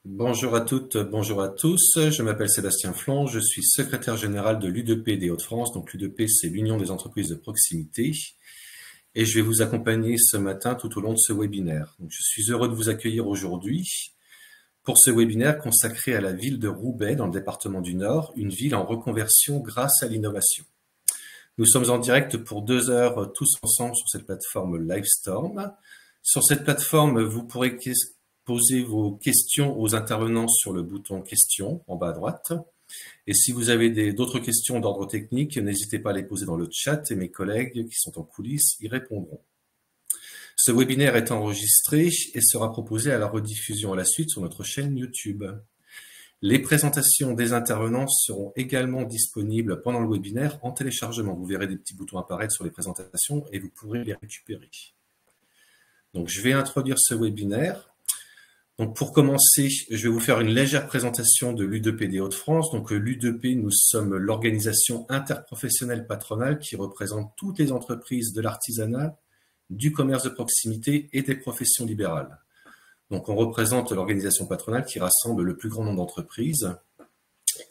Bonjour à toutes, bonjour à tous. Je m'appelle Sébastien Flon, je suis secrétaire général de l'U2P des Hauts-de-France. Donc l'U2P, c'est l'Union des entreprises de proximité. Et je vais vous accompagner ce matin tout au long de ce webinaire. Donc, je suis heureux de vous accueillir aujourd'hui pour ce webinaire consacré à la ville de Roubaix dans le département du Nord, une ville en reconversion grâce à l'innovation. Nous sommes en direct pour 2 heures tous ensemble sur cette plateforme Livestorm. Sur cette plateforme, vous pourrez poser vos questions aux intervenants sur le bouton questions en bas à droite. Et si vous avez d'autres questions d'ordre technique, n'hésitez pas à les poser dans le chat et mes collègues qui sont en coulisses y répondront. Ce webinaire est enregistré et sera proposé à la rediffusion à la suite sur notre chaîne YouTube. Les présentations des intervenants seront également disponibles pendant le webinaire en téléchargement. Vous verrez des petits boutons apparaître sur les présentations et vous pourrez les récupérer. Donc, je vais introduire ce webinaire. Donc, pour commencer, je vais vous faire une légère présentation de l'U2P des Hauts-de-France. Donc, l'U2P, nous sommes l'organisation interprofessionnelle patronale qui représente toutes les entreprises de l'artisanat, du commerce de proximité et des professions libérales. Donc, on représente l'organisation patronale qui rassemble le plus grand nombre d'entreprises.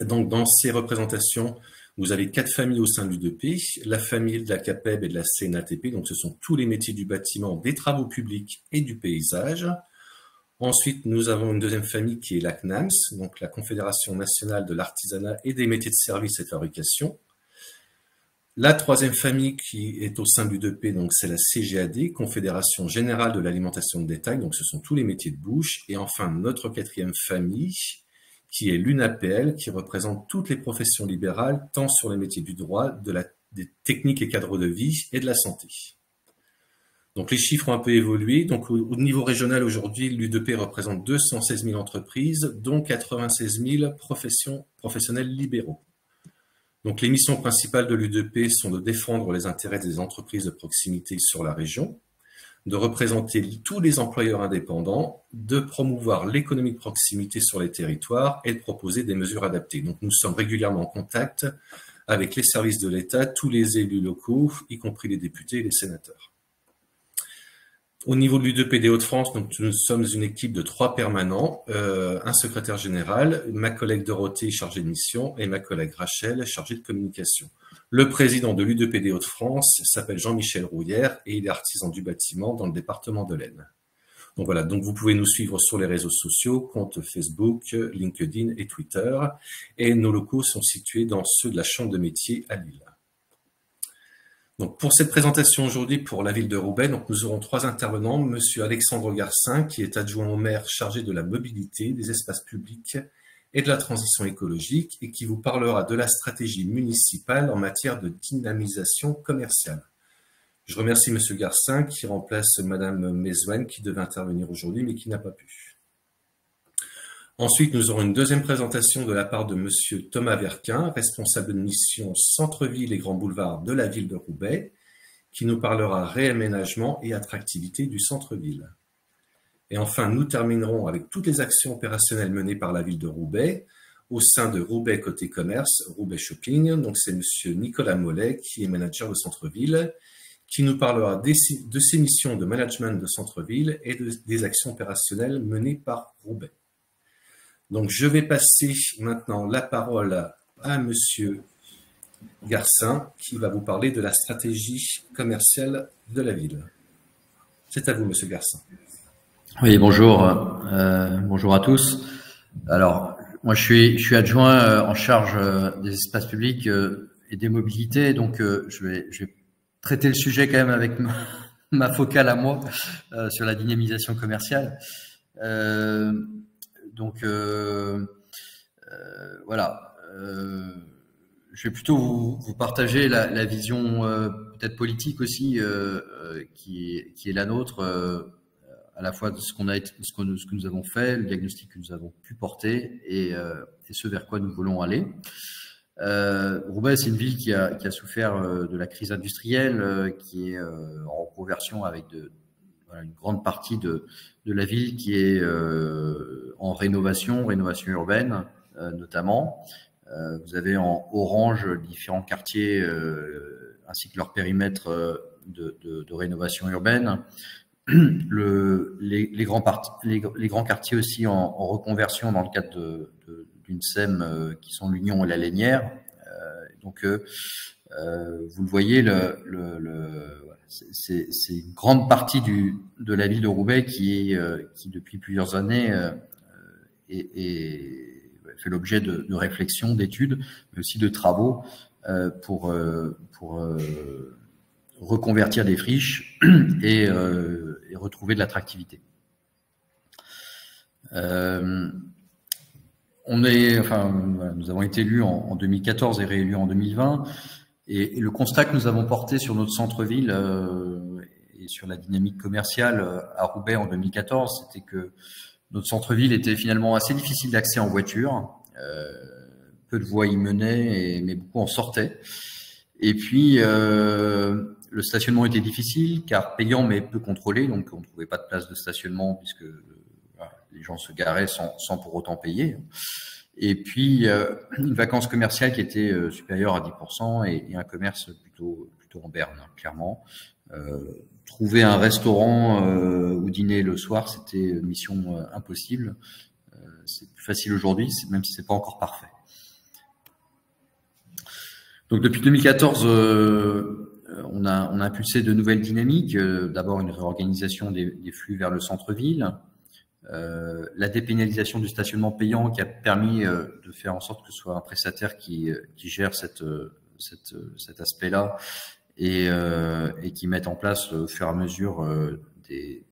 Donc, dans ces représentations, vous avez 4 familles au sein de l'U2P, la famille de la CAPEB et de la CNATP. Donc, ce sont tous les métiers du bâtiment, des travaux publics et du paysage. Ensuite, nous avons une deuxième famille qui est la CNAMS, donc la Confédération nationale de l'artisanat et des métiers de service et de fabrication. La troisième famille qui est au sein du l'U2P, donc c'est la CGAD, Confédération générale de l'alimentation de détail, donc ce sont tous les métiers de bouche. Et enfin, notre quatrième famille qui est l'UNAPL, qui représente toutes les professions libérales, tant sur les métiers du droit, des techniques et cadres de vie et de la santé. Donc, les chiffres ont un peu évolué. Donc, au niveau régional, aujourd'hui, l'U2P représente 216 000 entreprises, dont 96 000 professionnels libéraux. Donc, les missions principales de l'U2P sont de défendre les intérêts des entreprises de proximité sur la région, de représenter tous les employeurs indépendants, de promouvoir l'économie de proximité sur les territoires et de proposer des mesures adaptées. Donc, nous sommes régulièrement en contact avec les services de l'État, tous les élus locaux, y compris les députés et les sénateurs. Au niveau de l'U2P des Hauts-de-France, donc nous sommes une équipe de 3 permanents, un secrétaire général, ma collègue Dorothée chargée de mission et ma collègue Rachel chargée de communication. Le président de l'U2P des Hauts-de-France s'appelle Jean-Michel Rouillère et il est artisan du bâtiment dans le département de l'Aisne. Donc voilà, donc vous pouvez nous suivre sur les réseaux sociaux, comptes Facebook, LinkedIn et Twitter. Et nos locaux sont situés dans ceux de la Chambre de métier à Lille. Donc, pour cette présentation aujourd'hui pour la ville de Roubaix, donc nous aurons 3 intervenants. Monsieur Alexandre Garcin, qui est adjoint au maire chargé de la mobilité, des espaces publics et de la transition écologique et qui vous parlera de la stratégie municipale en matière de dynamisation commerciale. Je remercie Monsieur Garcin qui remplace Madame Mezouane qui devait intervenir aujourd'hui mais qui n'a pas pu. Ensuite, nous aurons une deuxième présentation de la part de Monsieur Thomas Verquin, responsable de mission Centre-Ville et Grands Boulevards de la ville de Roubaix, qui nous parlera réaménagement et attractivité du centre-ville. Et enfin, nous terminerons avec toutes les actions opérationnelles menées par la ville de Roubaix, au sein de Roubaix Côté Commerce, Roubaix Shopping. Donc c'est Monsieur Nicolas Mollet, qui est manager de centre-ville, qui nous parlera de ses missions de management de centre-ville et des actions opérationnelles menées par Roubaix. Donc, je vais passer maintenant la parole à Monsieur Garcin, qui va vous parler de la stratégie commerciale de la ville. C'est à vous, Monsieur Garcin. Oui, bonjour. Bonjour à tous. Alors, moi, je suis adjoint en charge des espaces publics et des mobilités, donc je vais traiter le sujet quand même avec ma focale à moi sur la dynamisation commerciale. Donc voilà, je vais plutôt vous partager la vision peut-être politique aussi qui est la nôtre, à la fois de ce que nous avons fait, le diagnostic que nous avons pu porter et ce vers quoi nous voulons aller. Roubaix, c'est une ville qui a souffert de la crise industrielle, qui est en reconversion avec une grande partie de la ville qui est en rénovation urbaine notamment. Vous avez en orange différents quartiers ainsi que leur périmètre de rénovation urbaine. les grands quartiers aussi en reconversion dans le cadre d'une SEM qui sont l'Union et la Lénière. Donc, vous le voyez, c'est une grande partie de la ville de Roubaix qui depuis plusieurs années fait l'objet de réflexions, d'études, mais aussi de travaux pour reconvertir des friches et retrouver de l'attractivité. Nous avons été élus en 2014 et réélus en 2020. Et le constat que nous avons porté sur notre centre-ville et sur la dynamique commerciale à Roubaix en 2014, c'était que notre centre-ville était finalement assez difficile d'accès en voiture. Peu de voies y menaient, mais beaucoup en sortaient. Et puis, le stationnement était difficile, car payant mais peu contrôlé, donc on ne trouvait pas de place de stationnement puisque les gens se garaient sans pour autant payer. Et puis, une vacance commerciale qui était supérieure à 10% et un commerce plutôt en berne, hein, clairement. Trouver un restaurant où dîner le soir, c'était mission impossible. C'est plus facile aujourd'hui, même si c'est pas encore parfait. Donc, depuis 2014, on a impulsé de nouvelles dynamiques. D'abord, une réorganisation des flux vers le centre-ville. La dépénalisation du stationnement payant qui a permis de faire en sorte que ce soit un prestataire qui gère cet aspect-là et qui mette en place au fur et à mesure des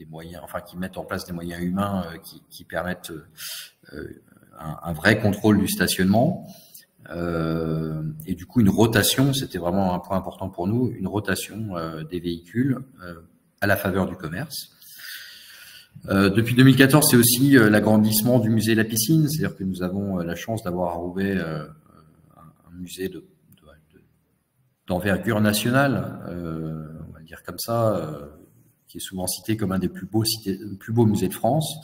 moyens, enfin qui mettent en place des moyens humains qui permettent un vrai contrôle du stationnement. Et du coup, une rotation, c'était vraiment un point important pour nous, une rotation des véhicules à la faveur du commerce. Depuis 2014, c'est aussi l'agrandissement du musée La Piscine, c'est-à-dire que nous avons la chance d'avoir à Roubaix un musée d'envergure nationale, on va le dire comme ça, qui est souvent cité comme un des plus beaux musées de France.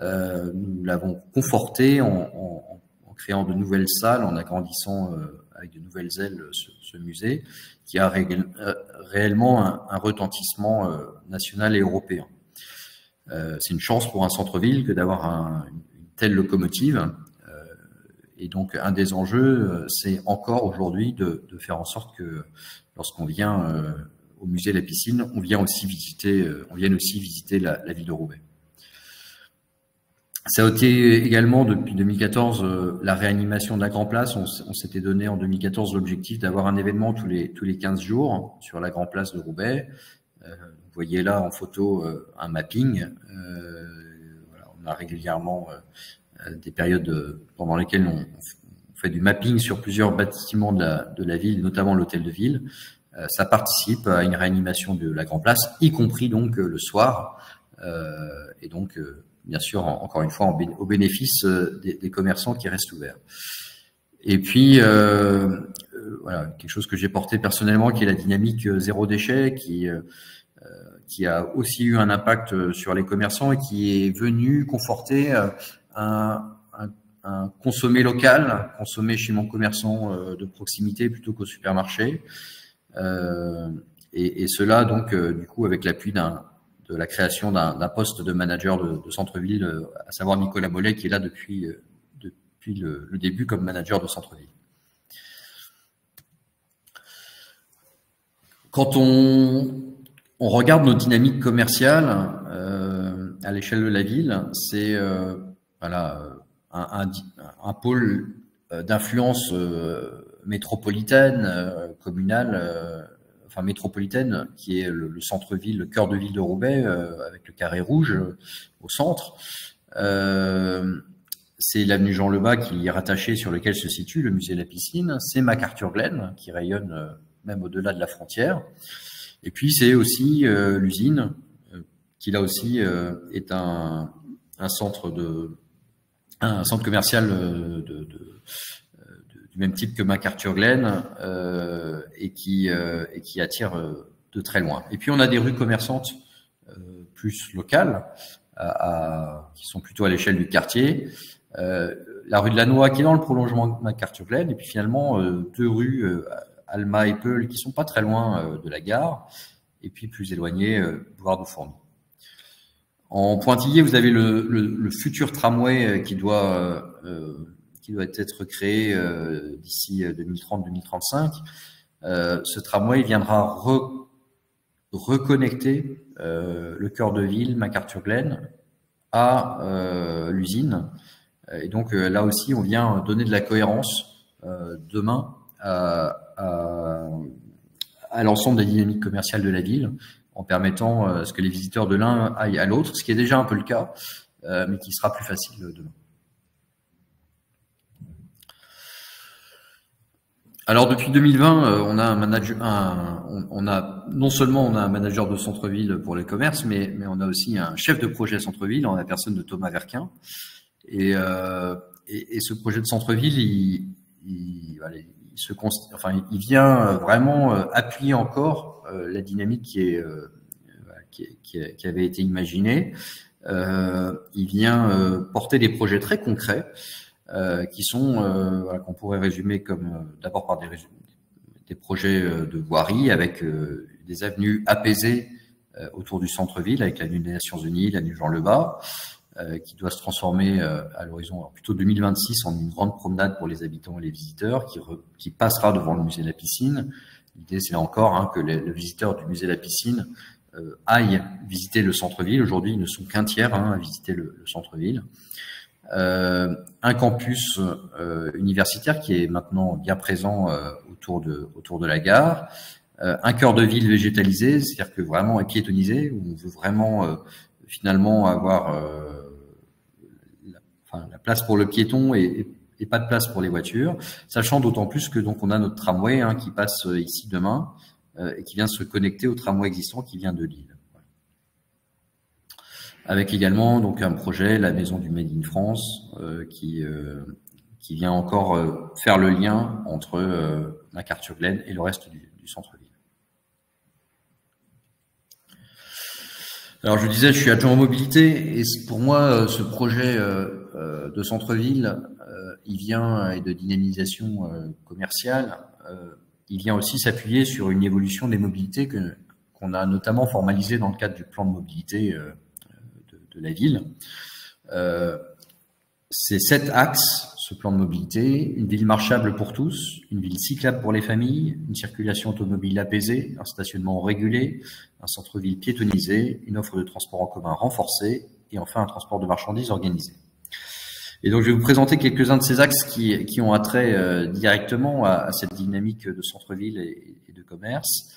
Nous l'avons conforté en créant de nouvelles salles, en agrandissant avec de nouvelles ailes ce musée, qui a réellement un retentissement national et européen. C'est une chance pour un centre-ville que d'avoir une telle locomotive. Et donc, un des enjeux, c'est encore aujourd'hui de faire en sorte que lorsqu'on vient au musée La Piscine, on vienne aussi visiter la ville de Roubaix. Ça a été également, depuis 2014, la réanimation de la Grand Place. On s'était donné en 2014 l'objectif d'avoir un événement tous les 15 jours sur la Grand Place de Roubaix. Vous voyez là en photo un mapping. Voilà, on a régulièrement des périodes pendant lesquelles on fait du mapping sur plusieurs bâtiments de la ville, notamment l'hôtel de ville. Ça participe à une réanimation de la Grand Place, y compris donc le soir. Et donc, bien sûr, encore une fois, au bénéfice des commerçants qui restent ouverts. Et puis, voilà, quelque chose que j'ai porté personnellement, qui est la dynamique zéro déchet, qui a aussi eu un impact sur les commerçants et qui est venu conforter un consommer local, consommer chez mon commerçant de proximité plutôt qu'au supermarché. Et cela, donc, du coup, avec l'appui de la création d'un poste de manager de centre-ville, à savoir Nicolas Mollet, qui est là depuis le début comme manager de centre-ville. Quand on regarde nos dynamiques commerciales à l'échelle de la ville, c'est voilà, un pôle d'influence métropolitaine, communale, enfin métropolitaine, qui est le centre-ville, le cœur de ville de Roubaix, avec le carré rouge au centre. C'est l'avenue Jean Lebas qui y est rattachée, sur lequel se situe le musée La Piscine. C'est MacArthur-Glen qui rayonne même au-delà de la frontière. Et puis c'est aussi l'usine, qui là aussi est un centre commercial du même type que MacArthur-Glen et qui attire de très loin. Et puis on a des rues commerçantes plus locales qui sont plutôt à l'échelle du quartier. La rue de la Noix qui est dans le prolongement de MacArthur-Glen, et puis finalement deux rues Alma et Peul qui sont pas très loin de la gare, et puis plus éloigné, boulevard de Fourny. En pointillé, vous avez le futur tramway qui doit être créé d'ici 2030-2035. Ce tramway viendra reconnecter le cœur de ville, MacArthur-Glen, à l'usine. Et donc là aussi, on vient donner de la cohérence demain à l'ensemble des dynamiques commerciales de la ville, en permettant à ce que les visiteurs de l'un aillent à l'autre, ce qui est déjà un peu le cas, mais qui sera plus facile demain. Alors depuis 2020, on a non seulement un manager de centre-ville pour les commerces, mais on a aussi un chef de projet centre-ville en la personne de Thomas Verquin. Et ce projet de centre-ville, il vient vraiment appuyer encore la dynamique qui avait été imaginée. Il vient porter des projets très concrets qui sont qu'on pourrait résumer comme d'abord par des projets de voirie avec des avenues apaisées autour du centre-ville, avec l'avenue des Nations Unies, l'avenue Jean Lebas, qui doit se transformer à l'horizon plutôt 2026 en une grande promenade pour les habitants et les visiteurs, qui passera devant le musée de la piscine. L'idée, c'est là encore que le visiteur du musée de la piscine aille visiter le centre-ville. Aujourd'hui, ils ne sont qu'un tiers à visiter le centre-ville. Un campus universitaire qui est maintenant bien présent autour de la gare. Un cœur de ville végétalisé, c'est-à-dire que vraiment piétonnisé, où on veut vraiment finalement avoir la place pour le piéton et pas de place pour les voitures, sachant d'autant plus que donc on a notre tramway qui passe ici demain et qui vient se connecter au tramway existant qui vient de Lille. Avec également donc un projet, la maison du Made in France, qui vient encore faire le lien entre MacArthur-Glen et le reste du centre-ville. Alors je disais, je suis adjoint en mobilité et pour moi ce projet de centre-ville, il vient et de dynamisation commerciale, il vient aussi s'appuyer sur une évolution des mobilités qu'on a notamment formalisé dans le cadre du plan de mobilité de la ville. C'est 7 axes, ce plan de mobilité: une ville marchable pour tous, une ville cyclable pour les familles, une circulation automobile apaisée, un stationnement régulé, un centre-ville piétonnisé, une offre de transport en commun renforcée et enfin un transport de marchandises organisé. Et donc je vais vous présenter quelques-uns de ces axes qui ont attrait directement à cette dynamique de centre-ville et de commerce.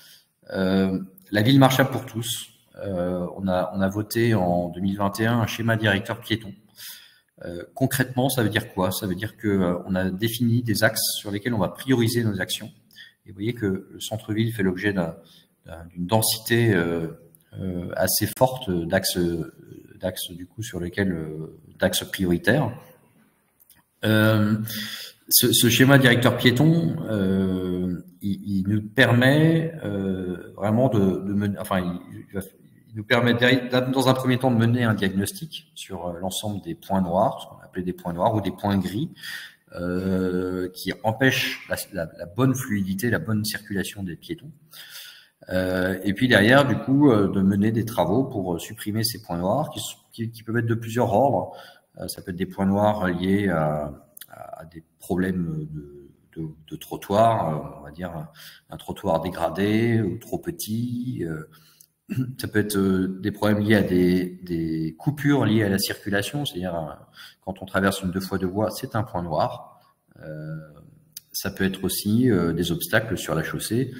La ville marchable pour tous. On a voté en 2021 un schéma directeur piéton. Concrètement, ça veut dire quoi? Ça veut dire qu'on a défini des axes sur lesquels on va prioriser nos actions. Et vous voyez que le centre-ville fait l'objet d'une densité assez forte d'axes du coup sur lesquels d'axes prioritaires. Ce schéma directeur piéton, il nous permet vraiment il nous permet dans un premier temps de mener un diagnostic sur l'ensemble des points noirs, ce qu'on appelait des points noirs ou des points gris, qui empêchent la bonne fluidité, la bonne circulation des piétons. Et puis derrière, du coup, de mener des travaux pour supprimer ces points noirs qui peuvent être de plusieurs ordres. Ça peut être des points noirs liés à des problèmes de trottoir, on va dire un trottoir dégradé ou trop petit. Ça peut être des problèmes liés à des coupures liées à la circulation, c'est-à-dire quand on traverse une 2x2 voies, c'est un point noir. Ça peut être aussi des obstacles sur la chaussée,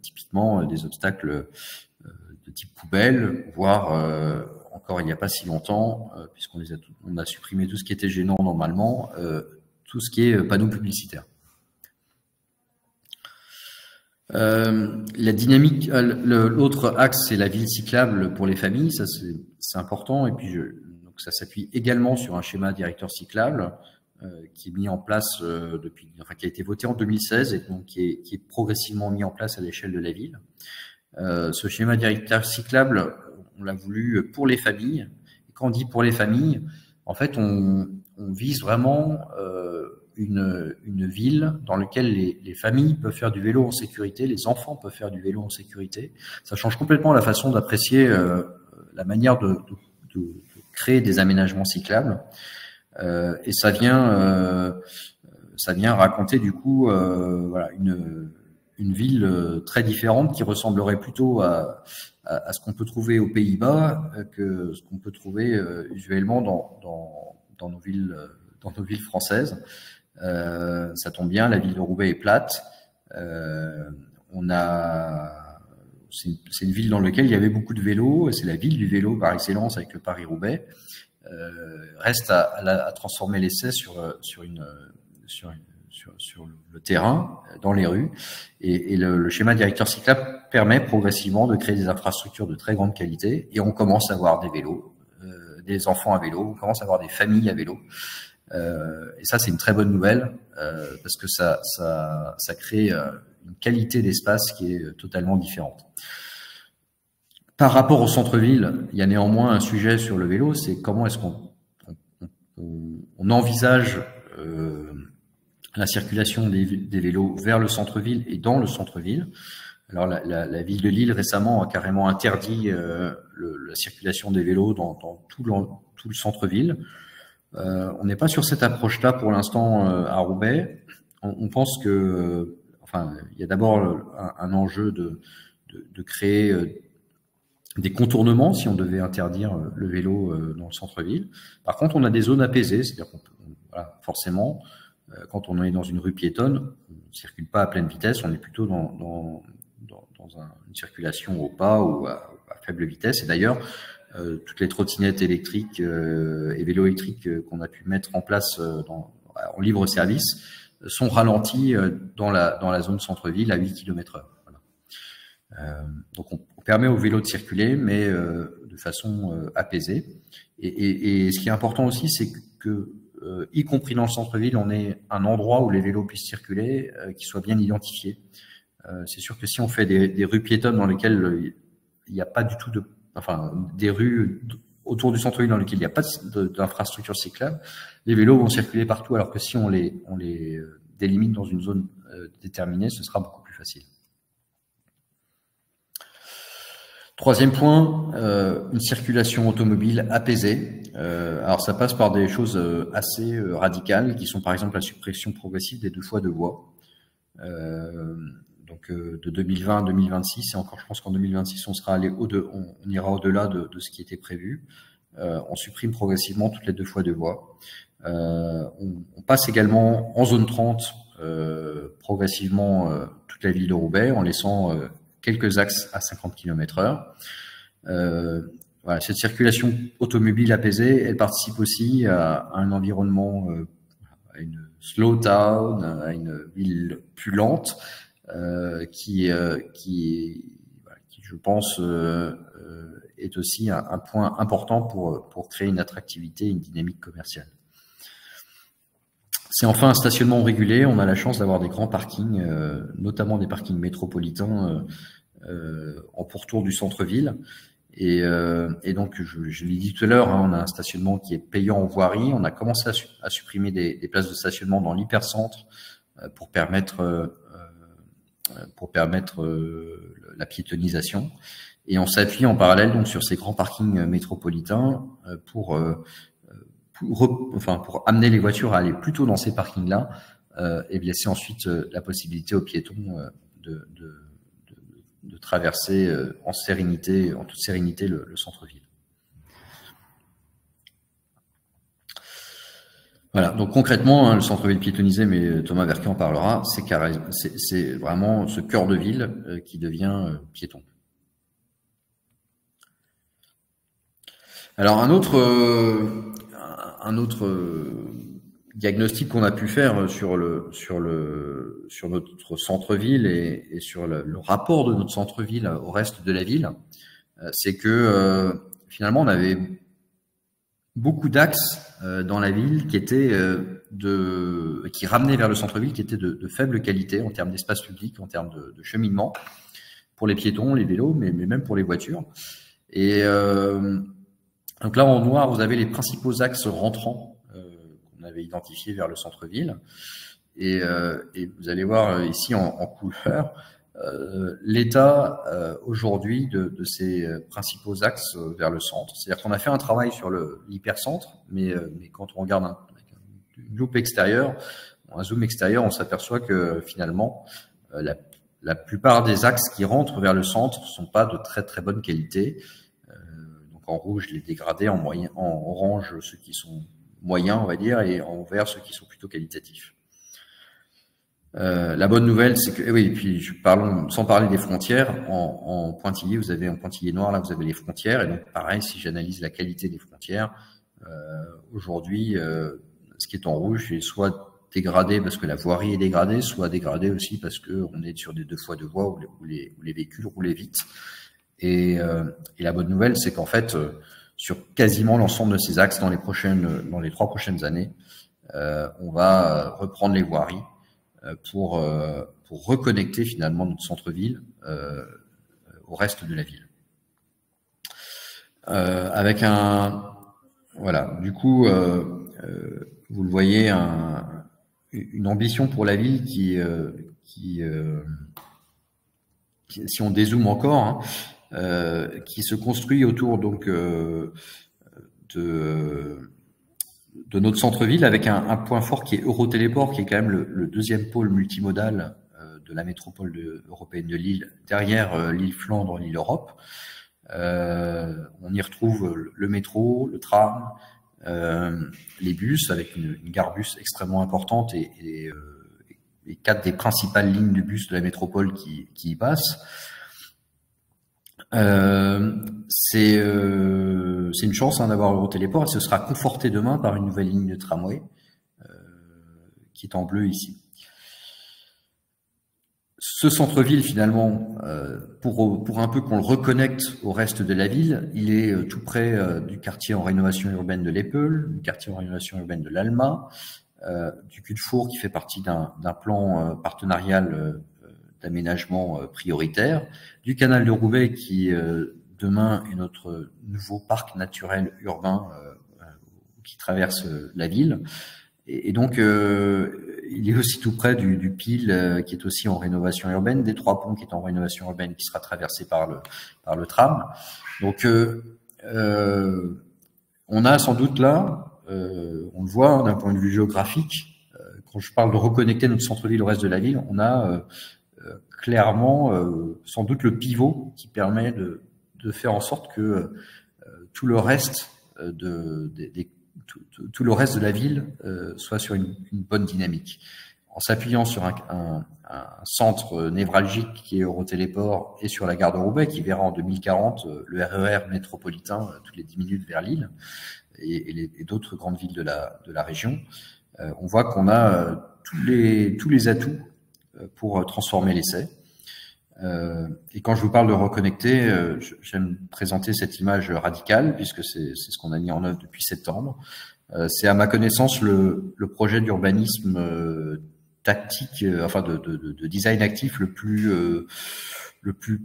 typiquement des obstacles de type poubelle, voire encore il n'y a pas si longtemps, puisqu'on a supprimé tout ce qui était gênant normalement, tout ce qui est panneaux publicitaires. La dynamique, l'autre axe, c'est la ville cyclable pour les familles. Ça, c'est important. Et puis, donc ça s'appuie également sur un schéma directeur cyclable qui est mis en place qui a été voté en 2016 et donc qui est progressivement mis en place à l'échelle de la ville. Ce schéma directeur cyclable, on l'a voulu pour les familles. Et quand on dit pour les familles, en fait, on vise vraiment une ville dans laquelle les familles peuvent faire du vélo en sécurité, les enfants peuvent faire du vélo en sécurité. Ça change complètement la façon d'apprécier la manière de créer des aménagements cyclables. Et ça vient raconter du coup voilà, une ville très différente qui ressemblerait plutôt à ce qu'on peut trouver aux Pays-Bas que ce qu'on peut trouver usuellement dans nos villes françaises. Ça tombe bien, la ville de Roubaix est plate. C'est une ville dans laquelle il y avait beaucoup de vélos. C'est la ville du vélo par excellence avec le Paris-Roubaix. Reste à transformer l'essai sur le terrain, dans les rues. Et le schéma directeur cyclable permet progressivement de créer des infrastructures de très grande qualité. Et on commence à avoir des vélos, des enfants à vélo, on commence à avoir des familles à vélo. Et ça, c'est une très bonne nouvelle parce que ça crée une qualité d'espace qui est totalement différente. Par rapport au centre-ville, il y a néanmoins un sujet sur le vélo, c'est comment est-ce qu'on envisage la circulation des vélos vers le centre-ville et dans le centre-ville. Alors la ville de Lille récemment a carrément interdit la circulation des vélos dans tout le centre-ville. On n'est pas sur cette approche-là pour l'instant à Roubaix. On pense que, enfin, il y a d'abord un enjeu de créer des contournements si on devait interdire le vélo dans le centre-ville. Par contre, on a des zones apaisées, c'est-à-dire qu'on voilà, forcément, quand on est dans une rue piétonne, on ne circule pas à pleine vitesse, on est plutôt dans une circulation au pas ou à faible vitesse. Et d'ailleurs, toutes les trottinettes électriques et vélos électriques qu'on a pu mettre en place en libre service sont ralentis dans la zone centre-ville à 8 km/h. Voilà. Donc on permet aux vélos de circuler, mais de façon apaisée. Et ce qui est important aussi, c'est que y compris dans le centre-ville, on ait un endroit où les vélos puissent circuler, qui soit bien identifié. C'est sûr que si on fait des rues piétonnes dans lesquelles il n'y a pas du tout des rues autour du centre-ville dans lesquelles il n'y a pas d'infrastructure cyclable, les vélos vont circuler partout, alors que si on les délimite dans une zone déterminée, ce sera beaucoup plus facile. Troisième point, une circulation automobile apaisée. Alors ça passe par des choses assez radicales, qui sont par exemple la suppression progressive des 2 fois 2 voies. Donc de 2020 à 2026, et encore je pense qu'en 2026 on ira au-delà de ce qui était prévu. On supprime progressivement toutes les 2 fois 2 voies. On passe également en zone 30 progressivement toute la ville de Roubaix en laissant quelques axes à 50 km/h. Voilà, cette circulation automobile apaisée, elle participe aussi à un environnement, à une slow town, à une ville plus lente, qui je pense est aussi un point important pour créer une attractivité, une dynamique commerciale. C'est enfin un stationnement régulé. On a la chance d'avoir des grands parkings, notamment des parkings métropolitains en pourtour du centre-ville. Et donc, je l'ai dit tout à l'heure, hein, on a un stationnement qui est payant en voirie. On a commencé à supprimer des places de stationnement dans l'hypercentre pour permettre la piétonisation. Et on s'appuie en parallèle donc sur ces grands parkings métropolitains pour amener les voitures à aller plutôt dans ces parkings-là et laisser ensuite la possibilité aux piétons de traverser en toute sérénité le centre-ville. Voilà, donc concrètement, hein, le centre-ville piétonisé, mais Thomas Verquet en parlera, c'est vraiment ce cœur de ville qui devient piéton. Alors un autre diagnostic qu'on a pu faire sur notre centre-ville et sur le rapport de notre centre-ville au reste de la ville, c'est que finalement on avait beaucoup d'axes dans la ville qui étaient qui ramenaient vers le centre-ville, qui étaient de faible qualité en termes d'espace public, en termes de cheminement pour les piétons, les vélos, mais même pour les voitures. Et donc là en noir, vous avez les principaux axes rentrants qu'on qu'on avait identifié vers le centre-ville. Et vous allez voir ici en couleur l'état aujourd'hui de ces principaux axes vers le centre. C'est-à-dire qu'on a fait un travail sur l'hypercentre, mais quand on regarde avec une loupe extérieure, un zoom extérieur, on s'aperçoit que finalement la plupart des axes qui rentrent vers le centre ne sont pas de très très bonne qualité. Donc en rouge les dégradés, en orange ceux qui sont moyens on va dire, et en vert ceux qui sont plutôt qualitatifs. La bonne nouvelle, c'est que oui, et puis parlons sans parler des frontières. En pointillé, vous avez en pointillé noir là, vous avez les frontières, et donc pareil, si j'analyse la qualité des frontières, aujourd'hui, ce qui est en rouge est soit dégradé parce que la voirie est dégradée, soit dégradé aussi parce que on est sur des 2x2 voies où les véhicules roulaient vite. Et la bonne nouvelle, c'est qu'en fait, sur quasiment l'ensemble de ces axes dans les 3 prochaines années, on va reprendre les voiries pour reconnecter finalement notre centre-ville au reste de la ville. Avec voilà, du coup, vous le voyez, une ambition pour la ville qui si on dézoome encore, qui se construit autour donc de notre centre-ville, avec un point fort qui est Eurotéléport, qui est quand même le deuxième pôle multimodal de la métropole européenne de Lille, derrière l'île Flandre, l'île Europe. On y retrouve le métro, le tram, les bus, avec une gare bus extrêmement importante et 4 des principales lignes de bus de la métropole qui y passent. C'est une chance d'avoir Eurotéléport, et ce sera conforté demain par une nouvelle ligne de tramway qui est en bleu ici. Ce centre-ville, finalement, pour un peu qu'on le reconnecte au reste de la ville, il est tout près du quartier en rénovation urbaine de l'Epeul, du quartier en rénovation urbaine de l'Alma, du Cul-de-Four qui fait partie d'un plan partenarial d'aménagement prioritaire, du canal de Roubaix qui demain est notre nouveau parc naturel urbain qui traverse la ville. Et donc il est aussi tout près du Pile qui est aussi en rénovation urbaine, des Trois Ponts qui est en rénovation urbaine, qui sera traversé par le tram. Donc on a sans doute là, on le voit d'un point de vue géographique, quand je parle de reconnecter notre centre-ville au reste de la ville, on a clairement sans doute le pivot qui permet de faire en sorte que tout le reste tout le reste de la ville soit sur une bonne dynamique. En s'appuyant sur un centre névralgique qui est Eurotéléport et sur la gare de Roubaix, qui verra en 2040 le RER métropolitain toutes les 10 minutes vers Lille et d'autres grandes villes de la région, on voit qu'on a tous les atouts pour transformer l'essai. Et quand je vous parle de reconnecter, j'aime présenter cette image radicale, puisque c'est ce qu'on a mis en œuvre depuis septembre. C'est à ma connaissance le projet d'urbanisme tactique, enfin de design actif le plus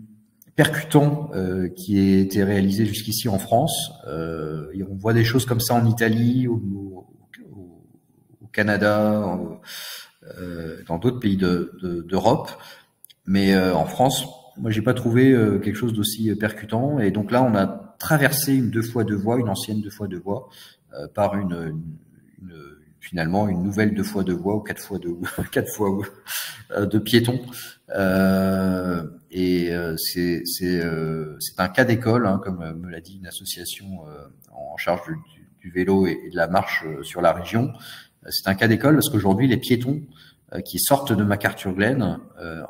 percutant qui ait été réalisé jusqu'ici en France. Et on voit des choses comme ça en Italie, au Canada, dans d'autres pays d'Europe. Mais en France, moi, j'ai pas trouvé quelque chose d'aussi percutant. Et donc là, on a traversé une 2x2 voies, une ancienne 2x2 voies, par finalement une nouvelle 2x2 voies ou 4x2 de piétons. C'est un cas d'école, comme me l'a dit une association en charge du vélo et de la marche sur la région. C'est un cas d'école parce qu'aujourd'hui, les piétons qui sortent de MacArthur-Glen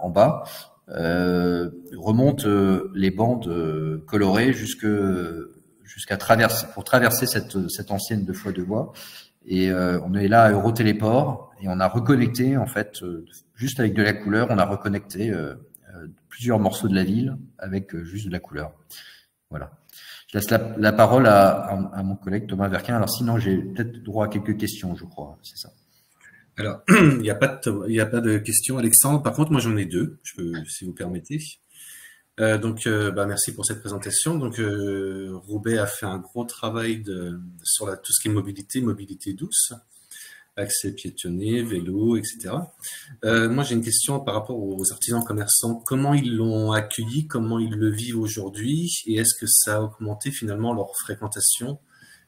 en bas remontent les bandes colorées jusqu'à traverser cette ancienne 2x2 voies. Et on est là à Eurotéléport et on a reconnecté en fait juste avec de la couleur, on a reconnecté plusieurs morceaux de la ville avec juste de la couleur. Voilà. Je laisse la parole à mon collègue Thomas Verquin. Alors sinon, j'ai peut-être droit à quelques questions, je crois. C'est ça. Alors, il n'y a pas de questions, Alexandre. Par contre, moi, j'en ai deux, si vous permettez. Merci pour cette présentation. Donc, Roubaix a fait un gros travail sur tout ce qui est mobilité douce. accès piétonnier, vélo, etc. Moi, j'ai une question par rapport aux artisans commerçants. Comment ils l'ont accueilli, comment ils le vivent aujourd'hui, et est-ce que ça a augmenté finalement leur fréquentation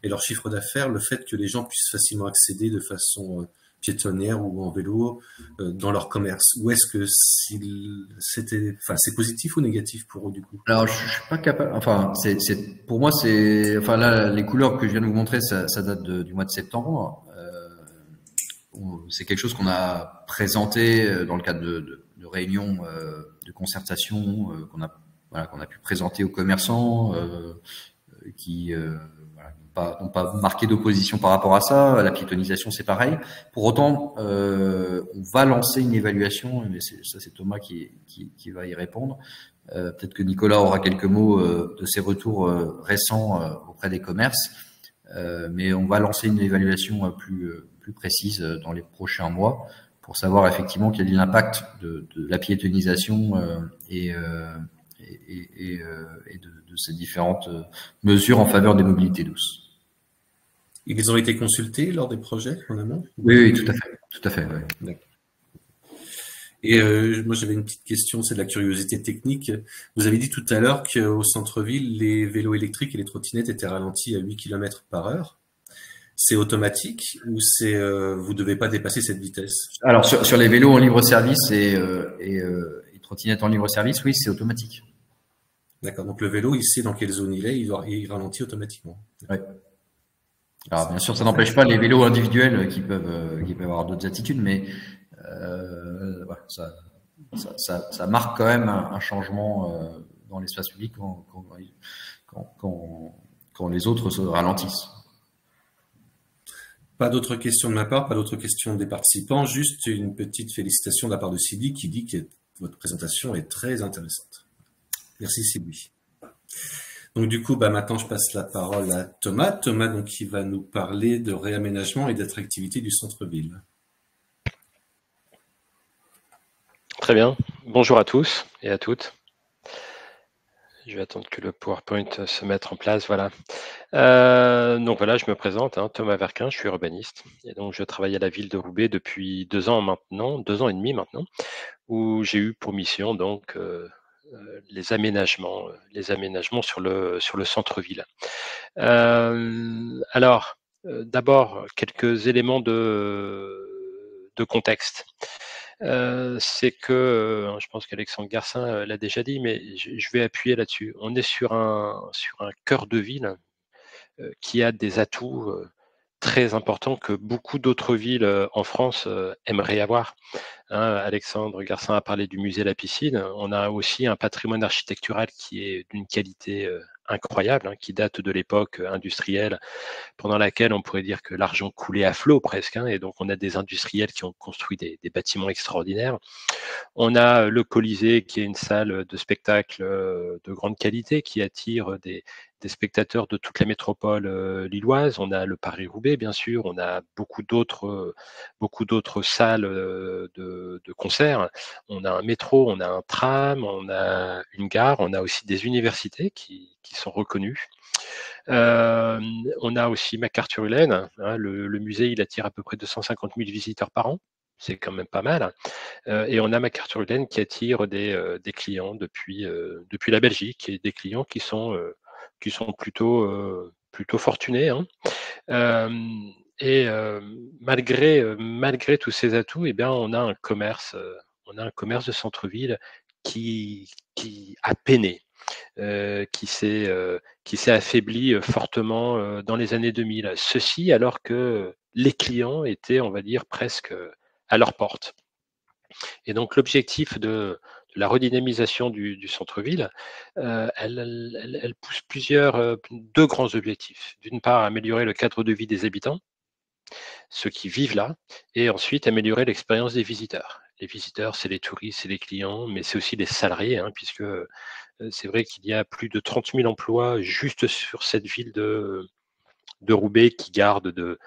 et leur chiffre d'affaires, le fait que les gens puissent facilement accéder de façon piétonnière ou en vélo dans leur commerce? Ou est-ce que c'est positif ou négatif pour eux du coup? Alors, je suis pas capable. Enfin, pour moi, enfin là, les couleurs que je viens de vous montrer, ça date du mois de septembre. C'est quelque chose qu'on a présenté dans le cadre de réunions de concertation qu'on a pu présenter aux commerçants qui n'ont pas marqué d'opposition par rapport à ça. La piétonisation, c'est pareil. Pour autant, on va lancer une évaluation, mais c'est Thomas qui va y répondre. Peut-être que Nicolas aura quelques mots de ses retours récents auprès des commerces, mais on va lancer une évaluation plus précise dans les prochains mois pour savoir effectivement quel est l'impact de la piétonisation et de ces différentes mesures en faveur des mobilités douces. Ils ont été consultés lors des projets en amont? Oui, tout à fait. Tout à fait, ouais. D'accord. Et moi, j'avais une petite question, c'est de la curiosité technique. Vous avez dit tout à l'heure qu'au centre-ville, les vélos électriques et les trottinettes étaient ralentis à 8 km par heure. C'est automatique ou vous devez pas dépasser cette vitesse? Alors, sur les vélos en libre service et trottinettes en libre service, oui, c'est automatique. D'accord. Donc le vélo, il sait dans quelle zone il est, il ralentit automatiquement. Ouais. Alors bien sûr, ça n'empêche pas les vélos individuels qui peuvent avoir d'autres attitudes, mais voilà, ça marque quand même un changement dans l'espace public quand les autres se ralentissent. Pas d'autres questions de ma part, pas d'autres questions des participants, juste une petite félicitation de la part de Sylvie qui dit que votre présentation est très intéressante. Merci Sylvie. Donc du coup, maintenant je passe la parole à Thomas. Thomas, donc, qui va nous parler de réaménagement et d'attractivité du centre-ville. Très bien. Bonjour à tous et à toutes. Je vais attendre que le PowerPoint se mette en place. Voilà. Donc voilà, je me présente, Thomas Verquin, je suis urbaniste. Et donc je travaille à la ville de Roubaix depuis 2 ans maintenant, 2 ans et demi maintenant, où j'ai eu pour mission donc les aménagements sur le centre-ville. Alors, d'abord, quelques éléments de contexte. C'est que, je pense qu'Alexandre Garcin l'a déjà dit, mais je vais appuyer là-dessus. On est sur un cœur de ville qui a des atouts très importants que beaucoup d'autres villes en France aimeraient avoir. Alexandre Garcin a parlé du musée La Piscine. On a aussi un patrimoine architectural qui est d'une qualité incroyable, qui date de l'époque industrielle, pendant laquelle on pourrait dire que l'argent coulait à flot presque. Et donc on a des industriels qui ont construit des bâtiments extraordinaires. On a le Colisée, qui est une salle de spectacle de grande qualité, qui attire des spectateurs de toute la métropole lilloise. On a le Paris-Roubaix, bien sûr. On a beaucoup d'autres salles de concert. On a un métro, on a un tram, on a une gare. On a aussi des universités qui sont reconnues. On a aussi MacArthur-Hulen. Le musée, il attire à peu près 250 000 visiteurs par an. C'est quand même pas mal. Et on a MacArthur-Hulen qui attire des clients depuis la Belgique, et des clients qui sont plutôt fortunés. Malgré tous ces atouts, on a un commerce de centre-ville qui a peiné, qui s'est affaibli fortement dans les années 2000. Ceci alors que les clients étaient, on va dire, presque à leur porte. Et donc l'objectif de la redynamisation du centre-ville, elle pousse deux grands objectifs. D'une part, améliorer le cadre de vie des habitants, ceux qui vivent là, et ensuite améliorer l'expérience des visiteurs. Les visiteurs, c'est les touristes, c'est les clients, mais c'est aussi les salariés, puisque c'est vrai qu'il y a plus de 30 000 emplois juste sur cette ville de Roubaix qui garde de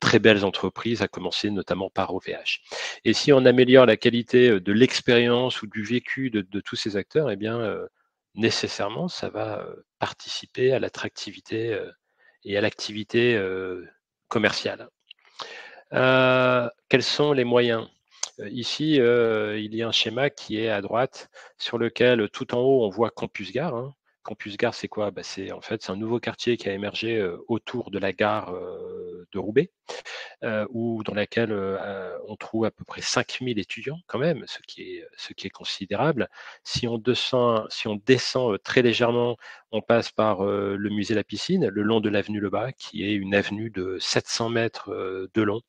très belles entreprises, à commencer notamment par OVH. Et si on améliore la qualité de l'expérience ou du vécu de tous ces acteurs, nécessairement, ça va participer à l'attractivité et à l'activité commerciale. Quels sont les moyens? Ici, il y a un schéma qui est à droite, sur lequel tout en haut, on voit Campus Gare, hein. Campus Gare, c'est quoi? Bah, c'est en fait, c'est un nouveau quartier qui a émergé, autour de la gare, de Roubaix, où dans laquelle, on trouve à peu près 5 000 étudiants quand même, ce qui est considérable. Si on descend, très légèrement, on passe par, le musée La Piscine, le long de l'avenue Lebas, qui est une avenue de 700 mètres de long,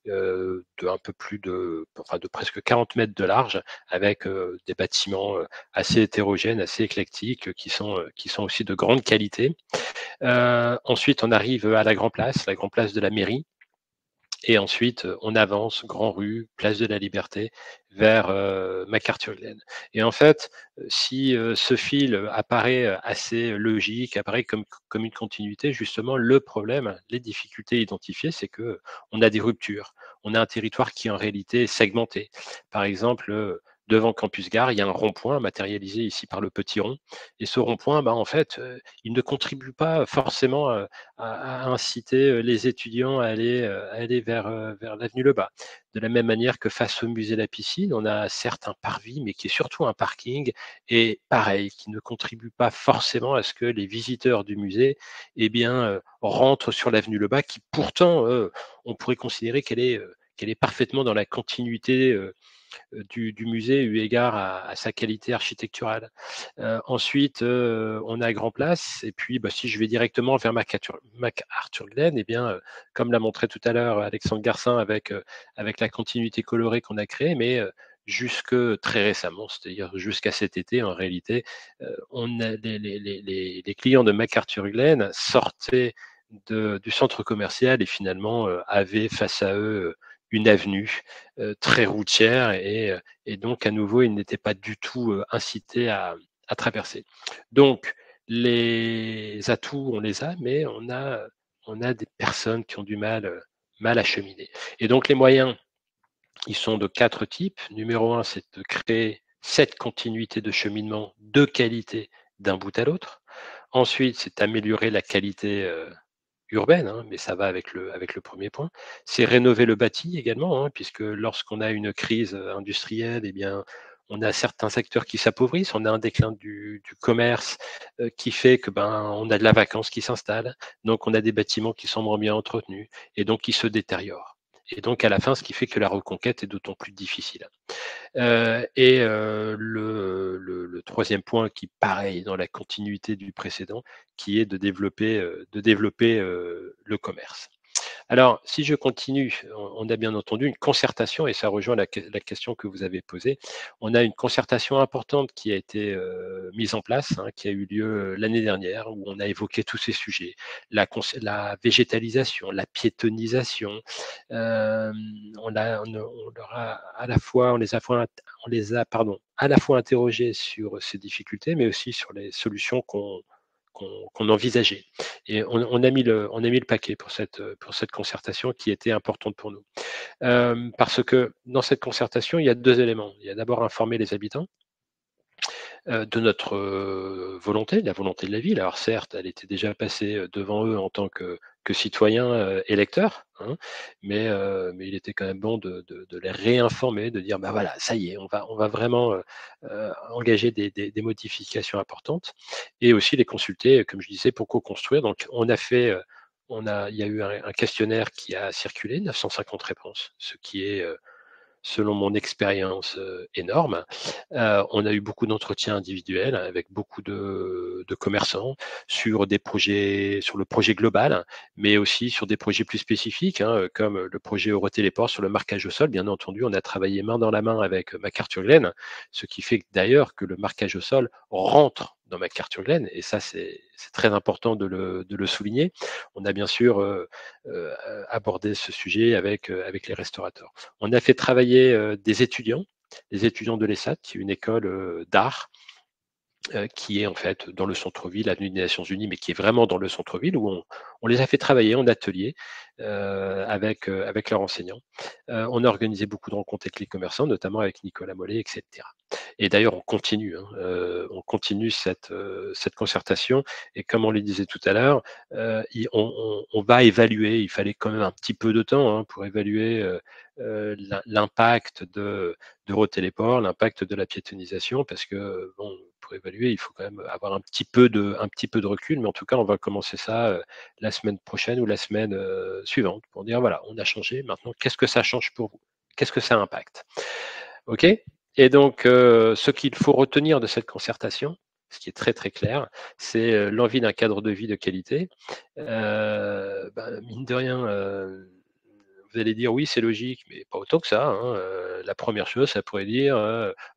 de un peu plus de, enfin, de presque 40 mètres de large, avec des bâtiments assez hétérogènes, assez éclectiques, qui sont aussi de grande qualité. Ensuite, on arrive à la Grand Place de la mairie, et ensuite, on avance, Grand Rue, Place de la Liberté, vers McArthur-Glen. Et en fait, si ce fil apparaît assez logique, apparaît comme une continuité, justement, le problème, les difficultés identifiées, c'est que on a des ruptures. On a un territoire qui, en réalité, est segmenté. Par exemple, devant Campus Gare, il y a un rond-point matérialisé ici par le petit rond. Et ce rond-point, bah, en fait, il ne contribue pas forcément à inciter les étudiants à aller vers l'avenue Lebas. De la même manière que face au musée La Piscine, on a certes un parvis, mais qui est surtout un parking, et pareil, qui ne contribue pas forcément à ce que les visiteurs du musée, eh bien, rentrent sur l'avenue Lebas, qui pourtant, on pourrait considérer qu'elle est parfaitement dans la continuité du musée, eu égard à sa qualité architecturale. Ensuite, on a Grand Place, et puis, bah, si je vais directement vers McArthur-Glen, eh bien, comme l'a montré tout à l'heure Alexandre Garcin, avec la continuité colorée qu'on a créée, mais jusque très récemment, c'est-à-dire jusqu'à cet été, en réalité, on a les clients de McArthur-Glen sortaient du centre commercial, et finalement avaient face à eux une avenue très routière, et donc à nouveau, ils n'étaient pas du tout incités à traverser. Donc les atouts, on les a, mais on a des personnes qui ont du mal à cheminer. Et donc les moyens, ils sont de 4 types. Numéro 1, c'est de créer cette continuité de cheminement de qualité d'un bout à l'autre. Ensuite, c'est d'améliorer la qualité urbaine, hein, mais ça va avec le premier point. C'est rénover le bâti également, hein, puisque lorsqu'on a une crise industrielle, eh bien, on a certains secteurs qui s'appauvrissent, on a un déclin du commerce qui fait que, ben, on a de la vacance qui s'installe, donc on a des bâtiments qui sont moins bien entretenus, et donc qui se détériorent. Et donc à la fin, ce qui fait que la reconquête est d'autant plus difficile. Le troisième point, qui pareil dans la continuité du précédent, qui est de développer le commerce. Alors, si je continue, on a bien entendu une concertation, et ça rejoint la question que vous avez posée. On a une concertation importante qui a été mise en place, hein, qui a eu lieu l'année dernière, où on a évoqué tous ces sujets, la végétalisation, la piétonisation. On leur a à la fois, à la fois interrogés sur ces difficultés, mais aussi sur les solutions qu'on envisageait. Et on a mis le paquet pour cette concertation, qui était importante pour nous. Parce que dans cette concertation, il y a 2 éléments. Il y a d'abord informer les habitants de notre volonté, de la volonté de la ville. Alors certes, elle était déjà passée devant eux en tant que citoyens électeurs, hein, mais il était quand même bon de les réinformer, de dire: «Bah, voilà, ça y est, on va vraiment engager des modifications importantes», et aussi les consulter, comme je disais, pour co-construire. Donc il y a eu un questionnaire qui a circulé, 950 réponses, ce qui est, selon mon expérience, énorme. On a eu beaucoup d'entretiens individuels avec beaucoup de commerçants sur le projet global, mais aussi sur des projets plus spécifiques, hein, comme le projet Eurotéléport sur le marquage au sol. Bien entendu, on a travaillé main dans la main avec McArthur-Glen, ce qui fait d'ailleurs que le marquage au sol rentre dans McArthur-Glen, et ça, c'est très important de le souligner. On a bien sûr abordé ce sujet avec les restaurateurs. On a fait travailler des étudiants, les étudiants de l'ESSAT, qui est une école d'art, qui est en fait dans le centre-ville, avenue des Nations Unies, mais qui est vraiment dans le centre-ville, où on les a fait travailler en atelier avec leurs enseignants. On a organisé beaucoup de rencontres avec les commerçants, notamment avec Nicolas Mollet, etc. Et d'ailleurs, on continue cette concertation. Et comme on le disait tout à l'heure, on va évaluer. Il fallait quand même un petit peu de temps pour évaluer l'impact de d'Eurotéléport, l'impact de la piétonisation, parce que bon, pour évaluer, il faut quand même avoir un petit peu de recul, mais en tout cas, on va commencer ça la semaine prochaine ou la semaine suivante pour dire voilà, on a changé. Maintenant, qu'est-ce que ça change pour vous? Qu'est-ce que ça impacte? Ok. Et donc, ce qu'il faut retenir de cette concertation, ce qui est très très clair, c'est l'envie d'un cadre de vie de qualité. Mine de rien, vous allez dire oui, c'est logique, mais pas autant que ça. La première chose, ça pourrait dire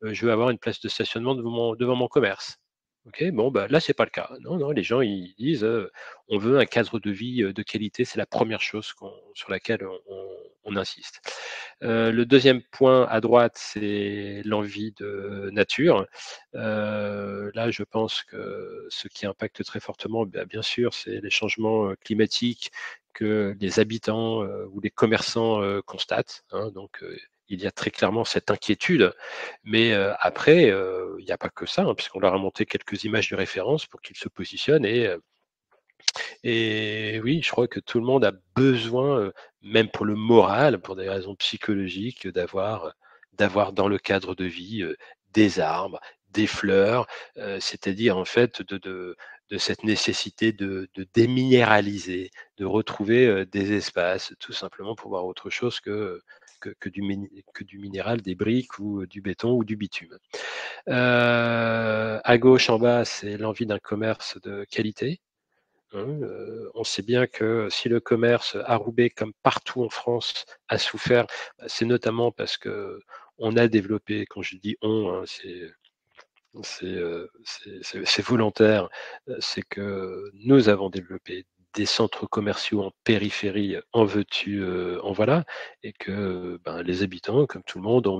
je veux avoir une place de stationnement devant mon commerce. Ok, bon, là, c'est pas le cas. Non, non, les gens, ils disent on veut un cadre de vie de qualité, c'est la première chose sur laquelle on insiste. Le deuxième point à droite, c'est l'envie de nature. Là, je pense que ce qui impacte très fortement, bien sûr, c'est les changements climatiques que les habitants ou les commerçants constatent. Donc, il y a très clairement cette inquiétude. Mais après, il n'y a pas que ça, puisqu'on leur a monté quelques images de référence pour qu'ils se positionnent. Et oui, je crois que tout le monde a besoin, même pour le moral, pour des raisons psychologiques, d'avoir dans le cadre de vie des arbres, des fleurs, c'est-à-dire en fait de cette nécessité de déminéraliser, de retrouver des espaces, tout simplement pour voir autre chose que du minéral, des briques ou du béton ou du bitume. À gauche, en bas, c'est l'envie d'un commerce de qualité. On sait bien que si le commerce à Roubaix, comme partout en France, a souffert, c'est notamment parce que on a développé, quand je dis on, c'est volontaire, c'est que nous avons développé des centres commerciaux en périphérie, en veux-tu, en voilà, et que les habitants, comme tout le monde, ont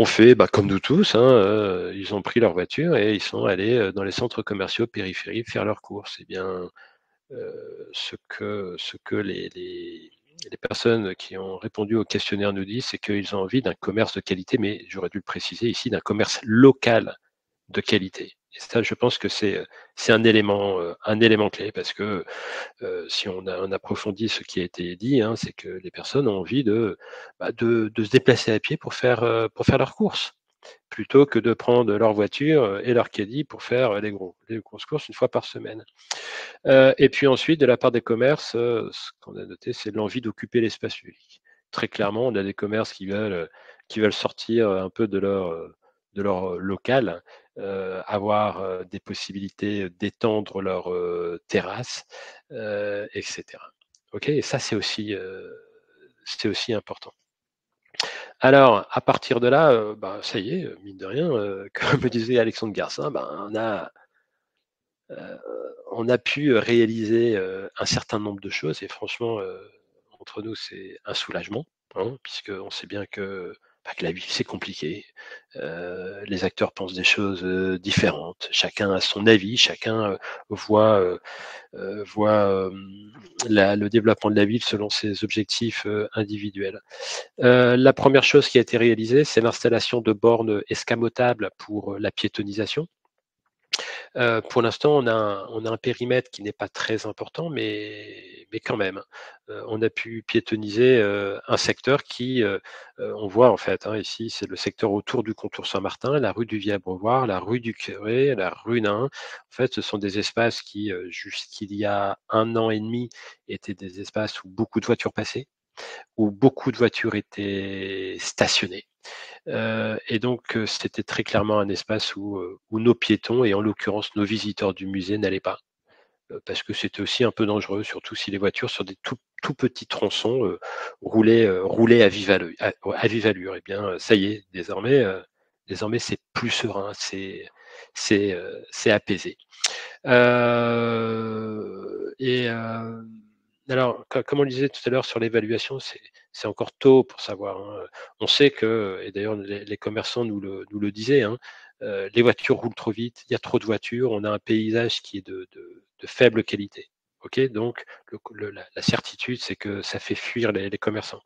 fait comme nous tous, ils ont pris leur voiture et ils sont allés dans les centres commerciaux périphériques faire leurs courses. Eh bien, ce que les personnes qui ont répondu au questionnaire nous disent, c'est qu'ils ont envie d'un commerce de qualité, mais j'aurais dû le préciser ici, d'un commerce local de qualité. Et ça, je pense que c'est un élément clé, parce que si on approfondit ce qui a été dit, c'est que les personnes ont envie de se déplacer à pied pour faire leurs courses, plutôt que de prendre leur voiture et leur caddie pour faire les grosses courses une fois par semaine. Et puis ensuite, de la part des commerces, ce qu'on a noté, c'est l'envie d'occuper l'espace public. Très clairement, on a des commerces qui veulent sortir un peu de leur local, avoir des possibilités d'étendre leur terrasse, etc. Ok, et ça, c'est aussi important. Alors, à partir de là, ça y est, mine de rien, comme me disait Alexandre Garcin, on a pu réaliser un certain nombre de choses, et franchement, entre nous, c'est un soulagement, puisqu'on sait bien que la vie, c'est compliqué. Les acteurs pensent des choses différentes. Chacun a son avis, chacun voit, le développement de la ville selon ses objectifs individuels. La première chose qui a été réalisée, c'est l'installation de bornes escamotables pour la piétonisation. Pour l'instant, on a un périmètre qui n'est pas très important, mais quand même. On a pu piétoniser un secteur qui, on voit en fait, ici, c'est le secteur autour du contour Saint-Martin, la rue du Vieux-Abreuvoir, la rue du Curé, la rue Nain. En fait, ce sont des espaces qui, jusqu'il y a 1 an et demi, étaient des espaces où beaucoup de voitures passaient, où beaucoup de voitures étaient stationnées. Et donc, c'était très clairement un espace où nos piétons, et en l'occurrence nos visiteurs du musée, n'allaient pas, parce que c'était aussi un peu dangereux, surtout si les voitures sur des tout petits tronçons roulaient à vive allure. Et bien, ça y est, désormais c'est plus serein, c'est apaisé. Et alors, comme on le disait tout à l'heure sur l'évaluation, c'est encore tôt pour savoir. On sait que, et d'ailleurs les commerçants nous le disaient, les voitures roulent trop vite, il y a trop de voitures, on a un paysage qui est de faible qualité. Ok, donc la certitude, c'est que ça fait fuir les commerçants.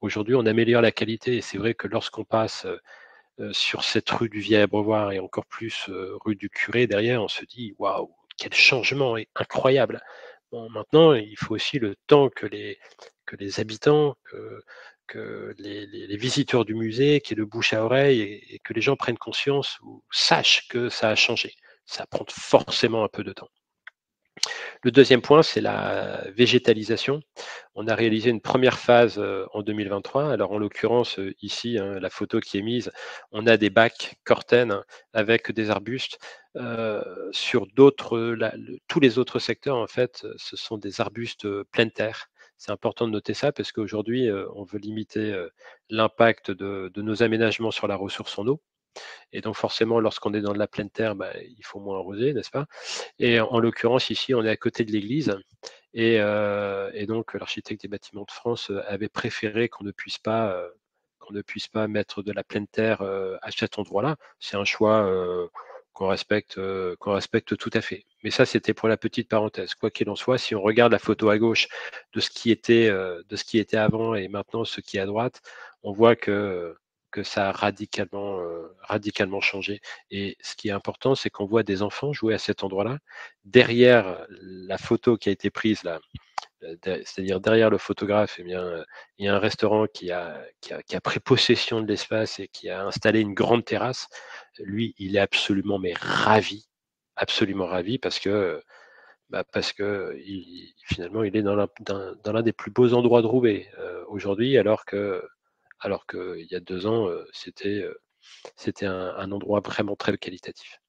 Aujourd'hui, on améliore la qualité et c'est vrai que lorsqu'on passe sur cette rue du Vieil-Abreuvoir et encore plus rue du Curé derrière, on se dit waouh, quel changement incroyable. Bon, maintenant, il faut aussi le temps que les habitants, que les visiteurs du musée, qu'il y ait le bouche à oreille et que les gens prennent conscience ou sachent que ça a changé. Ça prend forcément un peu de temps. Le deuxième point, c'est la végétalisation. On a réalisé une première phase en 2023. Alors, en l'occurrence, ici, hein, la photo qui est mise, on a des bacs Corten avec des arbustes. Sur tous les autres secteurs, en fait, ce sont des arbustes pleine terre. C'est important de noter ça parce qu'aujourd'hui, on veut limiter l'impact de nos aménagements sur la ressource en eau. Et donc, forcément, lorsqu'on est dans de la pleine terre, il faut moins arroser, n'est-ce pas? Et en l'occurrence, ici, on est à côté de l'église. Et donc, l'architecte des bâtiments de France avait préféré qu'on ne puisse pas mettre de la pleine terre à cet endroit-là. C'est un choix qu'on respecte tout à fait. Mais ça, c'était pour la petite parenthèse. Quoi qu'il en soit, si on regarde la photo à gauche de ce qui était avant et maintenant ce qui est à droite, on voit que ça a radicalement changé. Et ce qui est important, c'est qu'on voit des enfants jouer à cet endroit-là. Derrière la photo qui a été prise là, c'est-à-dire derrière le photographe, eh bien, il y a un restaurant qui a pris possession de l'espace et qui a installé une grande terrasse. Lui, il est absolument ravi parce que finalement, il est dans l'un des plus beaux endroits de Roubaix aujourd'hui, alors qu'il y a 2 ans, c'était un endroit vraiment très qualitatif.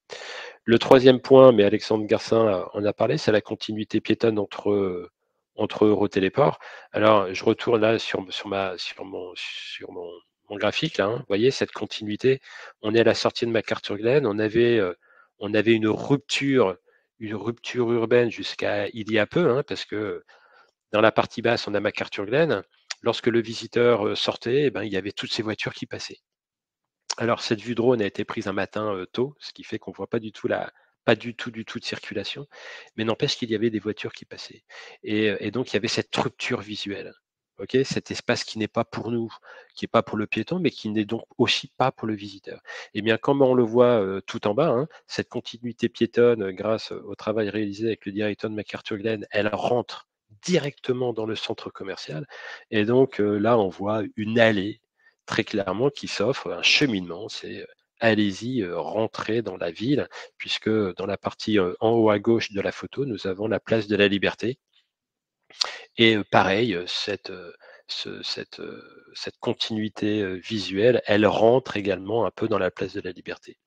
Le troisième point, mais Alexandre Garcin en a parlé, c'est la continuité piétonne entre Eurotéléport. Alors, je retourne là sur mon graphique, là, hein. Vous voyez cette continuité. On est à la sortie de McArthur-Glen. On avait une rupture urbaine jusqu'à il y a peu, hein, parce que dans la partie basse, on a McArthur-Glen. Lorsque le visiteur sortait, eh ben, il y avait toutes ces voitures qui passaient. Alors, cette vue drone a été prise un matin tôt, ce qui fait qu'on ne voit pas du tout de circulation, mais n'empêche qu'il y avait des voitures qui passaient. Et donc, il y avait cette rupture visuelle. Ok, cet espace qui n'est pas pour nous, qui n'est pas pour le piéton, mais qui n'est donc aussi pas pour le visiteur. Eh bien, comme on le voit tout en bas, hein, cette continuité piétonne, grâce au travail réalisé avec le directeur de McArthur-Glen, elle rentre directement dans le centre commercial. Et donc là, on voit une allée très clairement qui s'offre, un cheminement, c'est allez-y, rentrez dans la ville, puisque dans la partie en haut à gauche de la photo, nous avons la place de la Liberté. Et pareil, cette continuité visuelle, elle rentre également un peu dans la place de la Liberté.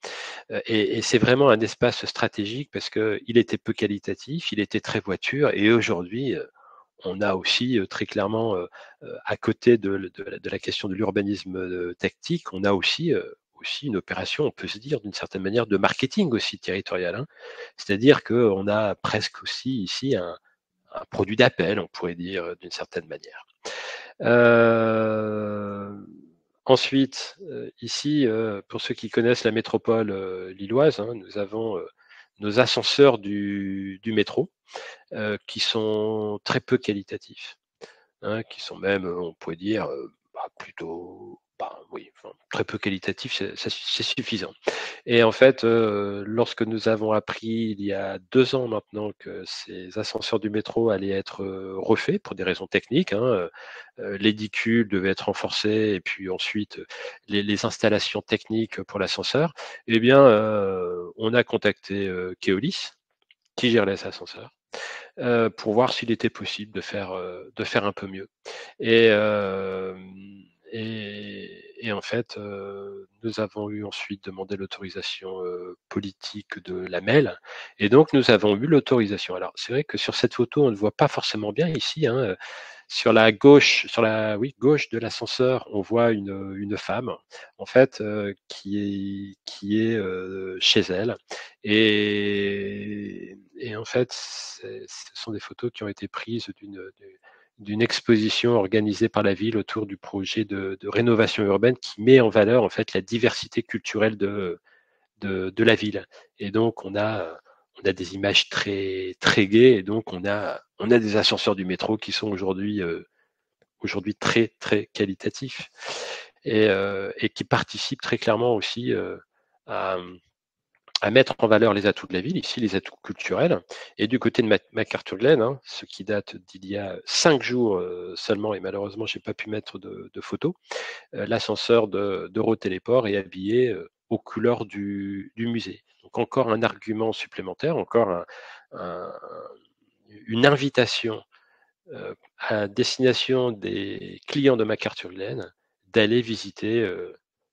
Et c'est vraiment un espace stratégique parce qu'il était peu qualitatif, il était très voiture, et aujourd'hui, on a aussi très clairement, à côté de la question de l'urbanisme tactique, on a aussi une opération, on peut se dire d'une certaine manière, de marketing aussi territorial, hein. C'est-à-dire qu'on a presque aussi ici un produit d'appel, on pourrait dire d'une certaine manière. Ensuite, ici, pour ceux qui connaissent la métropole lilloise, hein, nous avons nos ascenseurs du métro qui sont très peu qualitatifs, hein, qui sont même, on pourrait dire, plutôt, oui, enfin, très peu qualitatifs, c'est suffisant. Et en fait, lorsque nous avons appris il y a 2 ans maintenant que ces ascenseurs du métro allaient être refaits pour des raisons techniques, hein, l'édicule devait être renforcé et puis ensuite les installations techniques pour l'ascenseur, eh bien, on a contacté Keolis, qui gère les ascenseurs, pour voir s'il était possible de faire un peu mieux. Et en fait, nous avons eu ensuite demandé l'autorisation politique de l'AMEL, et donc nous avons eu l'autorisation. Alors c'est vrai que sur cette photo, on ne voit pas forcément bien ici, hein, sur la gauche de l'ascenseur, on voit une femme, en fait, qui est chez elle. Et en fait, ce sont des photos qui ont été prises d'une exposition organisée par la ville autour du projet de rénovation urbaine qui met en valeur, en fait, la diversité culturelle de la ville. Et donc, on a des images très, très gaies, et donc on a des ascenseurs du métro qui sont aujourd'hui très, très qualitatifs et qui participent très clairement aussi à, à mettre en valeur les atouts de la ville, ici les atouts culturels. Et du côté de McArthurGlen, hein, ce qui date d'il y a 5 jours seulement, et malheureusement je n'ai pas pu mettre de photos, l'ascenseur d'Eurotéléport est habillé aux couleurs du musée. Donc encore un argument supplémentaire, encore une invitation à destination des clients de McArthurGlen d'aller visiter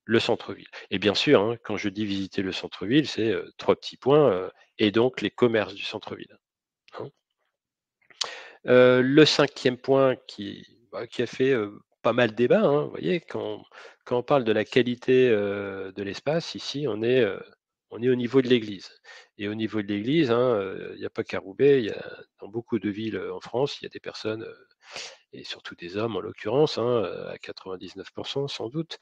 le centre-ville. Et bien sûr, hein, quand je dis visiter le centre-ville, c'est 3 petits points, et donc les commerces du centre-ville. Hein. Le 5e point qui a fait pas mal débat, hein, vous voyez, quand on parle de la qualité de l'espace, ici on est au niveau de l'église. Et au niveau de l'église, hein, il n'y a pas qu'à Roubaix, il y a dans beaucoup de villes en France, il y a des personnes et surtout des hommes en l'occurrence, hein, à 99% sans doute,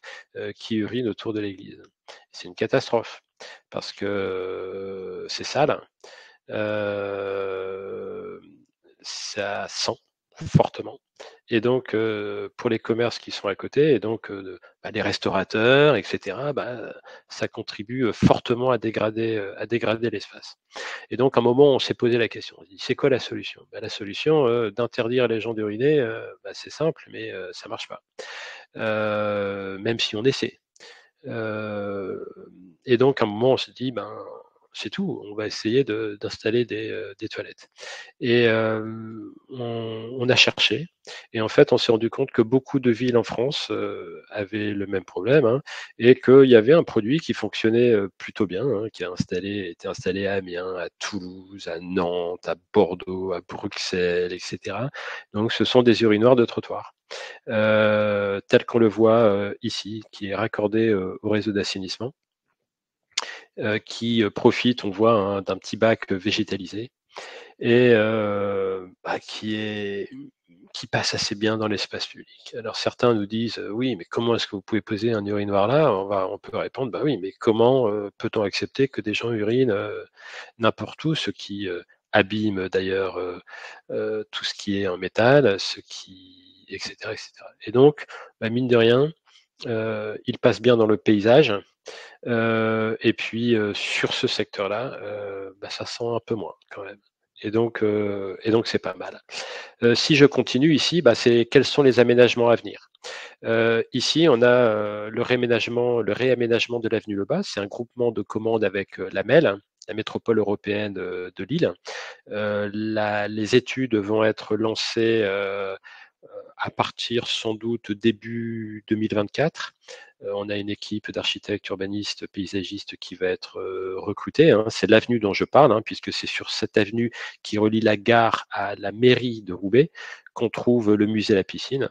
qui urinent autour de l'église. C'est une catastrophe parce que c'est sale, ça sent fortement. Et donc, pour les commerces qui sont à côté, et donc les restaurateurs, etc., ça contribue fortement à dégrader l'espace. Et donc, à un moment, on s'est posé la question. On s'est dit, c'est quoi la solution? La solution d'interdire les gens d'uriner, c'est simple, mais ça marche pas. Même si on essaie. Et donc, à un moment, on s'est dit, c'est tout, on va essayer d'installer des toilettes. Et on a cherché, et en fait, on s'est rendu compte que beaucoup de villes en France avaient le même problème, hein, et qu'il y avait un produit qui fonctionnait plutôt bien, hein, qui était installé à Amiens, à Toulouse, à Nantes, à Bordeaux, à Bruxelles, etc. Donc, ce sont des urinoirs de trottoir, tel qu'on le voit ici, qui est raccordé au réseau d'assainissement. Qui profite, on voit, hein, d'un petit bac végétalisé et qui passe assez bien dans l'espace public. Alors certains nous disent oui, mais comment est-ce que vous pouvez poser un urinoir là? On peut répondre bah oui, mais comment peut-on accepter que des gens urinent n'importe où, ce qui abîme d'ailleurs tout ce qui est en métal, etc., etc. Et donc, mine de rien, il passe bien dans le paysage. Et puis sur ce secteur-là, ça sent un peu moins quand même. Et donc c'est pas mal. Si je continue ici, c'est quels sont les aménagements à venir? Ici, on a le réaménagement de l'avenue Lebas. C'est un groupement de commandes avec la MEL, la métropole européenne de Lille. Les études vont être lancées à partir sans doute début 2024. On a une équipe d'architectes, urbanistes, paysagistes qui va être recrutée. Hein. C'est l'avenue dont je parle, hein, puisque c'est sur cette avenue qui relie la gare à la mairie de Roubaix qu'on trouve le musée et la piscine.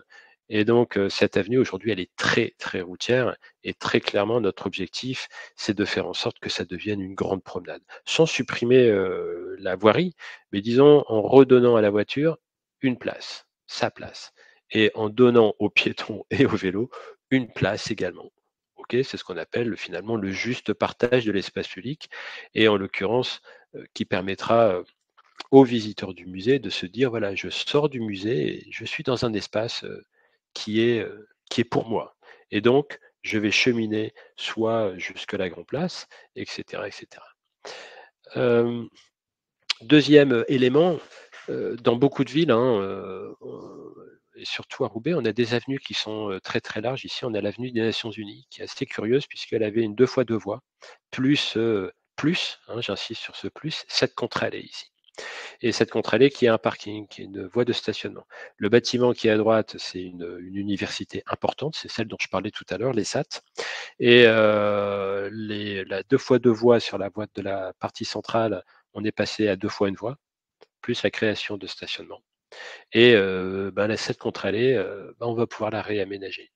Et donc, cette avenue, aujourd'hui, elle est très, très routière. Et très clairement, notre objectif, c'est de faire en sorte que ça devienne une grande promenade. Sans supprimer la voirie, mais disons en redonnant à la voiture une place, sa place. Et en donnant aux piétons et aux vélos une place également. Ok, c'est ce qu'on appelle finalement le juste partage de l'espace public. Et en l'occurrence, qui permettra aux visiteurs du musée de se dire, voilà, je sors du musée et je suis dans un espace qui est pour moi. Et donc, je vais cheminer soit jusque la Grand Place, etc. etc. Deuxième élément, dans beaucoup de villes, hein, et surtout à Roubaix, on a des avenues qui sont très très larges. Ici, on a l'avenue des Nations Unies, qui est assez curieuse puisqu'elle avait une 2 fois 2 voies, plus, hein, j'insiste sur ce plus, 7 contre-allées ici. Et cette contre-allée qui est un parking, qui est une voie de stationnement. Le bâtiment qui est à droite, c'est une université importante, c'est celle dont je parlais tout à l'heure, l'ESAT. Et la 2 fois 2 voies sur la voie de la partie centrale, on est passé à 2 fois 1 voie, plus la création de stationnement. Et la 7 contre-allée, on va pouvoir la réaménager.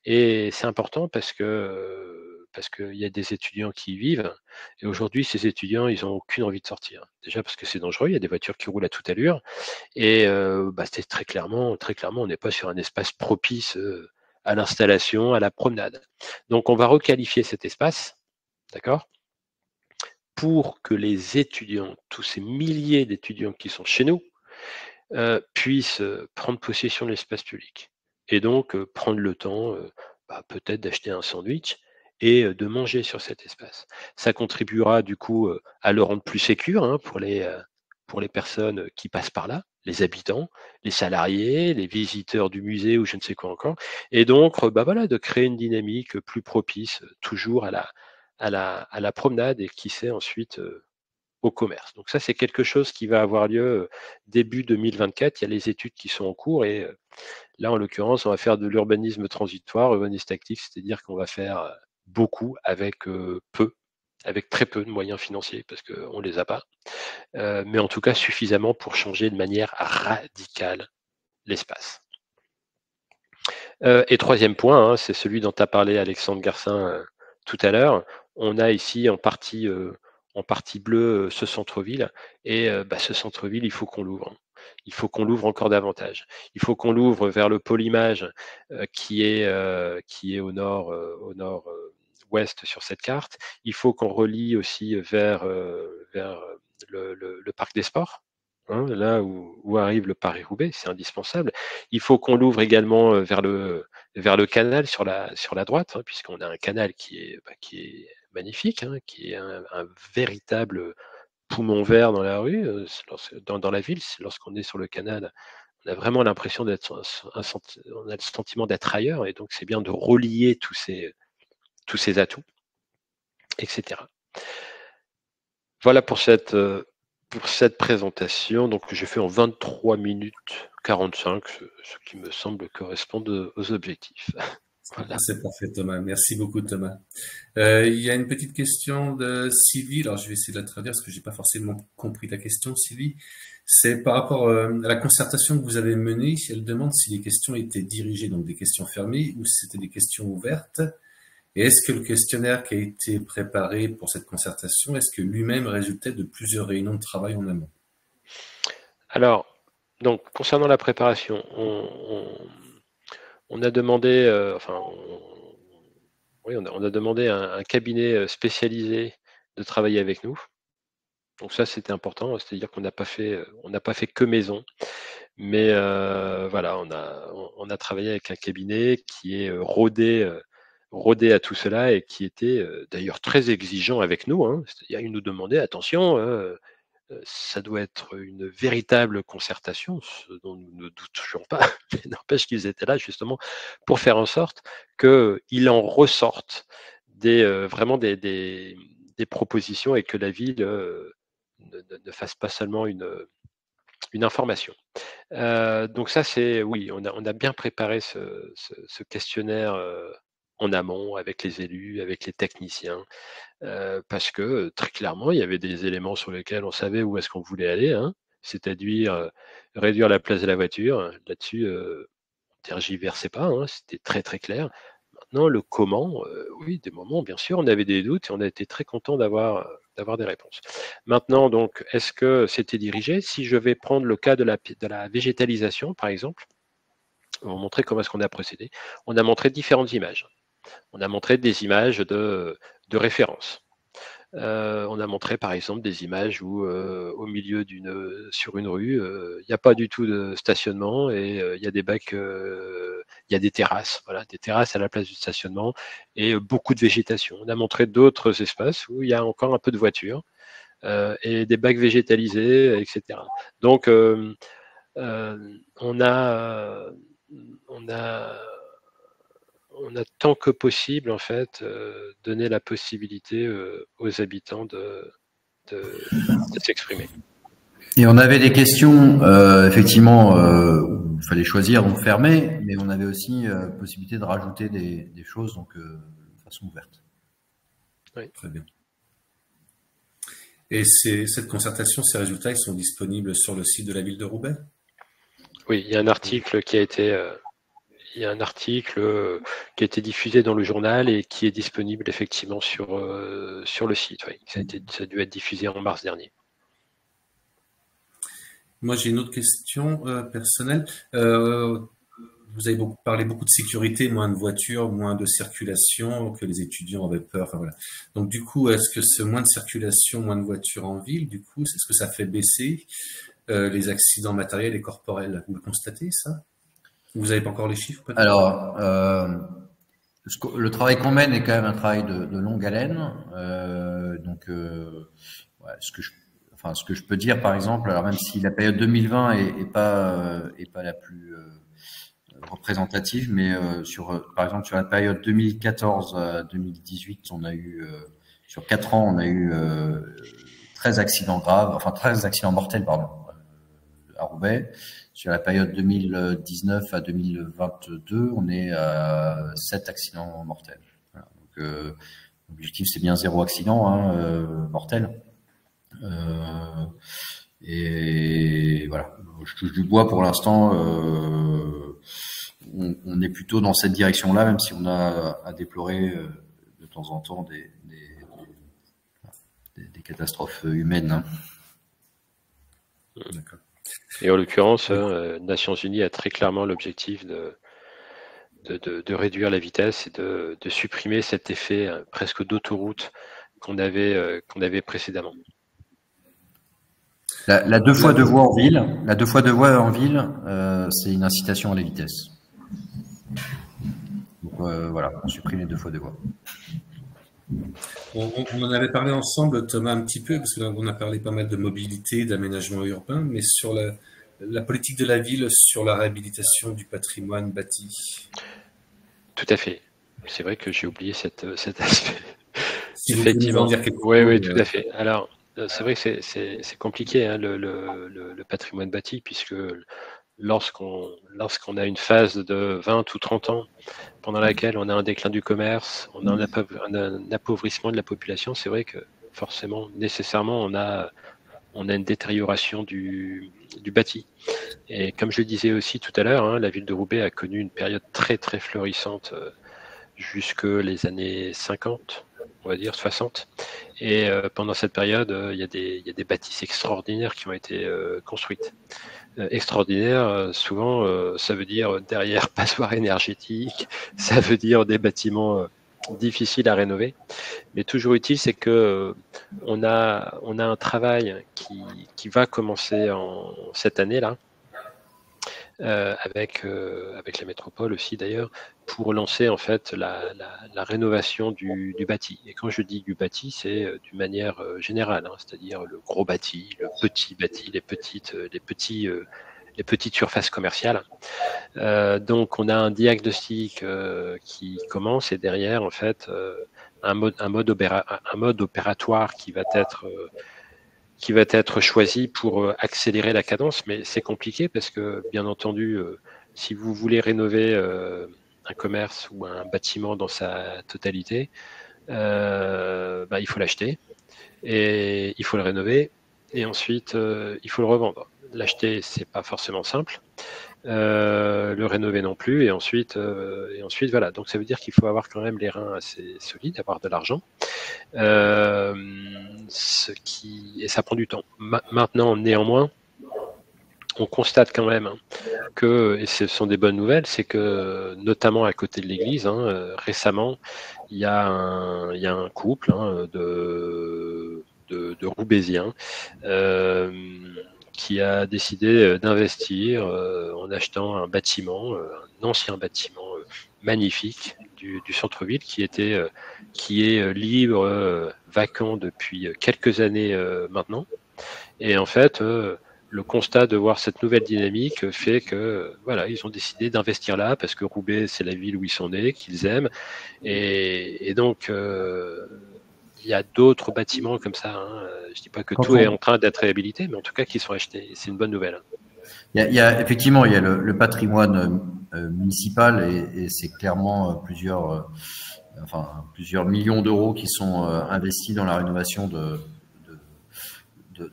Et c'est important parce qu'il y a des étudiants qui y vivent. Et aujourd'hui, ces étudiants, ils n'ont aucune envie de sortir. Déjà parce que c'est dangereux, il y a des voitures qui roulent à toute allure. Et c'est très clairement, on n'est pas sur un espace propice à l'installation, à la promenade. Donc on va requalifier cet espace, d'accord, pour que les étudiants, tous ces milliers d'étudiants qui sont chez nous, puissent prendre possession de l'espace public. Et donc prendre le temps peut-être d'acheter un sandwich et de manger sur cet espace. Ça contribuera du coup à le rendre plus sécure pour les personnes qui passent par là, les habitants, les salariés, les visiteurs du musée ou je ne sais quoi encore. Et donc voilà, de créer une dynamique plus propice toujours à la promenade et qui sait ensuite au commerce. Donc ça, c'est quelque chose qui va avoir lieu début 2024. Il y a les études qui sont en cours et là, en l'occurrence, on va faire de l'urbanisme transitoire, urbanisme tactique, c'est-à-dire qu'on va faire beaucoup avec avec très peu de moyens financiers parce qu'on ne les a pas, mais en tout cas suffisamment pour changer de manière radicale l'espace. Et troisième point, hein, c'est celui dont a parlé Alexandre Garcin tout à l'heure. On a ici en partie bleu ce centre-ville et ce centre-ville, il faut qu'on l'ouvre. Il faut qu'on l'ouvre encore davantage. Il faut qu'on l'ouvre vers le pôle image qui est au nord ouest sur cette carte. Il faut qu'on relie aussi vers le parc des sports. Hein, là où arrive le Paris-Roubaix, c'est indispensable. Il faut qu'on l'ouvre également vers le canal sur la droite, hein, puisqu'on a un canal qui est magnifique, hein, qui est un véritable poumon vert dans la rue, dans la ville. Lorsqu'on est sur le canal, on a vraiment l'impression d'être, on a le sentiment d'être ailleurs, et donc c'est bien de relier tous ces atouts, etc. Voilà pour cette présentation. Donc j'ai fait en 23 minutes 45, ce qui me semble correspondre aux objectifs. Voilà. C'est parfait, Thomas. Merci beaucoup, Thomas. Il y a une petite question de Sylvie. Alors, je vais essayer de la traduire parce que j'ai pas forcément compris ta question, Sylvie. C'est par rapport à la concertation que vous avez menée. Elle demande si les questions étaient dirigées, donc des questions fermées, ou si c'était des questions ouvertes. Et est-ce que le questionnaire qui a été préparé pour cette concertation, est-ce que lui-même résultait de plusieurs réunions de travail en amont? Alors, donc, concernant la préparation, on a demandé, on a demandé à un cabinet spécialisé de travailler avec nous. Donc ça, c'était important, c'est-à-dire qu'on n'a pas fait que maison, mais voilà, on a travaillé avec un cabinet qui est rodé à tout cela et qui était d'ailleurs très exigeant avec nous, hein. C'est-à-dire, il nous demandait attention. Ça doit être une véritable concertation, ce dont nous ne doutions pas, mais n'empêche qu'ils étaient là justement pour faire en sorte qu'il en ressorte vraiment des propositions et que la ville ne fasse pas seulement une information. Donc ça, oui, on a bien préparé ce questionnaire en amont avec les élus, avec les techniciens. Parce que très clairement, il y avait des éléments sur lesquels on savait où est-ce qu'on voulait aller, hein, c'est-à-dire réduire la place de la voiture. Là-dessus, on ne tergiversait pas, hein, c'était très très clair. Maintenant, le comment, oui, des moments, bien sûr, on avait des doutes et on a été très content d'avoir des réponses. Maintenant, donc, est-ce que c'était dirigé? Si je vais prendre le cas de la végétalisation, par exemple, on va montrer comment est-ce qu'on a procédé. On a montré différentes images. On a montré des images de référence. On a montré par exemple des images où au milieu sur une rue, il n'y a pas du tout de stationnement et il y a des bacs, il y a des terrasses, voilà, des terrasses à la place du stationnement et beaucoup de végétation. On a montré d'autres espaces où il y a encore un peu de voitures et des bacs végétalisés, etc. Donc on a tant que possible, en fait, donné la possibilité aux habitants de s'exprimer. Et on avait des questions, effectivement, où il fallait choisir, donc fermer, mais on avait aussi possibilité de rajouter des choses, donc de façon ouverte. Oui. Très bien. Et cette concertation, ces résultats, ils sont disponibles sur le site de la ville de Roubaix? Oui, il y a un article qui a été... il y a un article qui a été diffusé dans le journal et qui est disponible effectivement sur le site. Oui. Ça a dû être diffusé en mars dernier. Moi, j'ai une autre question personnelle. vous avez parlé beaucoup de sécurité, moins de voitures, moins de circulation, que les étudiants avaient peur. Enfin, voilà. Donc du coup, est-ce que ce moins de circulation, moins de voitures en ville, du coup, est-ce que ça fait baisser les accidents matériels et corporels? Vous le constatez, ça? Vous n'avez pas encore les chiffres, peut-être? Alors, le travail qu'on mène est quand même un travail de longue haleine. Ouais, ce que je peux dire, par exemple, alors même si la période 2020 est pas la plus représentative, mais par exemple sur la période 2014 à 2018, on a eu sur 4 ans, on a eu 13 accidents graves, enfin 13 accidents mortels, pardon, à Roubaix. Sur la période 2019 à 2022, on est à 7 accidents mortels. Voilà. Donc, l'objectif, c'est bien 0 accident mortel. Et voilà, je touche du bois pour l'instant. On est plutôt dans cette direction-là, même si on a à déplorer de temps en temps des catastrophes humaines. Hein. D'accord. Et en l'occurrence, Nations Unies a très clairement l'objectif de réduire la vitesse et de supprimer cet effet presque d'autoroute qu'on avait précédemment. La 2 fois 2 voies en ville, c'est une incitation à la vitesse. Donc voilà, on supprime les 2 fois 2 voies. On en avait parlé ensemble, Thomas, un petit peu, parce que là, on a parlé pas mal de mobilité, d'aménagement urbain, mais sur la politique de la ville, sur la réhabilitation du patrimoine bâti. Tout à fait. C'est vrai que j'ai oublié cet aspect. Si effectivement. Oui, tout à fait. Alors, c'est vrai que c'est compliqué, hein, le patrimoine bâti, puisque lorsqu'on a une phase de 20 ou 30 ans pendant laquelle on a un déclin du commerce, on a un appauvrissement de la population, c'est vrai que forcément, nécessairement, on a une détérioration du bâti. Et comme je le disais aussi tout à l'heure, hein, la ville de Roubaix a connu une période très très florissante jusque les années 50, on va dire 60. Et pendant cette période, il y a des bâtisses extraordinaires qui ont été construites. Extraordinaire, souvent ça veut dire derrière passoire énergétique, ça veut dire des bâtiments difficiles à rénover, mais toujours utile, c'est que on a un travail qui va commencer cette année là, avec la métropole aussi d'ailleurs, pour lancer en fait la rénovation du bâti. Et quand je dis du bâti, c'est d'une manière générale, hein, c'est-à-dire le gros bâti, le petit bâti, les petites surfaces commerciales. Donc on a un diagnostic qui commence, et derrière en fait un mode opératoire qui va être choisi pour accélérer la cadence, mais c'est compliqué parce que, bien entendu, si vous voulez rénover un commerce ou un bâtiment dans sa totalité, il faut l'acheter et il faut le rénover et ensuite il faut le revendre. L'acheter, c'est pas forcément simple. Le rénover non plus, et ensuite voilà. Donc ça veut dire qu'il faut avoir quand même les reins assez solides, avoir de l'argent, et ça prend du temps. Maintenant, néanmoins, on constate quand même que, et ce sont des bonnes nouvelles, c'est que notamment à côté de l'église, récemment, il y a un couple de Roubaisiens qui a décidé d'investir en achetant un bâtiment, un ancien bâtiment magnifique du centre-ville qui est libre, vacant depuis quelques années maintenant. Et en fait, le constat de voir cette nouvelle dynamique fait que voilà, ils ont décidé d'investir là parce que Roubaix, c'est la ville où ils sont nés, qu'ils aiment. Et donc, il y a d'autres bâtiments comme ça. Je ne dis pas que tout est en train d'être réhabilité, mais en tout cas qui sont achetés. C'est une bonne nouvelle. Effectivement, il y a le patrimoine municipal et c'est clairement plusieurs millions d'euros qui sont investis dans la rénovation de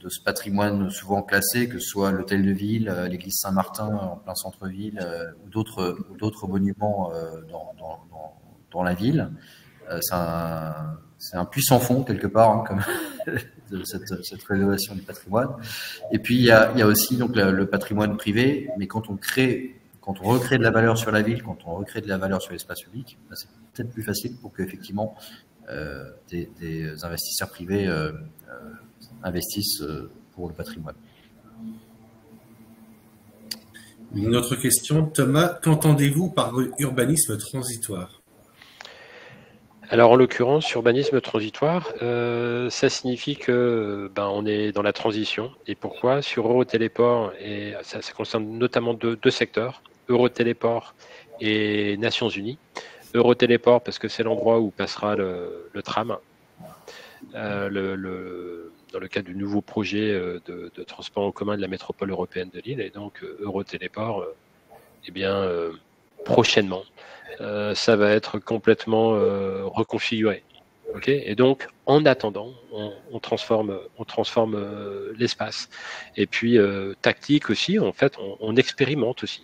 ce patrimoine souvent classé, que ce soit l'hôtel de ville, l'église Saint-Martin en plein centre-ville ou d'autres monuments dans la ville. C'est un puits sans fond quelque part, comme cette rénovation du patrimoine. Et puis il y a aussi donc le patrimoine privé, mais quand on crée quand on recrée de la valeur sur la ville, quand on recrée de la valeur sur l'espace public, ben, c'est peut-être plus facile pour qu'effectivement des investisseurs privés investissent pour le patrimoine. Une autre question, Thomas, qu'entendez-vous par urbanisme transitoire? Alors en l'occurrence, urbanisme transitoire, ça signifie que on est dans la transition. Et pourquoi? Sur Eurotéléport, et ça concerne notamment deux secteurs, Eurotéléport et Nations Unies. Eurotéléport parce que c'est l'endroit où passera le tram, dans le cadre du nouveau projet de transport en commun de la métropole européenne de Lille. Et donc Eurotéléport, prochainement, ça va être complètement reconfiguré. Okay, et donc, en attendant, on transforme l'espace. Et puis, tactique aussi, en fait, on expérimente aussi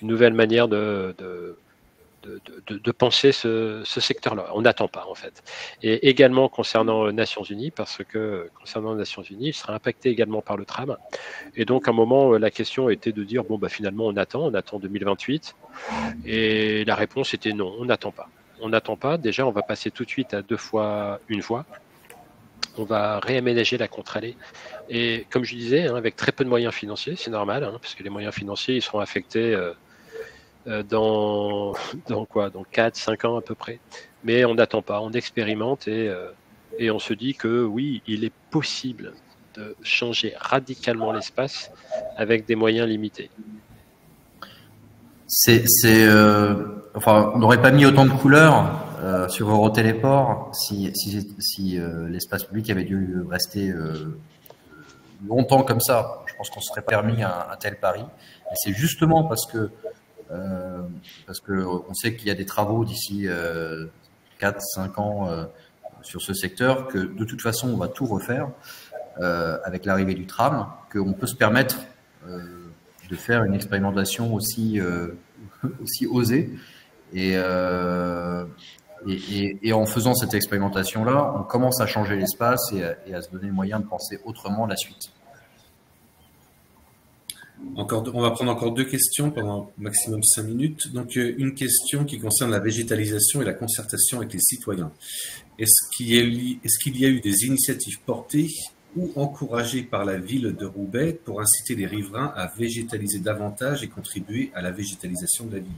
une nouvelle manière de penser ce secteur-là. On n'attend pas, en fait. Et également concernant Nations Unies, parce que concernant Nations Unies, il sera impacté également par le tram. Et donc, à un moment, la question était de dire, finalement, on attend 2028. Et la réponse était non, on n'attend pas. On n'attend pas. Déjà, on va passer tout de suite à 2 fois une voie. On va réaménager la contre-allée. Et comme je disais, avec très peu de moyens financiers, c'est normal, parce que les moyens financiers, ils seront affectés dans 4-5 ans à peu près. Mais on n'attend pas, on expérimente et on se dit que oui, il est possible de changer radicalement l'espace avec des moyens limités. On n'aurait pas mis autant de couleurs sur Eurotéléport si l'espace public avait dû rester longtemps comme ça. Je pense qu'on se serait permis un tel pari. Et c'est justement parce que on sait qu'il y a des travaux d'ici 4-5 ans sur ce secteur, que de toute façon on va tout refaire avec l'arrivée du tram, qu'on peut se permettre de faire une expérimentation aussi osée. Et en faisant cette expérimentation-là, on commence à changer l'espace et à se donner le moyen de penser autrement la suite. On va prendre encore 2 questions pendant maximum 5 minutes. Donc, une question qui concerne la végétalisation et la concertation avec les citoyens. Est-ce qu'il y a eu des initiatives portées ou encouragées par la ville de Roubaix pour inciter les riverains à végétaliser davantage et contribuer à la végétalisation de la ville?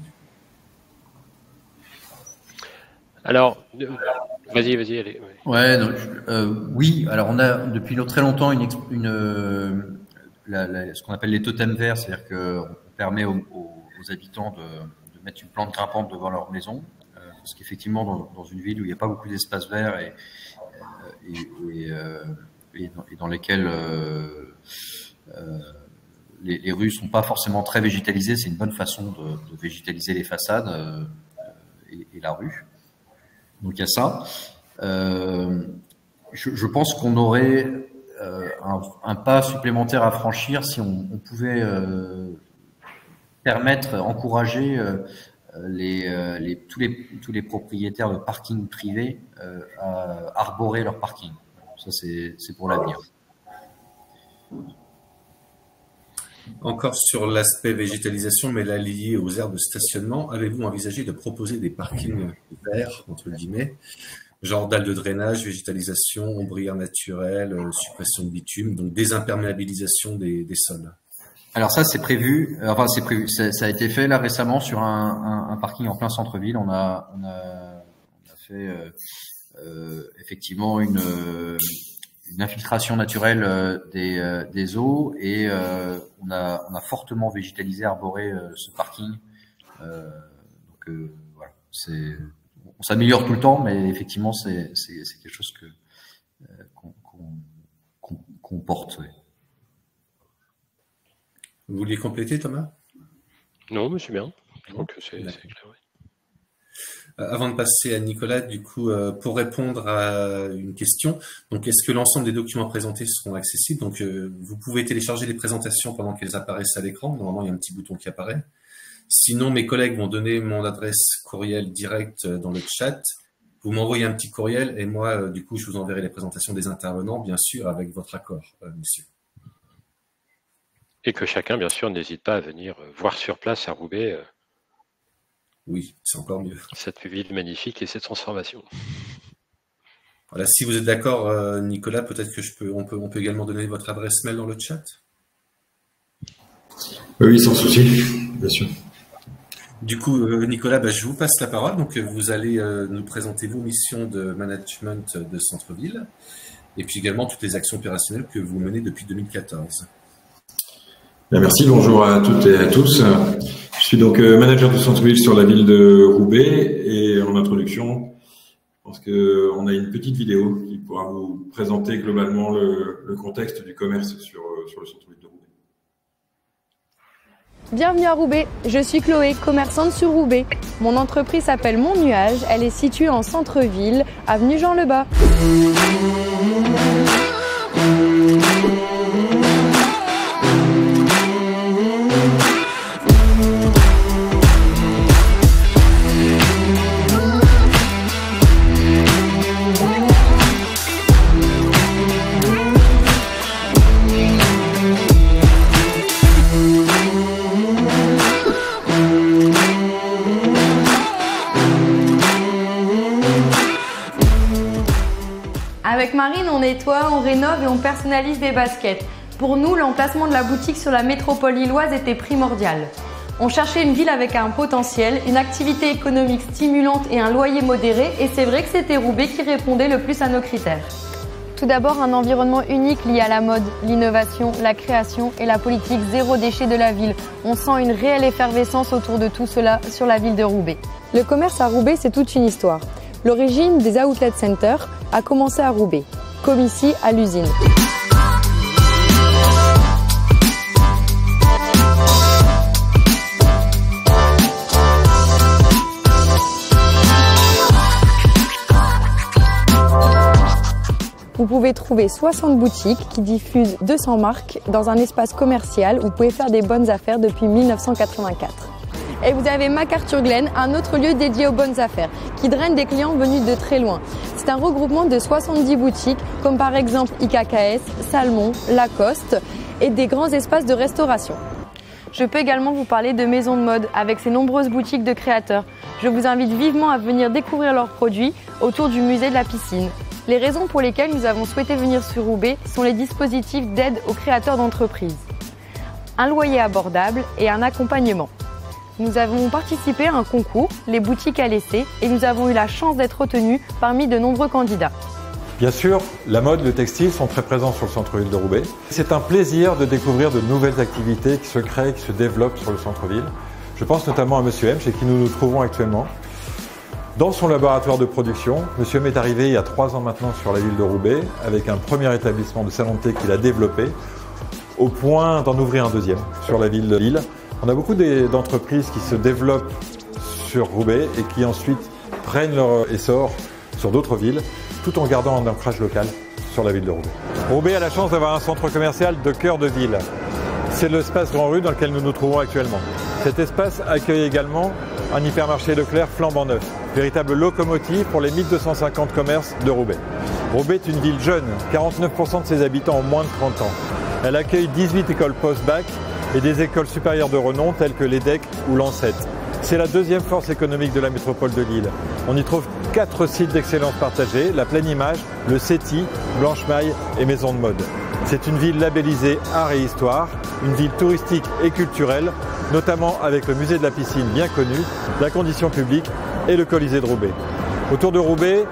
Alors, vas-y, allez. Ouais, donc, oui. Alors, on a depuis très longtemps ce qu'on appelle les totems verts, c'est-à-dire qu'on permet aux habitants de mettre une plante grimpante devant leur maison, parce qu'effectivement, dans une ville où il n'y a pas beaucoup d'espace vert et dans lesquels les rues sont pas forcément très végétalisées, c'est une bonne façon de végétaliser les façades et la rue. Donc il y a ça. Je pense qu'on aurait un pas supplémentaire à franchir si on pouvait encourager tous les propriétaires de parkings privés à arborer leur parking. Ça, c'est pour l'avenir. Encore sur l'aspect végétalisation, mais là lié aux aires de stationnement, avez-vous envisagé de proposer des parkings verts, entre guillemets, genre dalles de drainage, végétalisation, ombrières naturelles, suppression de bitume, donc désimperméabilisation des sols? Alors ça, c'est prévu. Enfin, c'est prévu. Ça a été fait là récemment sur un parking en plein centre-ville. On a fait effectivement une infiltration naturelle des eaux et on a fortement végétalisé, arboré ce parking. Donc voilà, on s'améliore tout le temps, mais effectivement c'est quelque chose qu'on porte. Ouais. Vous vouliez compléter, Thomas? Non, mais c'est bien. Donc c'est clair. Oui. Avant de passer à Nicolas, du coup, pour répondre à une question, donc est-ce que l'ensemble des documents présentés seront accessibles? Donc, vous pouvez télécharger les présentations pendant qu'elles apparaissent à l'écran. Normalement, il y a un petit bouton qui apparaît. Sinon, mes collègues vont donner mon adresse courriel direct dans le chat. Vous m'envoyez un petit courriel et moi, du coup, je vous enverrai les présentations des intervenants, bien sûr, avec votre accord, monsieur. Et que chacun, bien sûr, n'hésite pas à venir voir sur place à Roubaix Oui, c'est encore mieux. cette ville magnifique et cette transformation. Voilà, si vous êtes d'accord, Nicolas, peut-être que on peut également donner votre adresse mail dans le chat. Oui, sans souci, bien sûr. Du coup, Nicolas, je vous passe la parole. Donc, vous allez nous présenter vos missions de management de centre-ville et puis également toutes les actions opérationnelles que vous menez depuis 2014. Bien, merci, bonjour à toutes et à tous. Je suis donc manager de centre-ville sur la ville de Roubaix et en introduction, je pense qu'on a une petite vidéo qui pourra vous présenter globalement le contexte du commerce sur le centre-ville de Roubaix. Bienvenue à Roubaix, je suis Chloé, commerçante sur Roubaix. Mon entreprise s'appelle Mon Nuage, elle est située en centre-ville, avenue Jean Lebas. Avec Marine, on nettoie, on rénove et on personnalise des baskets. Pour nous, l'emplacement de la boutique sur la métropole lilloise était primordial. On cherchait une ville avec un potentiel, une activité économique stimulante et un loyer modéré, et c'est vrai que c'était Roubaix qui répondait le plus à nos critères. Tout d'abord, un environnement unique lié à la mode, l'innovation, la création et la politique zéro déchet de la ville. On sent une réelle effervescence autour de tout cela sur la ville de Roubaix. Le commerce à Roubaix, c'est toute une histoire. L'origine des outlet centers a commencé à Roubaix, comme ici à l'usine. Vous pouvez trouver 60 boutiques qui diffusent 200 marques dans un espace commercial où vous pouvez faire des bonnes affaires depuis 1984. Et vous avez MacArthur Glen, un autre lieu dédié aux bonnes affaires, qui draine des clients venus de très loin. C'est un regroupement de 70 boutiques, comme par exemple IKKS, Salmon, Lacoste et des grands espaces de restauration. Je peux également vous parler de maisons de mode avec ses nombreuses boutiques de créateurs. Je vous invite vivement à venir découvrir leurs produits autour du musée de la piscine. Les raisons pour lesquelles nous avons souhaité venir sur Roubaix sont les dispositifs d'aide aux créateurs d'entreprises, un loyer abordable et un accompagnement. Nous avons participé à un concours, les boutiques à l'essai, et nous avons eu la chance d'être retenus parmi de nombreux candidats. Bien sûr, la mode, le textile sont très présents sur le centre-ville de Roubaix. C'est un plaisir de découvrir de nouvelles activités qui se créent, qui se développent sur le centre-ville. Je pense notamment à Monsieur M, chez qui nous nous trouvons actuellement. Dans son laboratoire de production, Monsieur M est arrivé il y a 3 ans maintenant sur la ville de Roubaix avec un premier établissement de salon de thé qu'il a développé au point d'en ouvrir un deuxième sur la ville de Lille. On a beaucoup d'entreprises qui se développent sur Roubaix et qui ensuite prennent leur essor sur d'autres villes tout en gardant un ancrage local sur la ville de Roubaix. Roubaix a la chance d'avoir un centre commercial de cœur de ville. C'est l'espace Grand Rue dans lequel nous nous trouvons actuellement. Cet espace accueille également un hypermarché Leclerc flambant neuf, véritable locomotive pour les 1250 commerces de Roubaix. Roubaix est une ville jeune, 49% de ses habitants ont moins de 30 ans. Elle accueille 18 écoles post-bac et des écoles supérieures de renom telles que l'EDEC ou l'ANSET. C'est la deuxième force économique de la métropole de Lille. On y trouve 4 sites d'excellence partagés, la Pleine Image, le CETI, Blanche-Maille et Maison de Mode. C'est une ville labellisée Art et Histoire, une ville touristique et culturelle, notamment avec le musée de la piscine bien connu, la condition publique et le Colisée de Roubaix. Autour de Roubaix,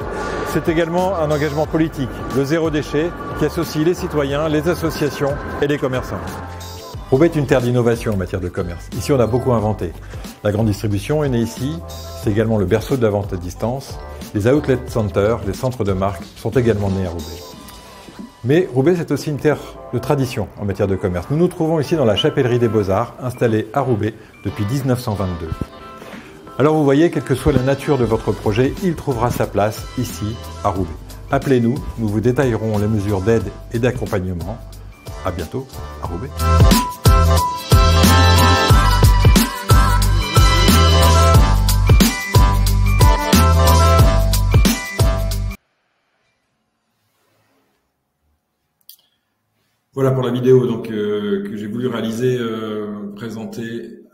c'est également un engagement politique, le zéro déchet, qui associe les citoyens, les associations et les commerçants. Roubaix est une terre d'innovation en matière de commerce. Ici, on a beaucoup inventé. La grande distribution est née ici. C'est également le berceau de la vente à distance. Les outlet centers, les centres de marque, sont également nés à Roubaix. Mais Roubaix, c'est aussi une terre de tradition en matière de commerce. Nous nous trouvons ici dans la Chapellerie des Beaux-Arts, installée à Roubaix depuis 1922. Alors vous voyez, quelle que soit la nature de votre projet, il trouvera sa place ici, à Roubaix. Appelez-nous, nous vous détaillerons les mesures d'aide et d'accompagnement. À bientôt à Roubaix. Voilà pour la vidéo donc que j'ai voulu réaliser, présenter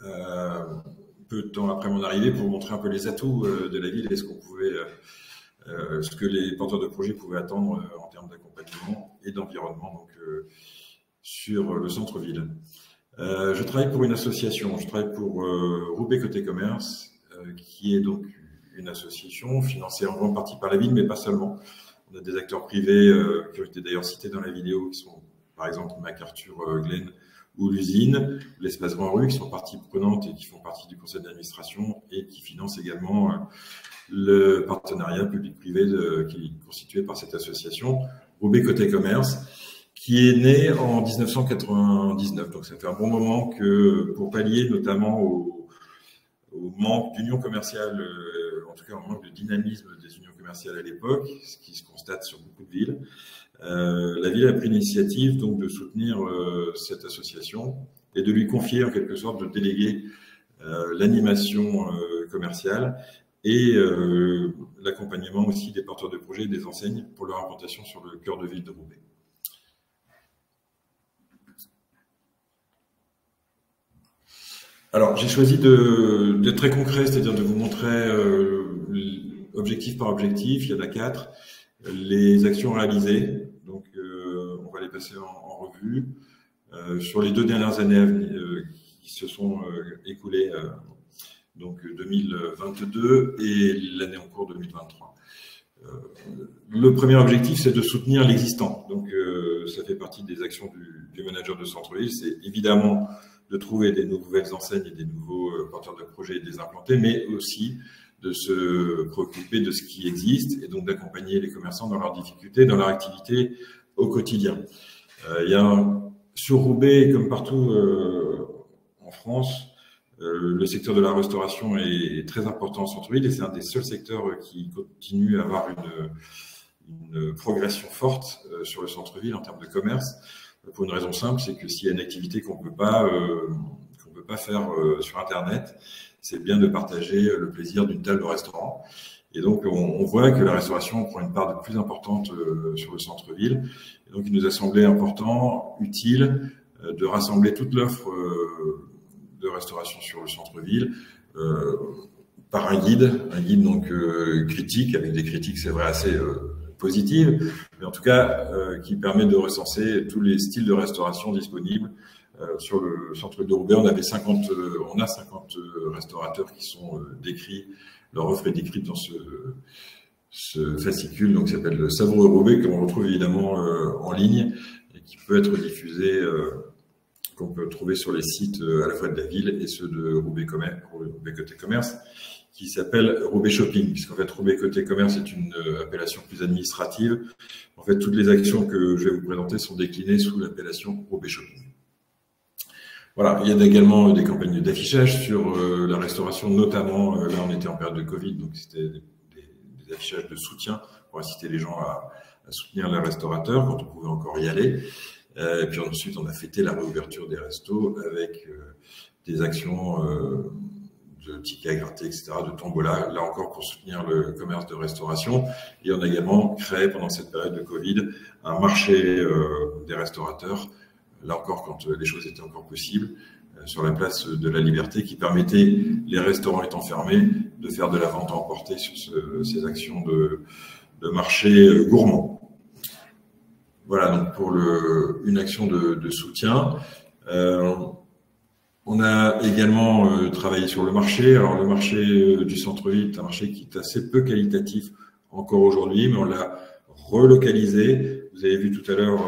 peu de temps après mon arrivée pour montrer un peu les atouts de la ville et ce qu'on pouvait, ce que les porteurs de projets pouvaient attendre en termes d'accompagnement et d'environnement donc sur le centre-ville. Je travaille pour une association, je travaille pour Roubaix Côté Commerce, qui est donc une association financée en grande partie par la ville, mais pas seulement. On a des acteurs privés qui ont été d'ailleurs cités dans la vidéo, qui sont par exemple MacArthur Glen ou l'usine, l'espace Grand Rue, qui sont parties prenantes et qui font partie du conseil d'administration et qui financent également le partenariat public-privé qui est constitué par cette association, Roubaix Côté Commerce, qui est né en 1999. Donc ça fait un bon moment que, pour pallier notamment au manque d'union commerciale, en tout cas au manque de dynamisme des unions commerciales à l'époque, ce qui se constate sur beaucoup de villes, la ville a pris l'initiative donc de soutenir cette association et de lui confier en quelque sorte de déléguer l'animation commerciale et l'accompagnement aussi des porteurs de projets et des enseignes pour leur implantation sur le cœur de ville de Roubaix. Alors, j'ai choisi d'être très concret, c'est-à-dire de vous montrer objectif par objectif, il y en a 4, les actions réalisées, donc on va les passer en revue, sur les 2 dernières années qui se sont écoulées, donc 2022 et l'année en cours 2023. Le premier objectif, c'est de soutenir l'existant, donc ça fait partie des actions du manager de centre-ville, c'est évidemment de trouver des nouvelles enseignes et des nouveaux porteurs de projets et de les implanter, mais aussi de se préoccuper de ce qui existe et donc d'accompagner les commerçants dans leurs difficultés, dans leur activité au quotidien. Il y a sur Roubaix, comme partout en France, le secteur de la restauration est très important en centre-ville et c'est un des seuls secteurs qui continue à avoir une progression forte sur le centre-ville en termes de commerce. Pour une raison simple, c'est que s'il y a une activité qu'on peut pas faire sur Internet, c'est bien de partager le plaisir d'une table au restaurant. Et donc, on voit que la restauration prend une part de plus importante sur le centre-ville. Et donc, il nous a semblé important, utile, de rassembler toute l'offre de restauration sur le centre-ville par un guide donc critique, avec des critiques, c'est vrai, assez positives, mais en tout cas qui permet de recenser tous les styles de restauration disponibles sur le centre de Roubaix. On a 50 restaurateurs qui sont décrits, leur offre est décrite dans ce fascicule donc qui s'appelle le Savoureux Roubaix, que l'on retrouve évidemment en ligne et qui peut être diffusé, qu'on peut trouver sur les sites à la fois de la ville et ceux de Roubaix Côté Commerce, qui s'appelle Roubaix Shopping, puisqu'en fait Roubaix Côté Commerce est une appellation plus administrative. En fait, toutes les actions que je vais vous présenter sont déclinées sous l'appellation Roubaix Shopping. Voilà, il y a également des campagnes d'affichage sur la restauration, notamment, là on était en période de Covid, donc c'était des affichages de soutien pour inciter les gens à soutenir les restaurateurs quand on pouvait encore y aller. Et puis ensuite, on a fêté la réouverture des restos avec des actions de tickets à gratter, etc., de tombola, là encore pour soutenir le commerce de restauration. Et on a également créé pendant cette période de Covid un marché des restaurateurs, là encore quand les choses étaient encore possibles, sur la place de la Liberté, qui permettait, les restaurants étant fermés, de faire de la vente à emporter sur ces actions de marché gourmand. Voilà donc pour une action de soutien. On a également travaillé sur le marché. Alors le marché du centre-ville est un marché qui est assez peu qualitatif encore aujourd'hui, mais on l'a relocalisé. Vous avez vu tout à l'heure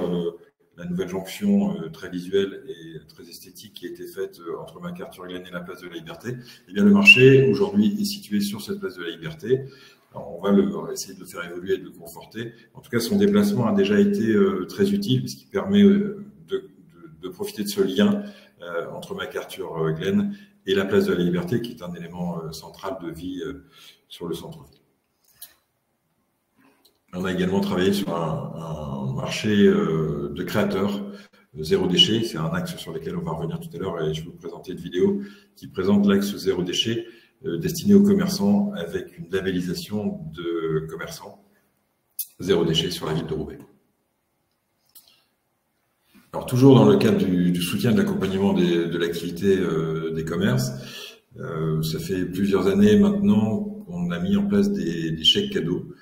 la nouvelle jonction très visuelle et très esthétique qui a été faite entre MacArthur Glen et la place de la Liberté. Eh bien, le marché aujourd'hui est situé sur cette place de la Liberté. Alors, on va essayer de le faire évoluer et de le conforter. En tout cas, son déplacement a déjà été très utile puisqu'il permet de profiter de ce lien entre MacArthur Glen et la place de la Liberté, qui est un élément central de vie sur le centre-ville. On a également travaillé sur un marché de créateurs zéro déchet. C'est un axe sur lequel on va revenir tout à l'heure et je vais vous présenter une vidéo qui présente l'axe zéro déchet destiné aux commerçants avec une labellisation de commerçants zéro déchet sur la ville de Roubaix. Alors toujours dans le cadre du soutien de l'accompagnement de l'activité des commerces, ça fait plusieurs années maintenant qu'on a mis en place des chèques cadeaux.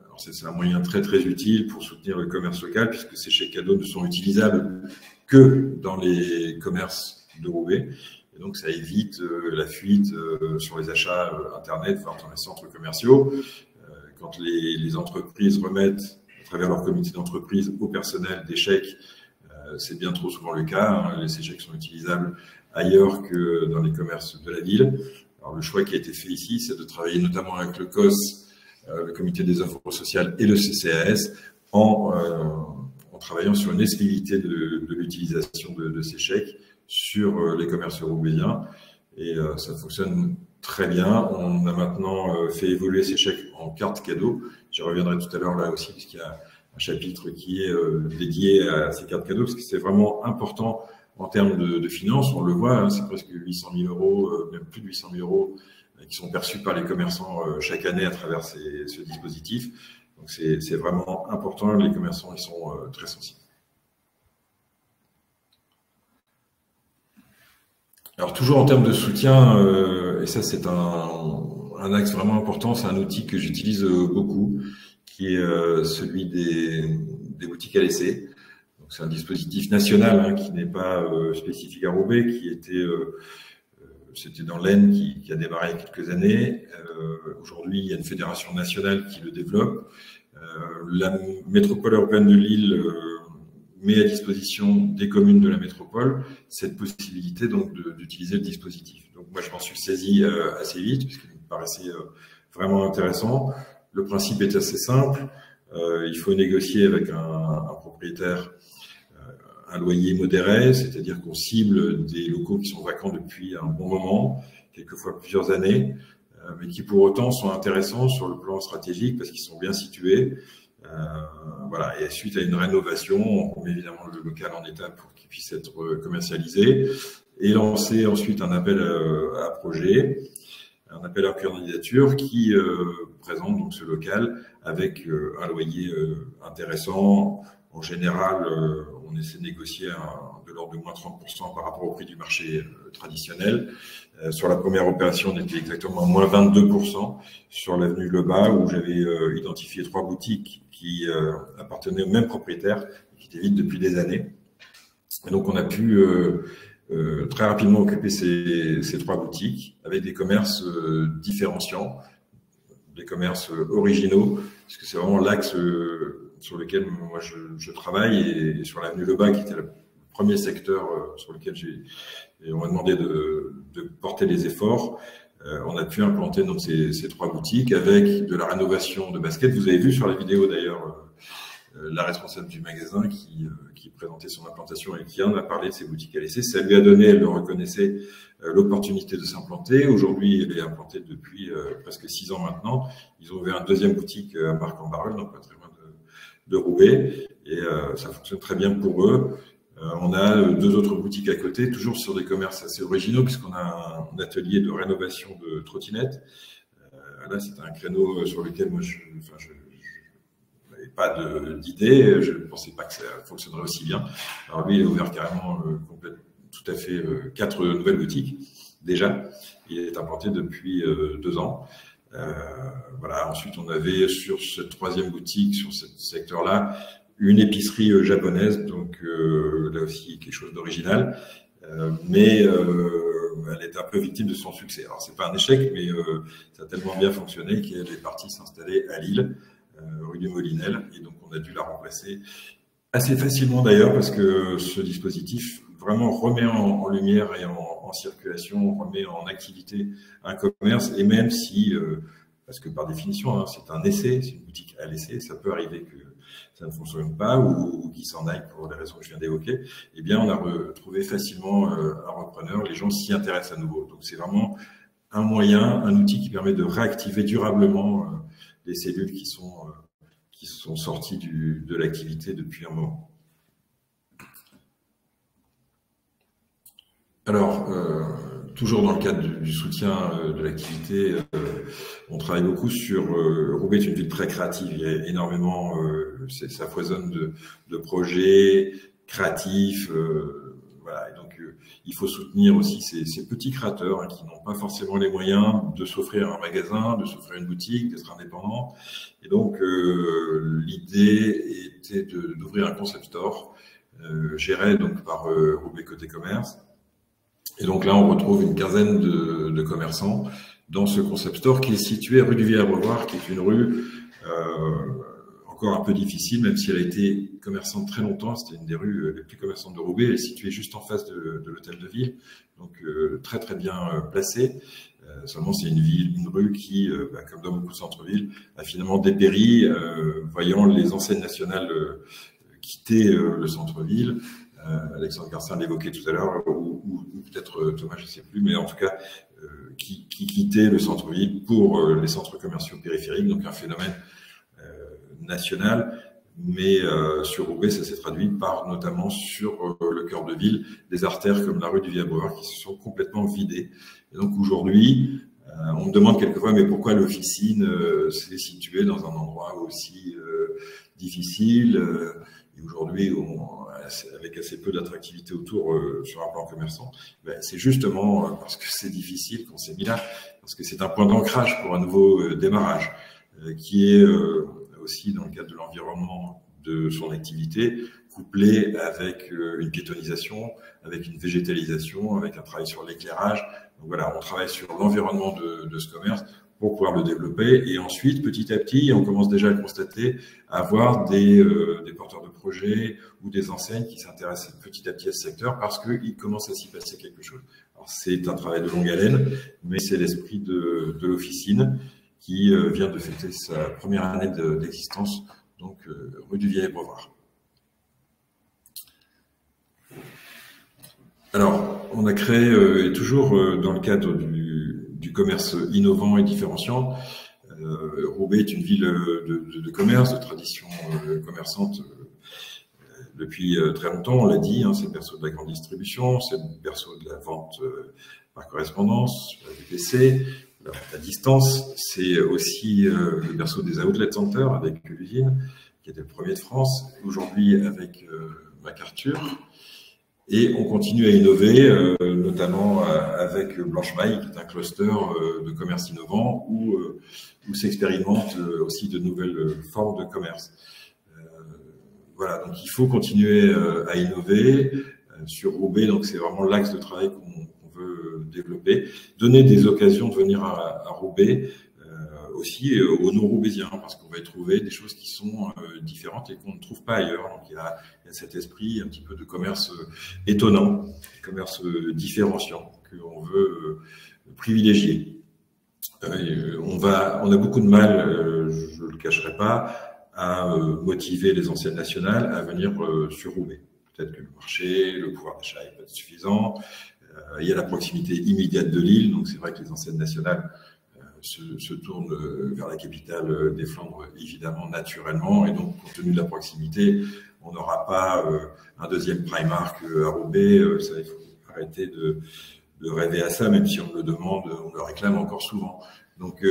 Alors c'est un moyen très utile pour soutenir le commerce local, puisque ces chèques cadeaux ne sont utilisables que dans les commerces de Roubaix. Et donc ça évite la fuite sur les achats internet, voire dans les centres commerciaux. Quand les entreprises remettent à travers leur comité d'entreprise au personnel des chèques, c'est bien trop souvent le cas. Ces chèques sont utilisables ailleurs que dans les commerces de la ville. Alors le choix qui a été fait ici, c'est de travailler notamment avec le COS, le comité des offres sociales et le CCAS en travaillant sur une exclusivité de l'utilisation de ces chèques sur les commerces roubaisiens. Et ça fonctionne très bien. On a maintenant fait évoluer ces chèques en cartes cadeaux. J'y reviendrai tout à l'heure là aussi, puisqu'il y a un chapitre qui est dédié à ces cartes cadeaux, parce que c'est vraiment important en termes de finances. On le voit, hein, c'est presque 800 000 euros, même plus de 800 000 euros qui sont perçus par les commerçants chaque année à travers ce dispositif. Donc c'est vraiment important. Les commerçants, ils sont très sensibles. Alors toujours en termes de soutien, et ça c'est un axe vraiment important, c'est un outil que j'utilise beaucoup, qui est celui des boutiques à l'essai. C'est un dispositif national hein, qui n'est pas spécifique à Roubaix, qui était c'était dans l'Aisne qui a démarré il y a quelques années. Aujourd'hui, il y a une fédération nationale qui le développe. La métropole européenne de Lille met à disposition des communes de la métropole cette possibilité donc d'utiliser le dispositif. Donc moi, je m'en suis saisi assez vite puisqu'il me paraissait vraiment intéressant. Le principe est assez simple. Il faut négocier avec un propriétaire un loyer modéré, c'est-à-dire qu'on cible des locaux qui sont vacants depuis un bon moment, quelquefois plusieurs années, mais qui pour autant sont intéressants sur le plan stratégique parce qu'ils sont bien situés. Voilà. Et suite à une rénovation, on met évidemment le local en état pour qu'il puisse être commercialisé et lancer ensuite un appel à projet, un appel à candidature qui présente donc ce local avec un loyer intéressant. En général, on essaie de négocier de l'ordre de moins 30% par rapport au prix du marché traditionnel. Sur la première opération, on était exactement à moins 22% sur l'avenue Lebas, où j'avais identifié 3 boutiques qui appartenaient au même propriétaire, qui étaient vides depuis des années. Et donc, on a pu très rapidement occuper ces 3 boutiques avec des commerces différenciants, des commerces originaux, parce que c'est vraiment l'axe sur lequel moi je travaille, et sur l'avenue Lebas, qui était le premier secteur sur lequel on m'a demandé de porter les efforts. On a pu implanter donc ces 3 boutiques avec de la rénovation de baskets. Vous avez vu sur la vidéo d'ailleurs la responsable du magasin qui présentait son implantation et qui en a parlé de ces boutiques à l'essai. Ça lui a donné, elle le reconnaissait, l'opportunité de s'implanter. Aujourd'hui, elle est implantée depuis presque 6 ans maintenant. Ils ont ouvert une deuxième boutique à Marc-en-Barœul, donc pas très loin de Roubaix, et ça fonctionne très bien pour eux. On a 2 autres boutiques à côté, toujours sur des commerces assez originaux, puisqu'on a un atelier de rénovation de trottinettes. Là, c'est un créneau sur lequel moi, je n'avais pas d'idée, je ne pensais pas que ça fonctionnerait aussi bien. Alors lui, il a ouvert carrément tout à fait 4 nouvelles boutiques, déjà. Il est implanté depuis 2 ans. Voilà. Ensuite, on avait sur cette 3e boutique, sur ce secteur-là, une épicerie japonaise, donc là aussi quelque chose d'original, mais elle est un peu victime de son succès. Alors c'est pas un échec, mais ça a tellement bien fonctionné qu'elle est partie s'installer à Lille, rue du Molinel, et donc on a dû la remplacer assez facilement d'ailleurs, parce que ce dispositif vraiment remet en lumière et en circulation, remet en activité un commerce, et même si, parce que par définition, hein, c'est un essai, c'est une boutique à l'essai, ça peut arriver que ça ne fonctionne pas ou qu'il s'en aille pour les raisons que je viens d'évoquer, eh bien on a retrouvé facilement un repreneur, les gens s'y intéressent à nouveau. Donc c'est vraiment un moyen, un outil qui permet de réactiver durablement les cellules qui sont sorties de l'activité depuis un moment. Alors, toujours dans le cadre du soutien de l'activité, on travaille beaucoup sur... Roubaix est une ville très créative, il y a énormément, ça foisonne de projets, créatifs. Voilà. Et donc, il faut soutenir aussi ces petits créateurs hein, qui n'ont pas forcément les moyens de s'offrir un magasin, de s'offrir une boutique, d'être indépendants. Et donc, l'idée était d'ouvrir un concept store géré donc par Roubaix Côté Commerce. Et donc là, on retrouve une quinzaine de commerçants dans ce concept store qui est situé rue du Vieil-Abreuvoir, qui est une rue encore un peu difficile, même si elle a été commerçante très longtemps. C'était une des rues les plus commerçantes de Roubaix. Elle est située juste en face de l'hôtel de ville, donc très très bien placée. Seulement, c'est une rue qui, comme dans beaucoup de centres-villes, a finalement dépéri, voyant les enseignes nationales quitter le centre-ville. Alexandre Garcin l'évoquait tout à l'heure, ou peut-être Thomas, je ne sais plus, mais en tout cas, qui quittait le centre-ville pour les centres commerciaux périphériques, donc un phénomène national, mais sur Roubaix, ça s'est traduit par notamment sur le cœur de ville, des artères comme la rue du Vieil-Abreuvoir qui se sont complètement vidées. Et donc aujourd'hui, on me demande quelquefois, mais pourquoi l'officine s'est située dans un endroit aussi difficile et aujourd'hui, avec assez peu d'attractivité autour sur un plan commerçant, c'est justement parce que c'est difficile qu'on s'est mis là, parce que c'est un point d'ancrage pour un nouveau démarrage, qui est aussi dans le cadre de l'environnement de son activité, couplé avec une piétonisation, avec une végétalisation, avec un travail sur l'éclairage. Donc voilà, on travaille sur l'environnement de ce commerce pour pouvoir le développer. Et ensuite, petit à petit, on commence déjà à constater, à avoir des porteurs de projets ou des enseignes qui s'intéressent petit à petit à ce secteur parce qu'il commence à s'y passer quelque chose. Alors, c'est un travail de longue haleine, mais c'est l'esprit de l'officine qui vient de fêter sa première année d'existence, donc rue du Vieil-Abreuvoir. Alors, on a créé, et toujours dans le cadre du commerce innovant et différenciant, Roubaix est une ville de commerce, de tradition commerçante depuis très longtemps, on l'a dit, hein, c'est le berceau de la grande distribution, c'est le berceau de la vente par correspondance, la VPC, la vente à distance, c'est aussi le berceau des outlet centers avec l'usine, qui était le premier de France, aujourd'hui avec MacArthur. Et on continue à innover, notamment avec Blanche Maille, qui est un cluster de commerce innovant, où s'expérimentent aussi de nouvelles formes de commerce. Voilà, donc il faut continuer à innover sur Roubaix, donc c'est vraiment l'axe de travail qu'on veut développer. Donner des occasions de venir à Roubaix, aussi aux non-roubaisiens, parce qu'on va y trouver des choses qui sont différentes et qu'on ne trouve pas ailleurs. Donc il y a cet esprit un petit peu de commerce étonnant, commerce différenciant qu'on veut privilégier. On a beaucoup de mal, je ne le cacherai pas, à motiver les enseignes nationales à venir sur Roubaix. Peut-être que le marché, le pouvoir d'achat n'est pas suffisant. Il y a la proximité immédiate de l'île, donc c'est vrai que les enseignes nationales se tournent vers la capitale des Flandres, évidemment, naturellement. Et donc, compte tenu de la proximité, on n'aura pas un deuxième Primark à Roubaix. Ça, il faut arrêter de rêver à ça, même si on le demande, on le réclame encore souvent. Donc,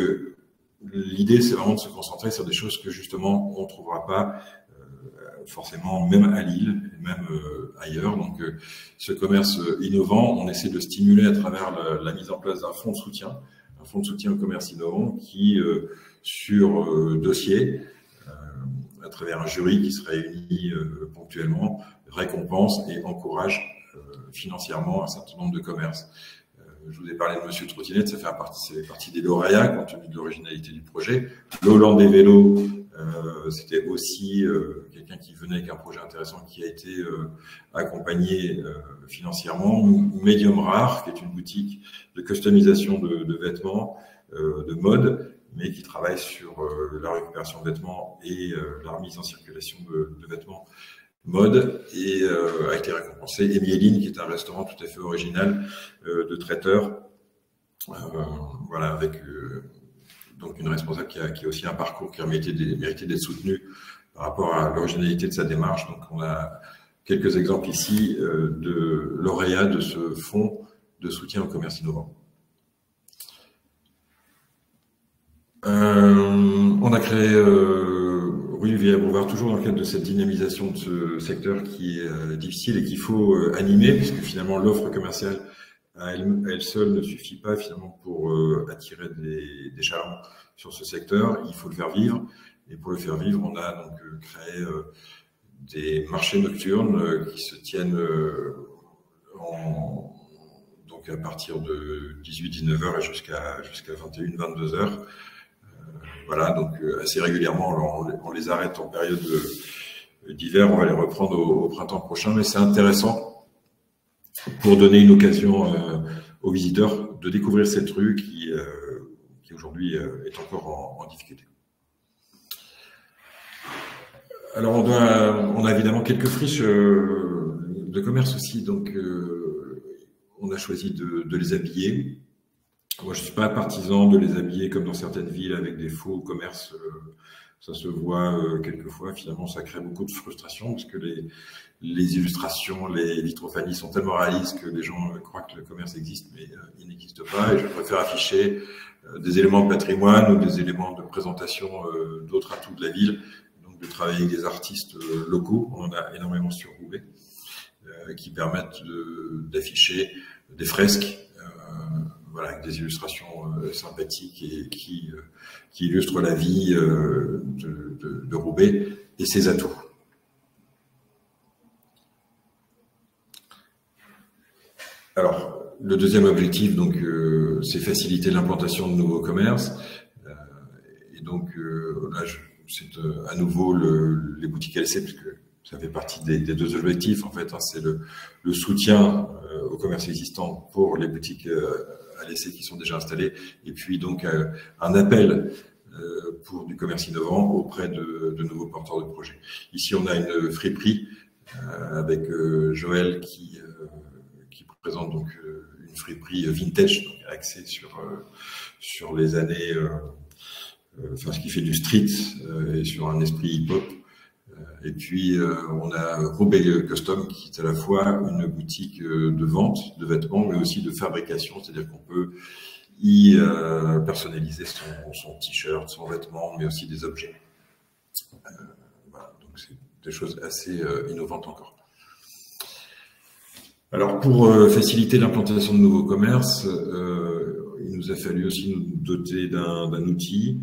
l'idée, c'est vraiment de se concentrer sur des choses que, justement, on ne trouvera pas forcément, même à Lille, même ailleurs. Donc, ce commerce innovant, on essaie de stimuler à travers la mise en place d'un fonds de soutien, un fonds de soutien au commerce innovant qui, sur dossier, à travers un jury qui se réunit ponctuellement, récompense et encourage financièrement un certain nombre de commerces. Je vous ai parlé de Monsieur Trottinette, ça fait partie des lauréats compte tenu de l'originalité du projet. L'Hollande des vélos, c'était aussi quelqu'un qui venait avec un projet intéressant qui a été accompagné financièrement. Medium Rare, qui est une boutique de customisation de vêtements, de mode, mais qui travaille sur la récupération de vêtements et la remise en circulation de vêtements mode, et a été récompensé. Et Mieline, qui est un restaurant tout à fait original de traiteur, voilà, avec donc une responsable qui a aussi un parcours qui a mérité d'être soutenu par rapport à l'originalité de sa démarche. Donc on a quelques exemples ici de lauréats de ce fonds de soutien au commerce innovant. On a créé rue Villers-Bouvard, toujours dans le cadre de cette dynamisation de ce secteur qui est difficile et qu'il faut animer, puisque finalement l'offre commerciale à elle seule ne suffit pas finalement pour attirer des jalons sur ce secteur. Il faut le faire vivre, et pour le faire vivre, on a donc créé des marchés nocturnes qui se tiennent donc à partir de 18-19 heures et jusqu'à 21-22 heures. Voilà, donc assez régulièrement, on les arrête en période d'hiver, on va les reprendre au printemps prochain, mais c'est intéressant pour donner une occasion aux visiteurs de découvrir cette rue qui aujourd'hui est encore en difficulté. Alors on a évidemment quelques friches de commerce aussi, donc on a choisi de les habiller. Moi, je ne suis pas partisan de les habiller comme dans certaines villes avec des faux commerces. Ça se voit quelquefois. Finalement, ça crée beaucoup de frustration parce que les illustrations, les vitrophanies sont tellement réalistes que les gens croient que le commerce existe, mais il n'existe pas. Et je préfère afficher des éléments de patrimoine ou des éléments de présentation d'autres atouts de la ville. Donc, de travailler avec des artistes locaux. On en a énormément sur Roubaix qui permettent d'afficher des fresques. Voilà, avec des illustrations sympathiques et qui illustrent la vie de Roubaix et ses atouts. Alors, le deuxième objectif, donc, c'est faciliter l'implantation de nouveaux commerces. Et donc, là, c'est à nouveau les boutiques LC, puisque ça fait partie des deux objectifs. En fait, hein, c'est le soutien au commerce existant pour les boutiques à l'essai qui sont déjà installés, et puis donc un appel pour du commerce innovant auprès de nouveaux porteurs de projets. Ici, on a une friperie avec Joël qui présente donc une friperie vintage, donc axée sur les années, enfin ce qui fait du street et sur un esprit hip-hop. Et puis, on a Roubaix Custom, qui est à la fois une boutique de vente de vêtements, mais aussi de fabrication, c'est-à-dire qu'on peut y personnaliser son t-shirt, son vêtement, mais aussi des objets. Voilà, donc c'est des choses assez innovantes encore. Alors, pour faciliter l'implantation de nouveaux commerces, il nous a fallu aussi nous doter d'un outil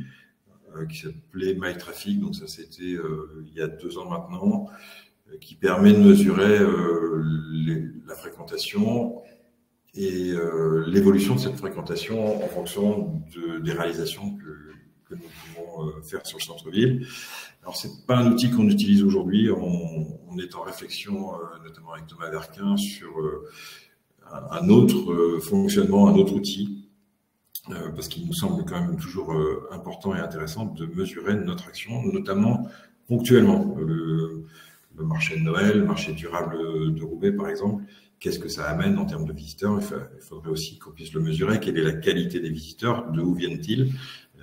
qui s'appelait MyTraffic, donc ça c'était il y a 2 ans maintenant, qui permet de mesurer la fréquentation et l'évolution de cette fréquentation en fonction des réalisations que nous pouvons faire sur le centre-ville. Alors c'est pas un outil qu'on utilise aujourd'hui, on est en réflexion notamment avec Thomas Verquin sur un autre fonctionnement, un autre outil. Parce qu'il nous semble quand même toujours important et intéressant de mesurer notre action, notamment ponctuellement. Le marché de Noël, le marché durable de Roubaix, par exemple, qu'est-ce que ça amène en termes de visiteurs? Il faudrait aussi qu'on puisse le mesurer. Quelle est la qualité des visiteurs? De où viennent-ils?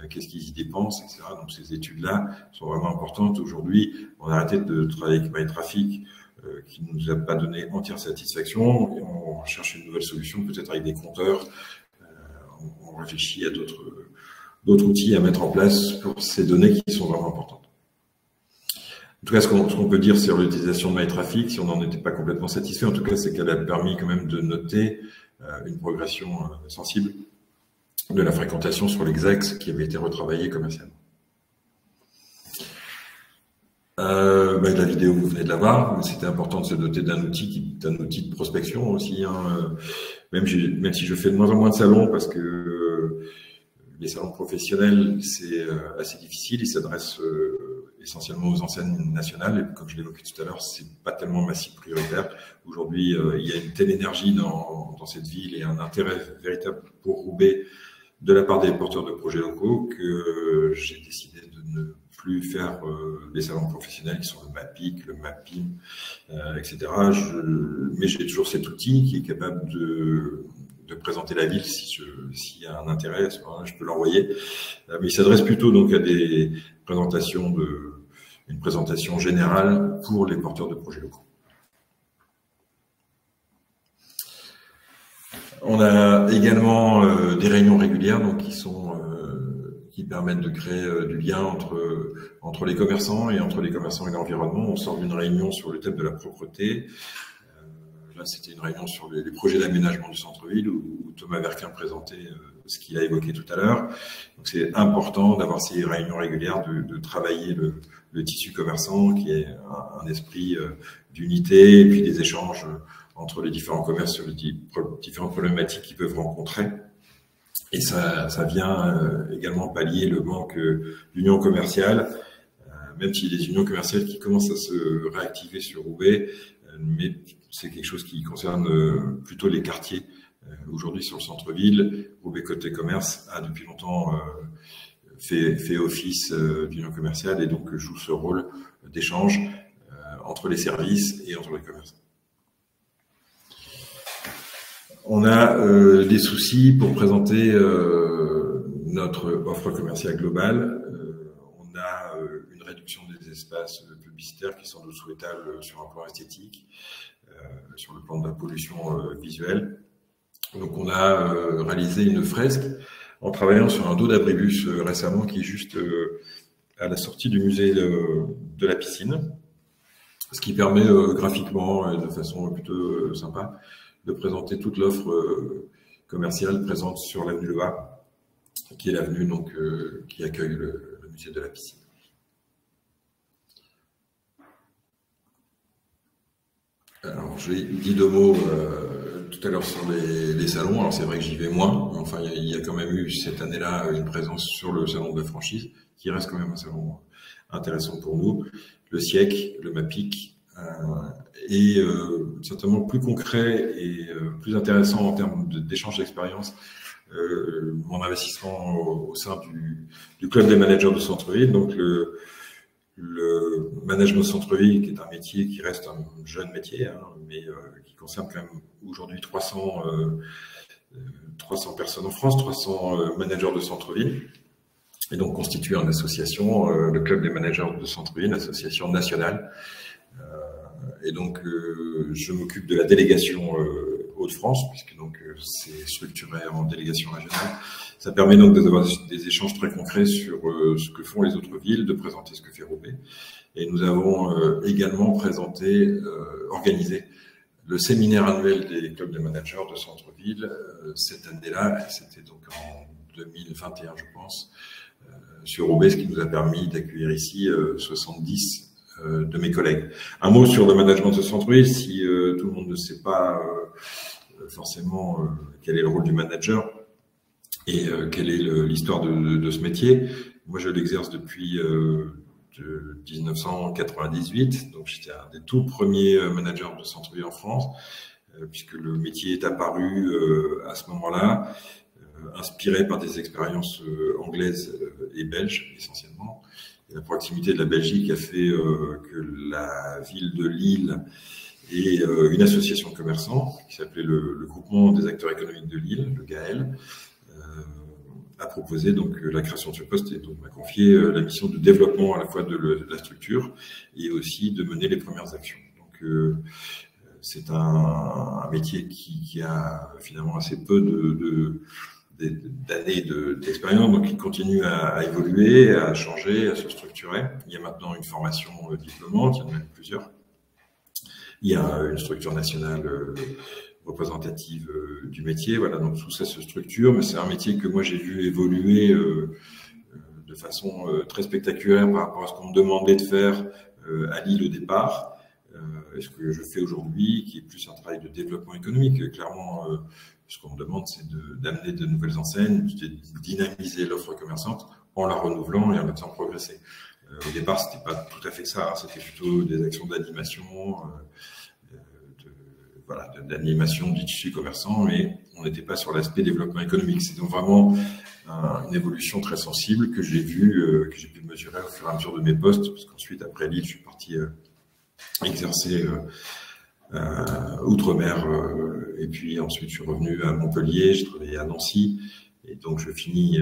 Qu'est-ce qu'ils y dépensent, etc. Donc ces études-là sont vraiment importantes. Aujourd'hui, on a arrêté de travailler avec MyTraffic, qui ne nous a pas donné entière satisfaction, et on cherche une nouvelle solution, peut-être avec des compteurs. On réfléchit à d'autres outils à mettre en place pour ces données qui sont vraiment importantes. En tout cas, ce qu'on peut dire sur l'utilisation de MyTraffic, si on n'en était pas complètement satisfait, en tout cas, c'est qu'elle a permis quand même de noter une progression sensible de la fréquentation sur les axes qui avaient été retravaillés commercialement. La vidéo, vous venez de la voir, mais c'était important de se doter d'un outil qui est un outil de prospection aussi. Hein, même si je fais de moins en moins de salons, parce que les salons professionnels, c'est assez difficile, ils s'adressent essentiellement aux enseignes nationales, et comme je l'évoquais tout à l'heure, c'est pas tellement ma cible prioritaire. Aujourd'hui, il y a une telle énergie dans cette ville et un intérêt véritable pour Roubaix de la part des porteurs de projets locaux que j'ai décidé de ne plus faire les salons professionnels qui sont le MAPIC, le MAPIM, etc. Mais j'ai toujours cet outil qui est capable de présenter la ville s'il y a un intérêt, à ce moment-là, je peux l'envoyer. Mais il s'adresse plutôt donc à des présentations une présentation générale pour les porteurs de projets locaux. On a également des réunions régulières donc qui qui permettent de créer du lien entre les commerçants et entre les commerçants et l'environnement. On sort d'une réunion sur le thème de la propreté. Là, c'était une réunion sur les projets d'aménagement du centre-ville où Thomas Verquin présentait ce qu'il a évoqué tout à l'heure. Donc, c'est important d'avoir ces réunions régulières, de travailler le tissu commerçant, qui est un esprit d'unité, et puis des échanges entre les différents commerces sur les différentes problématiques qu'ils peuvent rencontrer. Et ça vient également pallier le manque d'union commerciale, même s'il y a des unions commerciales qui commencent à se réactiver sur Roubaix, mais c'est quelque chose qui concerne plutôt les quartiers. Aujourd'hui, sur le centre-ville, Roubaix Côté Commerce a depuis longtemps fait office d'union commerciale et donc joue ce rôle d'échange entre les services et entre les commerçants. On a des soucis pour présenter notre offre commerciale globale. On a une réduction des espaces publicitaires qui sont doute souhaitables sur un plan esthétique, sur le plan de la pollution visuelle. Donc on a réalisé une fresque en travaillant sur un dos d'abribus récemment qui est juste à la sortie du musée de la piscine, ce qui permet graphiquement, de façon plutôt sympa, de présenter toute l'offre commerciale présente sur l'avenue Loa, qui est l'avenue donc qui accueille le musée de la piscine. Alors, j'ai dit deux mots tout à l'heure sur les salons. Alors, c'est vrai que j'y vais moins, mais enfin, il y a quand même eu cette année-là une présence sur le salon de la franchise, qui reste quand même un salon intéressant pour nous. Le SIEC, le MAPIC, et certainement plus concret et plus intéressant en termes d'échange d'expérience, mon investissement au sein du club des managers de centre-ville. Donc le management de centre-ville, qui est un métier qui reste un jeune métier, hein, mais qui concerne quand même aujourd'hui 300 personnes en France, 300 managers de centre-ville, et donc constitue une association, le club des managers de centre-ville, une association nationale. Et donc, je m'occupe de la délégation Hauts-de-France, puisque donc c'est structuré en délégation régionale. Ça permet donc d'avoir des échanges très concrets sur ce que font les autres villes, de présenter ce que fait Roubaix. Et nous avons également organisé le séminaire annuel des clubs de managers de centre-ville cette année-là. C'était donc en 2021, je pense, sur Roubaix, ce qui nous a permis d'accueillir ici 70 de mes collègues. Un mot sur le management de centre-ville, si tout le monde ne sait pas forcément quel est le rôle du manager et quelle est l'histoire de ce métier. Moi, je l'exerce depuis 1998, donc j'étais un des tout premiers managers de centre-ville en France, puisque le métier est apparu à ce moment-là, inspiré par des expériences anglaises et belges essentiellement. Et la proximité de la Belgique a fait que la ville de Lille et une association de commerçants qui s'appelait le Groupement des acteurs économiques de Lille, le GAEL, a proposé donc la création de ce poste et donc m'a confié la mission de développement à la fois de la structure et aussi de mener les premières actions. Donc c'est un métier qui a finalement assez peu d'années d'expérience, donc il continue à évoluer, à changer, à se structurer. Il y a maintenant une formation diplômante, il y en a même plusieurs. Il y a une structure nationale représentative du métier, voilà, donc tout ça se structure, mais c'est un métier que moi j'ai vu évoluer de façon très spectaculaire par rapport à ce qu'on me demandait de faire à Lille au départ. Et ce que je fais aujourd'hui, qui est plus un travail de développement économique, clairement, ce qu'on me demande, c'est d'amener de nouvelles enseignes, de dynamiser l'offre commerçante en la renouvelant et en la faisant progresser. Au départ, c'était pas tout à fait ça, hein, c'était plutôt des actions d'animation, d'animation du tissu commerçant, mais on n'était pas sur l'aspect développement économique. C'est donc vraiment une évolution très sensible que j'ai vue, que j'ai pu mesurer au fur et à mesure de mes postes, parce qu'ensuite, après Lille, je suis parti exercer outre-mer, et puis ensuite je suis revenu à Montpellier, j'ai travaillé à Nancy, et donc je finis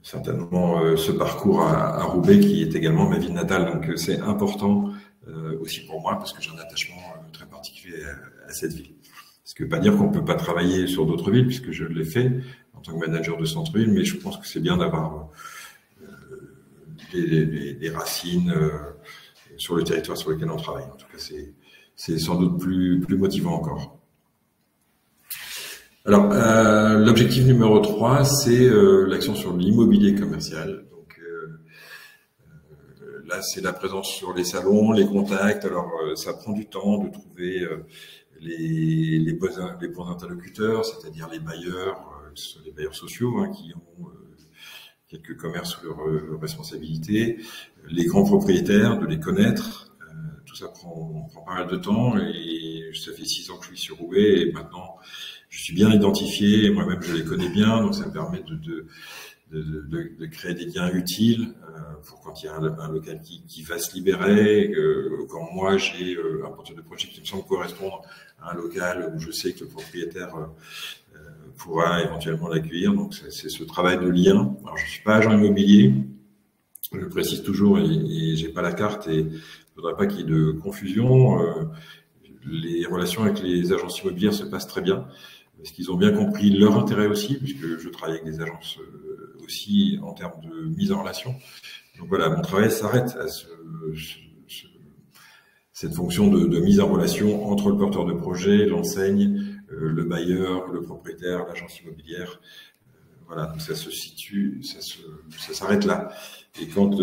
certainement ce parcours à Roubaix, qui est également ma ville natale. Donc c'est important aussi pour moi, parce que j'ai un attachement très particulier à cette ville. Ce qui ne veut pas dire qu'on ne peut pas travailler sur d'autres villes, puisque je l'ai fait tant que manager de centre-ville, mais je pense que c'est bien d'avoir des racines sur le territoire sur lequel on travaille. En tout cas, c'est sans doute plus motivant encore. Alors, l'objectif numéro 3, c'est l'action sur l'immobilier commercial. Donc là, c'est la présence sur les salons, les contacts. Alors, ça prend du temps de trouver les bons interlocuteurs, c'est-à-dire les bailleurs, ce sont les bailleurs sociaux qui ont quelques commerces sous leur responsabilité, les grands propriétaires, de les connaître. Tout ça prend pas mal de temps et ça fait 6 ans que je suis sur Roubaix et maintenant je suis bien identifié et moi-même je les connais bien, donc ça me permet de créer des liens utiles pour quand il y a un local qui va se libérer, quand moi j'ai un porteur de projet qui me semble correspondre à un local où je sais que le propriétaire pourra éventuellement l'accueillir. Donc c'est ce travail de lien. Alors je suis pas agent immobilier, je le précise toujours et j'ai pas la carte et il faudrait pas qu'il y ait de confusion. Les relations avec les agences immobilières se passent très bien parce qu'ils ont bien compris leur intérêt aussi, puisque je travaille avec des agences aussi en termes de mise en relation. Donc voilà, mon travail s'arrête à cette fonction de mise en relation entre le porteur de projet, l'enseigne, le bailleur, le propriétaire, l'agence immobilière. Voilà, donc ça se situe, ça s'arrête là. Et quand,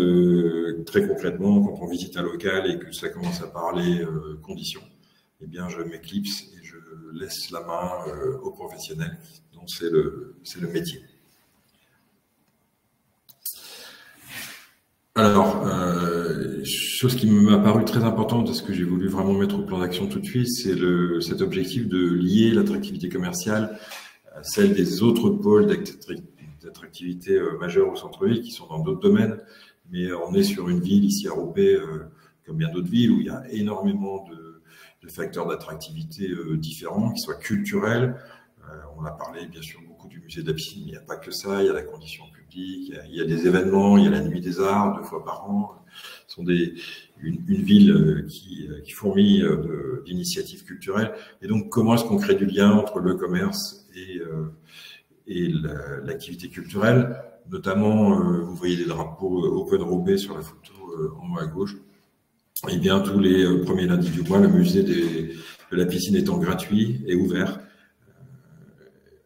très concrètement, quand on visite un local et que ça commence à parler conditions, eh bien, je m'éclipse et je laisse la main aux professionnels, dont c'est le métier. Alors, chose qui m'a paru très importante et ce que j'ai voulu vraiment mettre au plan d'action tout de suite, c'est cet objectif de lier l'attractivité commerciale à celle des autres pôles d'attractivité majeure au centre-ville qui sont dans d'autres domaines. Mais on est sur une ville ici à Roubaix, comme bien d'autres villes, où il y a énormément de facteurs d'attractivité différents, qui soient culturels. On a parlé bien sûr beaucoup du musée de la piscine, mais il n'y a pas que ça, il y a la condition publique, il y a des événements, il y a la nuit des arts 2 fois par an. Ce sont une ville qui fourmille d'initiatives culturelles. Et donc, comment est-ce qu'on crée du lien entre le commerce et l'activité culturelle? Notamment, vous voyez les drapeaux Open Roubaix sur la photo en haut à gauche. Eh bien, tous les premiers lundis du mois, le musée de la piscine étant gratuit et ouvert,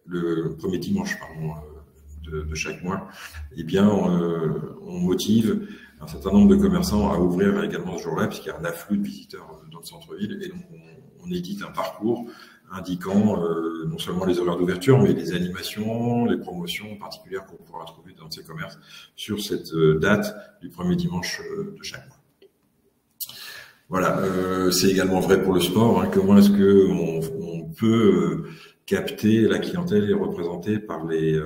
le premier dimanche de chaque mois, eh bien, on motive un certain nombre de commerçants à ouvrir également ce jour-là, puisqu'il y a un afflux de visiteurs dans le centre-ville, et donc on édite un parcours indiquant non seulement les horaires d'ouverture, mais les animations, les promotions particulières qu'on pourra trouver dans ces commerces sur cette date du premier dimanche de chaque mois. Voilà, c'est également vrai pour le sport. Comment est-ce qu'on peut capter la clientèle et représentée par les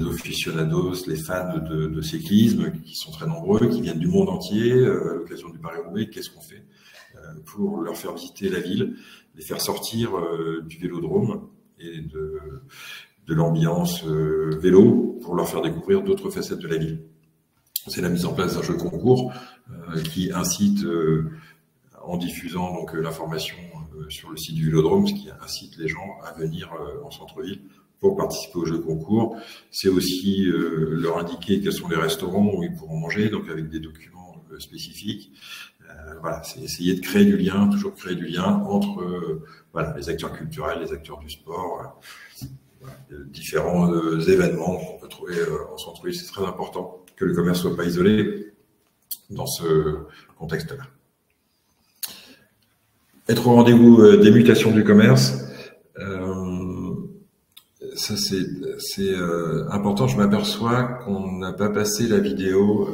aficionados, les fans de cyclisme, qui sont très nombreux, qui viennent du monde entier à l'occasion du Paris-Roubaix. Qu'est-ce qu'on fait pour leur faire visiter la ville, les faire sortir du vélodrome et de l'ambiance vélo, pour leur faire découvrir d'autres facettes de la ville? C'est la mise en place d'un jeu concours qui incite, en diffusant donc l'information sur le site du Vélodrome, ce qui incite les gens à venir en centre-ville pour participer au jeu concours. C'est aussi leur indiquer quels sont les restaurants où ils pourront manger, donc avec des documents spécifiques. Voilà, c'est essayer de créer du lien, toujours créer du lien entre voilà, les acteurs culturels, les acteurs du sport, différents événements qu'on peut trouver en centre-ville. C'est très important que le commerce soit pas isolé dans ce contexte-là. Être au rendez-vous des mutations du commerce, ça c'est important. Je m'aperçois qu'on n'a pas passé la vidéo.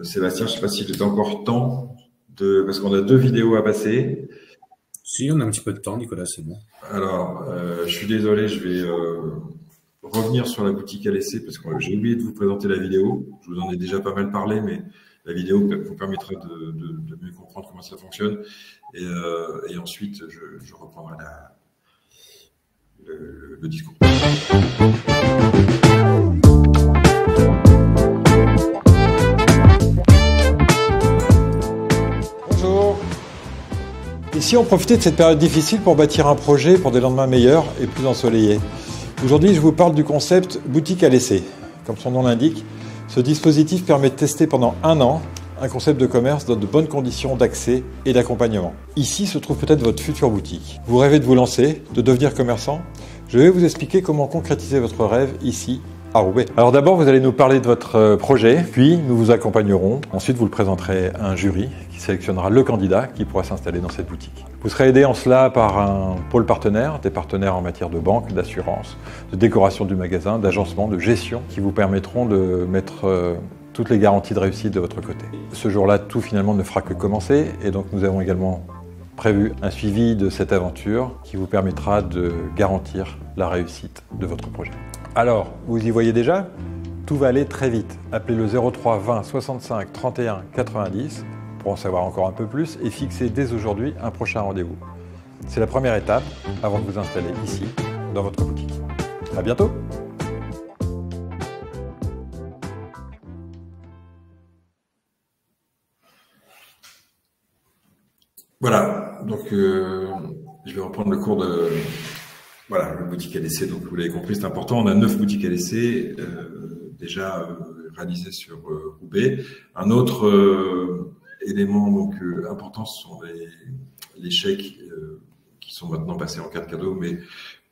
Sébastien, je ne sais pas s'il est encore temps parce qu'on a 2 vidéos à passer. Si, on a un petit peu de temps, Nicolas, c'est bon. Alors, je suis désolé, je vais revenir sur la boutique à l'essai parce que j'ai oublié de vous présenter la vidéo. Je vous en ai déjà pas mal parlé, mais la vidéo vous permettra de mieux comprendre comment ça fonctionne. Et ensuite, je reprendrai le discours. Ici, on profitait de cette période difficile pour bâtir un projet pour des lendemains meilleurs et plus ensoleillés. Aujourd'hui, je vous parle du concept boutique à l'essai. Comme son nom l'indique, ce dispositif permet de tester pendant 1 an un concept de commerce dans de bonnes conditions d'accès et d'accompagnement. Ici se trouve peut-être votre future boutique. Vous rêvez de vous lancer, de devenir commerçant? Je vais vous expliquer comment concrétiser votre rêve ici, à Roubaix. Alors d'abord, vous allez nous parler de votre projet, puis nous vous accompagnerons. Ensuite, vous le présenterez à un jury qui sélectionnera le candidat qui pourra s'installer dans cette boutique. Vous serez aidé en cela par un pôle partenaire, des partenaires en matière de banque, d'assurance, de décoration du magasin, d'agencement, de gestion, qui vous permettront de mettre toutes les garanties de réussite de votre côté. Ce jour-là, tout finalement ne fera que commencer, et donc nous avons également prévu un suivi de cette aventure qui vous permettra de garantir la réussite de votre projet. Alors, vous y voyez déjà, tout va aller très vite. Appelez le 03 20 65 31 90 pour en savoir encore un peu plus et fixez dès aujourd'hui un prochain rendez-vous. C'est la première étape avant de vous installer ici, dans votre boutique. À bientôt! Voilà, donc je vais reprendre le cours de le boutique à l'essai. Donc vous l'avez compris, c'est important. On a 9 boutiques à l'essai déjà réalisées sur Roubaix. Un autre élément donc important, ce sont les chèques qui sont maintenant passés en carte cadeau, mais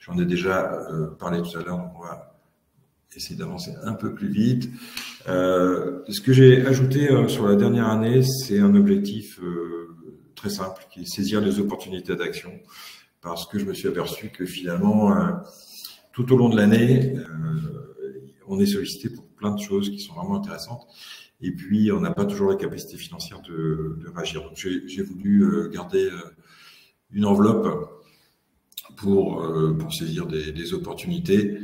j'en ai déjà parlé tout à l'heure, donc on va essayer d'avancer un peu plus vite. Ce que j'ai ajouté sur la dernière année, c'est un objectif très simple, qui est saisir les opportunités d'action, parce que je me suis aperçu que finalement, tout au long de l'année, on est sollicité pour plein de choses qui sont vraiment intéressantes, et puis on n'a pas toujours la capacité financière de réagir. Donc j'ai voulu garder une enveloppe pour saisir des opportunités,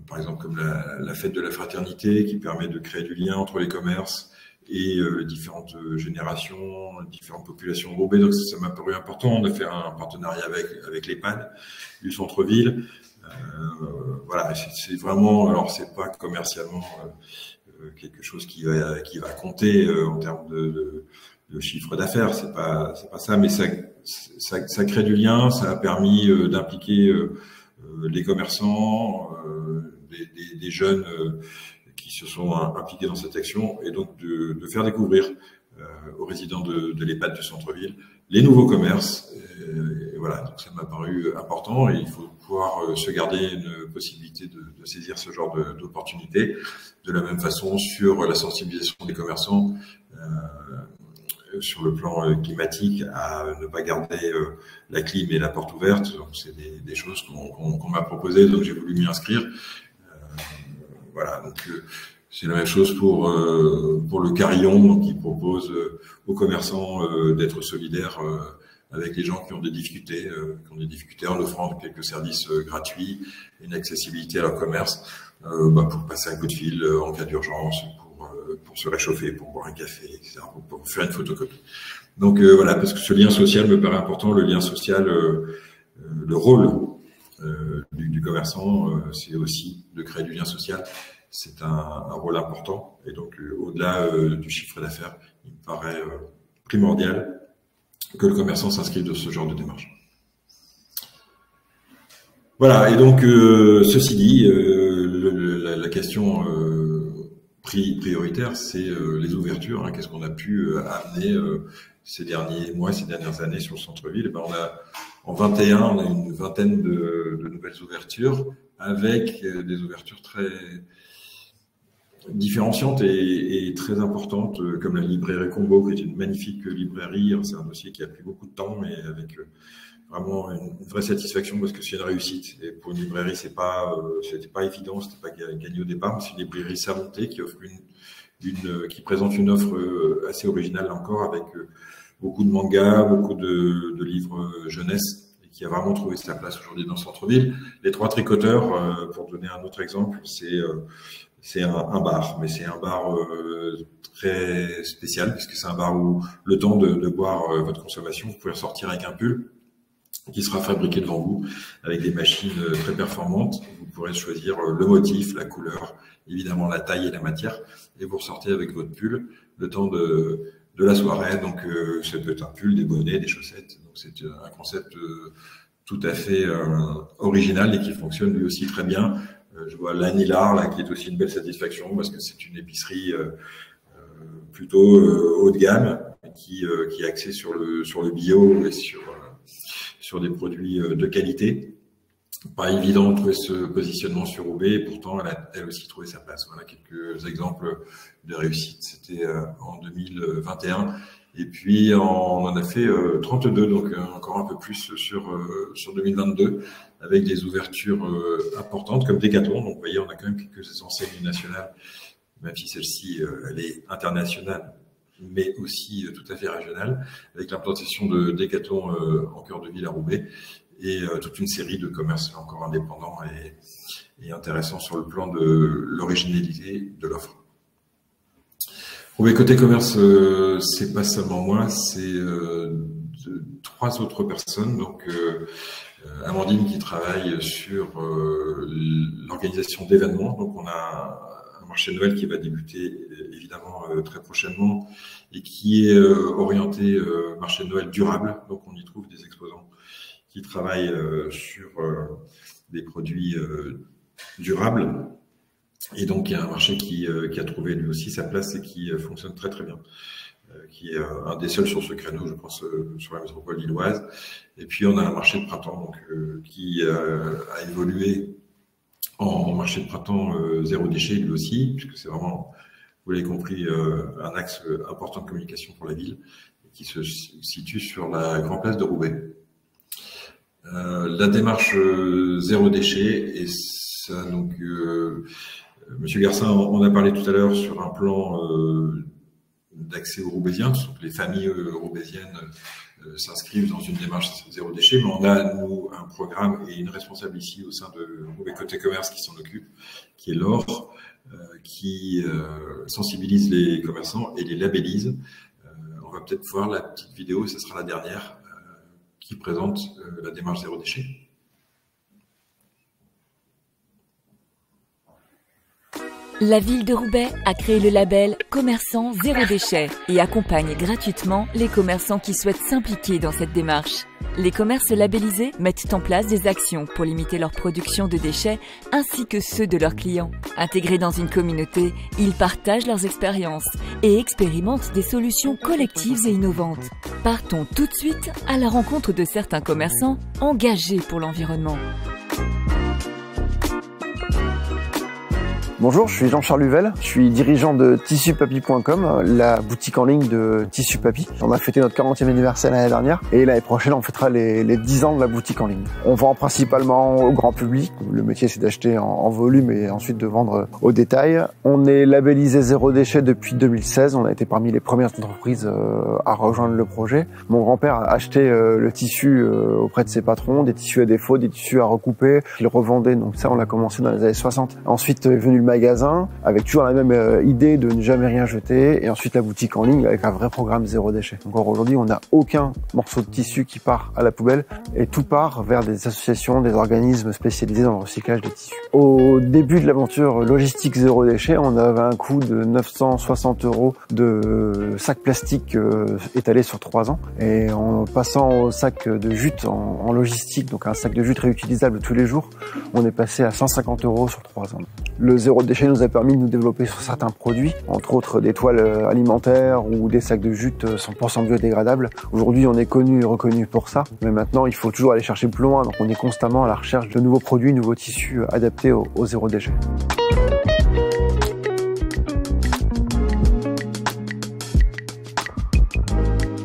par exemple comme la fête de la fraternité, qui permet de créer du lien entre les commerces et différentes générations, différentes populations de Roubaix. Donc ça m'a paru important. On a fait un partenariat avec l'EHPAD du centre-ville. Voilà, c'est vraiment, alors c'est pas commercialement quelque chose qui va compter en termes de chiffre d'affaires, c'est pas ça, mais ça crée du lien, ça a permis d'impliquer les commerçants, des jeunes qui se sont impliqués dans cette action, et donc de faire découvrir aux résidents de l'EHPAD du centre-ville les nouveaux commerces. Et voilà, donc ça m'a paru important, et il faut pouvoir se garder une possibilité de saisir ce genre d'opportunités. De la même façon, sur la sensibilisation des commerçants sur le plan climatique, à ne pas garder la clim et la porte ouverte. Donc c'est des choses qu'on m'a proposées, donc j'ai voulu m'y inscrire. Voilà, donc c'est la même chose pour le Carillon, qui propose aux commerçants d'être solidaires avec les gens qui ont des difficultés, en offrant quelques services gratuits, une accessibilité à leur commerce, pour passer un coup de fil en cas d'urgence, pour se réchauffer, pour boire un café, etc., pour faire une photocopie. Donc voilà, parce que ce lien social me paraît important. Le lien social, le rôle du commerçant, c'est aussi de créer du lien social. C'est un rôle important, et donc au-delà du chiffre d'affaires, il me paraît primordial que le commerçant s'inscrive dans ce genre de démarche. Voilà, et donc ceci dit, la question prioritaire, c'est les ouvertures. Hein. Qu'est-ce qu'on a pu amener ces derniers mois, ces dernières années sur le centre-ville? En 21, on a une vingtaine de nouvelles ouvertures, avec des ouvertures très différenciantes et très importantes, comme la librairie Combo, qui est une magnifique librairie. C'est un dossier qui a pris beaucoup de temps, mais avec vraiment une vraie satisfaction, parce que c'est une réussite. Et pour une librairie, c'était pas évident, c'était pas gagné au départ, mais c'est une librairie sermentée qui offre qui présente une offre assez originale encore, avec beaucoup de mangas, beaucoup de livres jeunesse, et qui a vraiment trouvé sa place aujourd'hui dans le centre-ville. Les Trois Tricoteurs, pour donner un autre exemple, c'est un bar, mais c'est un bar très spécial, puisque c'est un bar où le temps de boire votre consommation, vous pouvez ressortir avec un pull qui sera fabriqué devant vous, avec des machines très performantes. Vous pourrez choisir le motif, la couleur, évidemment la taille et la matière, et vous ressortez avec votre pull, le temps de de la soirée. Donc ça peut être un pull, des bonnets, des chaussettes. Donc c'est un concept tout à fait original et qui fonctionne lui aussi très bien. Je vois l'Anilar là qui est aussi une belle satisfaction parce que c'est une épicerie plutôt haut de gamme qui est axée sur le bio et sur des produits de qualité. Pas évident de trouver ce positionnement sur Roubaix et pourtant elle a aussi trouvé sa place. Voilà quelques exemples de réussite. C'était en 2021 et puis on en a fait 32, donc encore un peu plus sur 2022 avec des ouvertures importantes comme Decathlon. Donc vous voyez, on a quand même quelques enseignes nationales, même si celle-ci elle est internationale, mais aussi tout à fait régionale, avec l'implantation de Decathlon en cœur de ville à Roubaix. Et toute une série de commerces encore indépendants et intéressants sur le plan de l'originalité de l'offre. Roubaix côté commerce, c'est pas seulement moi, c'est 3 autres personnes. Donc Amandine qui travaille sur l'organisation d'événements. Donc on a un marché de Noël qui va débuter évidemment très prochainement et qui est orienté marché de Noël durable. Donc on y trouve des exposants qui travaillent sur des produits durables. Et donc, il y a un marché qui a trouvé lui aussi sa place et qui fonctionne très très bien, qui est un des seuls sur ce créneau, je pense, sur la métropole lilloise. Et puis, on a un marché de printemps donc, qui a évolué en marché de printemps zéro déchet lui aussi, puisque c'est vraiment, vous l'avez compris, un axe important de communication pour la ville, qui se situe sur la grande place de Roubaix. La démarche zéro déchet, et ça, donc, Monsieur Garcin en a parlé tout à l'heure sur un plan d'accès aux Roubaisiens. Donc les familles roubaisiennes s'inscrivent dans une démarche zéro déchet, mais on a, nous, un programme et une responsable ici au sein de Roubaix Côté Commerce qui s'en occupe, qui est Laure, qui sensibilise les commerçants et les labellise. On va peut-être voir la petite vidéo, ce sera la dernière, qui présente la démarche zéro déchet. La ville de Roubaix a créé le label Commerçant Zéro Déchet et accompagne gratuitement les commerçants qui souhaitent s'impliquer dans cette démarche. Les commerces labellisés mettent en place des actions pour limiter leur production de déchets ainsi que ceux de leurs clients. Intégrés dans une communauté, ils partagent leurs expériences et expérimentent des solutions collectives et innovantes. Partons tout de suite à la rencontre de certains commerçants engagés pour l'environnement. Bonjour, je suis Jean-Charles Huvel, je suis dirigeant de tissupapi.com, la boutique en ligne de Tissu Papi. On a fêté notre 40e anniversaire l'année dernière et l'année prochaine on fêtera les 10 ans de la boutique en ligne. On vend principalement au grand public, le métier c'est d'acheter en volume et ensuite de vendre au détail. On est labellisé zéro déchet depuis 2016, on a été parmi les premières entreprises à rejoindre le projet. Mon grand-père a acheté le tissu auprès de ses patrons, des tissus à défaut, des tissus à recouper, il revendait, donc ça on l'a commencé dans les années 60. Ensuite est venu le magasin avec toujours la même idée de ne jamais rien jeter et ensuite la boutique en ligne avec un vrai programme zéro déchet. Encore aujourd'hui, on n'a aucun morceau de tissu qui part à la poubelle et tout part vers des associations, des organismes spécialisés dans le recyclage des tissus. Au début de l'aventure logistique zéro déchet, on avait un coût de 960 € de sacs plastiques étalés sur 3 ans et en passant au sac de jute en logistique, donc un sac de jute réutilisable tous les jours, on est passé à 150 € sur 3 ans. Le zéro déchet nous a permis de nous développer sur certains produits, entre autres des toiles alimentaires ou des sacs de jute 100% biodégradables. Aujourd'hui, on est connu et reconnu pour ça, mais maintenant, il faut toujours aller chercher plus loin. Donc, on est constamment à la recherche de nouveaux produits, nouveaux tissus adaptés au zéro déchet.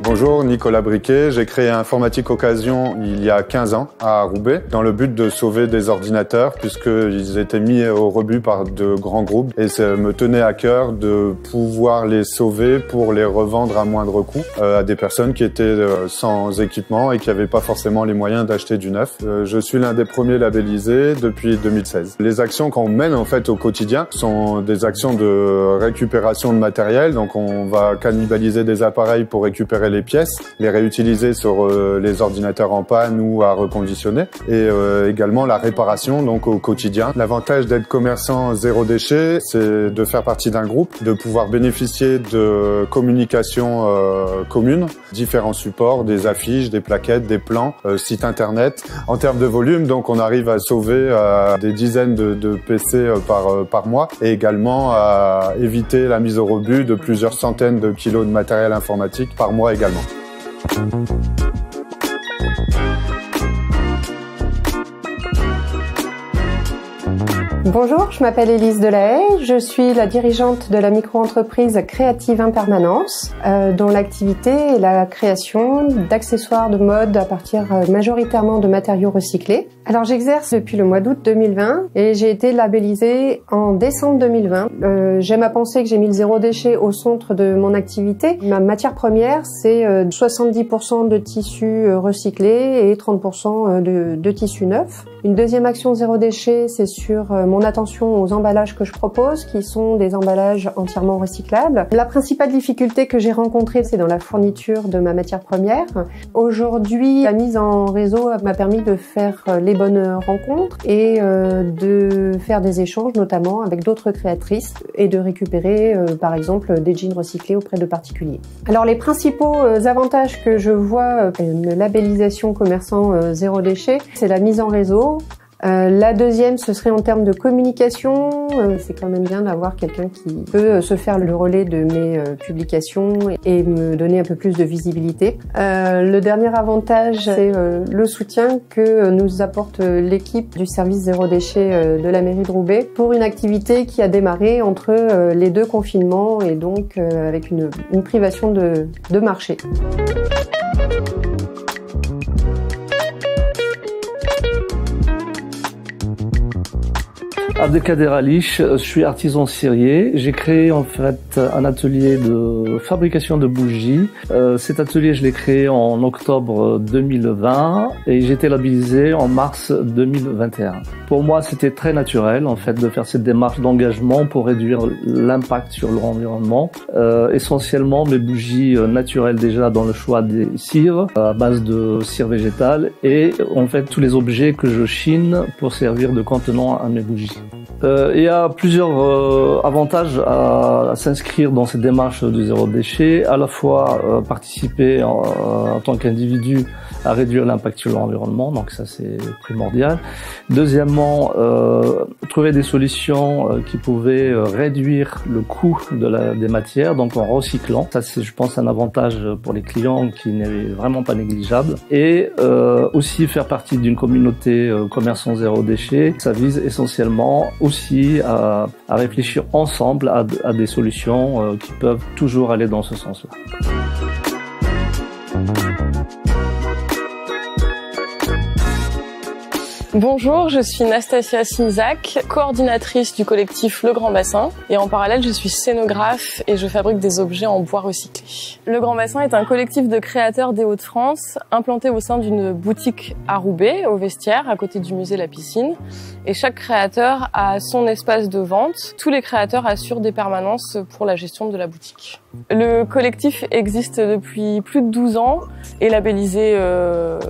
Bonjour, Nicolas Briquet. J'ai créé Informatique Occasion il y a 15 ans à Roubaix dans le but de sauver des ordinateurs puisqu'ils étaient mis au rebut par de grands groupes et ça me tenait à cœur de pouvoir les sauver pour les revendre à moindre coût à des personnes qui étaient sans équipement et qui n'avaient pas forcément les moyens d'acheter du neuf. Je suis l'un des premiers labellisés depuis 2016. Les actions qu'on mène en fait au quotidien sont des actions de récupération de matériel. Donc on va cannibaliser des appareils pour récupérer les pièces, les réutiliser sur les ordinateurs en panne ou à reconditionner, et également la réparation donc au quotidien. L'avantage d'être commerçant zéro déchet, c'est de faire partie d'un groupe, de pouvoir bénéficier de communication commune, différents supports, des affiches, des plaquettes, des plans, sites internet. En termes de volume, donc on arrive à sauver des dizaines de PC par mois, et également à éviter la mise au rebut de plusieurs centaines de kilos de matériel informatique par mois également. Bonjour, je m'appelle Élise Delahaye, je suis la dirigeante de la micro-entreprise Créative Impermanence, dont l'activité est la création d'accessoires de mode à partir majoritairement de matériaux recyclés. Alors j'exerce depuis le mois d'août 2020 et j'ai été labellisée en décembre 2020. J'aime à penser que j'ai mis le zéro déchet au centre de mon activité. Ma matière première, c'est 70% de tissus recyclés et 30% de tissus neufs. Une deuxième action zéro déchet, c'est sur mon attention aux emballages que je propose, qui sont des emballages entièrement recyclables. La principale difficulté que j'ai rencontrée, c'est dans la fourniture de ma matière première. Aujourd'hui, la mise en réseau m'a permis de faire les bonnes rencontres et de faire des échanges, notamment avec d'autres créatrices, et de récupérer, par exemple, des jeans recyclés auprès de particuliers. Alors, les principaux avantages que je vois une labellisation commerçant zéro déchet, c'est la mise en réseau. La deuxième, ce serait en termes de communication. C'est quand même bien d'avoir quelqu'un qui peut se faire le relais de mes publications et me donner un peu plus de visibilité. Le dernier avantage, c'est le soutien que nous apporte l'équipe du service zéro déchet de la mairie de Roubaix pour une activité qui a démarré entre les deux confinements et donc avec une privation de marché. Abdelkader Alich, je suis artisan cirier. J'ai créé en fait un atelier de fabrication de bougies. Cet atelier, je l'ai créé en octobre 2020 et j'ai été labellisé en mars 2021. Pour moi, c'était très naturel en fait de faire cette démarche d'engagement pour réduire l'impact sur l'environnement. Essentiellement, mes bougies naturelles déjà dans le choix des cires à base de cire végétale et en fait tous les objets que je chine pour servir de contenant à mes bougies. Il y a plusieurs avantages à s'inscrire dans cette démarche du zéro déchet, à la fois participer en tant qu'individu à réduire l'impact sur l'environnement, donc ça c'est primordial. Deuxièmement, trouver des solutions qui pouvaient réduire le coût des matières, donc en recyclant. Ça c'est, je pense, un avantage pour les clients qui n'est vraiment pas négligeable. Et aussi faire partie d'une communauté commerçant zéro déchet, ça vise essentiellement aussi à réfléchir ensemble à des solutions qui peuvent toujours aller dans ce sens-là. Bonjour, je suis Nastasia Sinzak, coordinatrice du collectif Le Grand Bassin et en parallèle je suis scénographe et je fabrique des objets en bois recyclé. Le Grand Bassin est un collectif de créateurs des Hauts-de-France implanté au sein d'une boutique à Roubaix, au Vestiaire, à côté du musée La Piscine. Et chaque créateur a son espace de vente. Tous les créateurs assurent des permanences pour la gestion de la boutique. Le collectif existe depuis plus de 12 ans et labellisé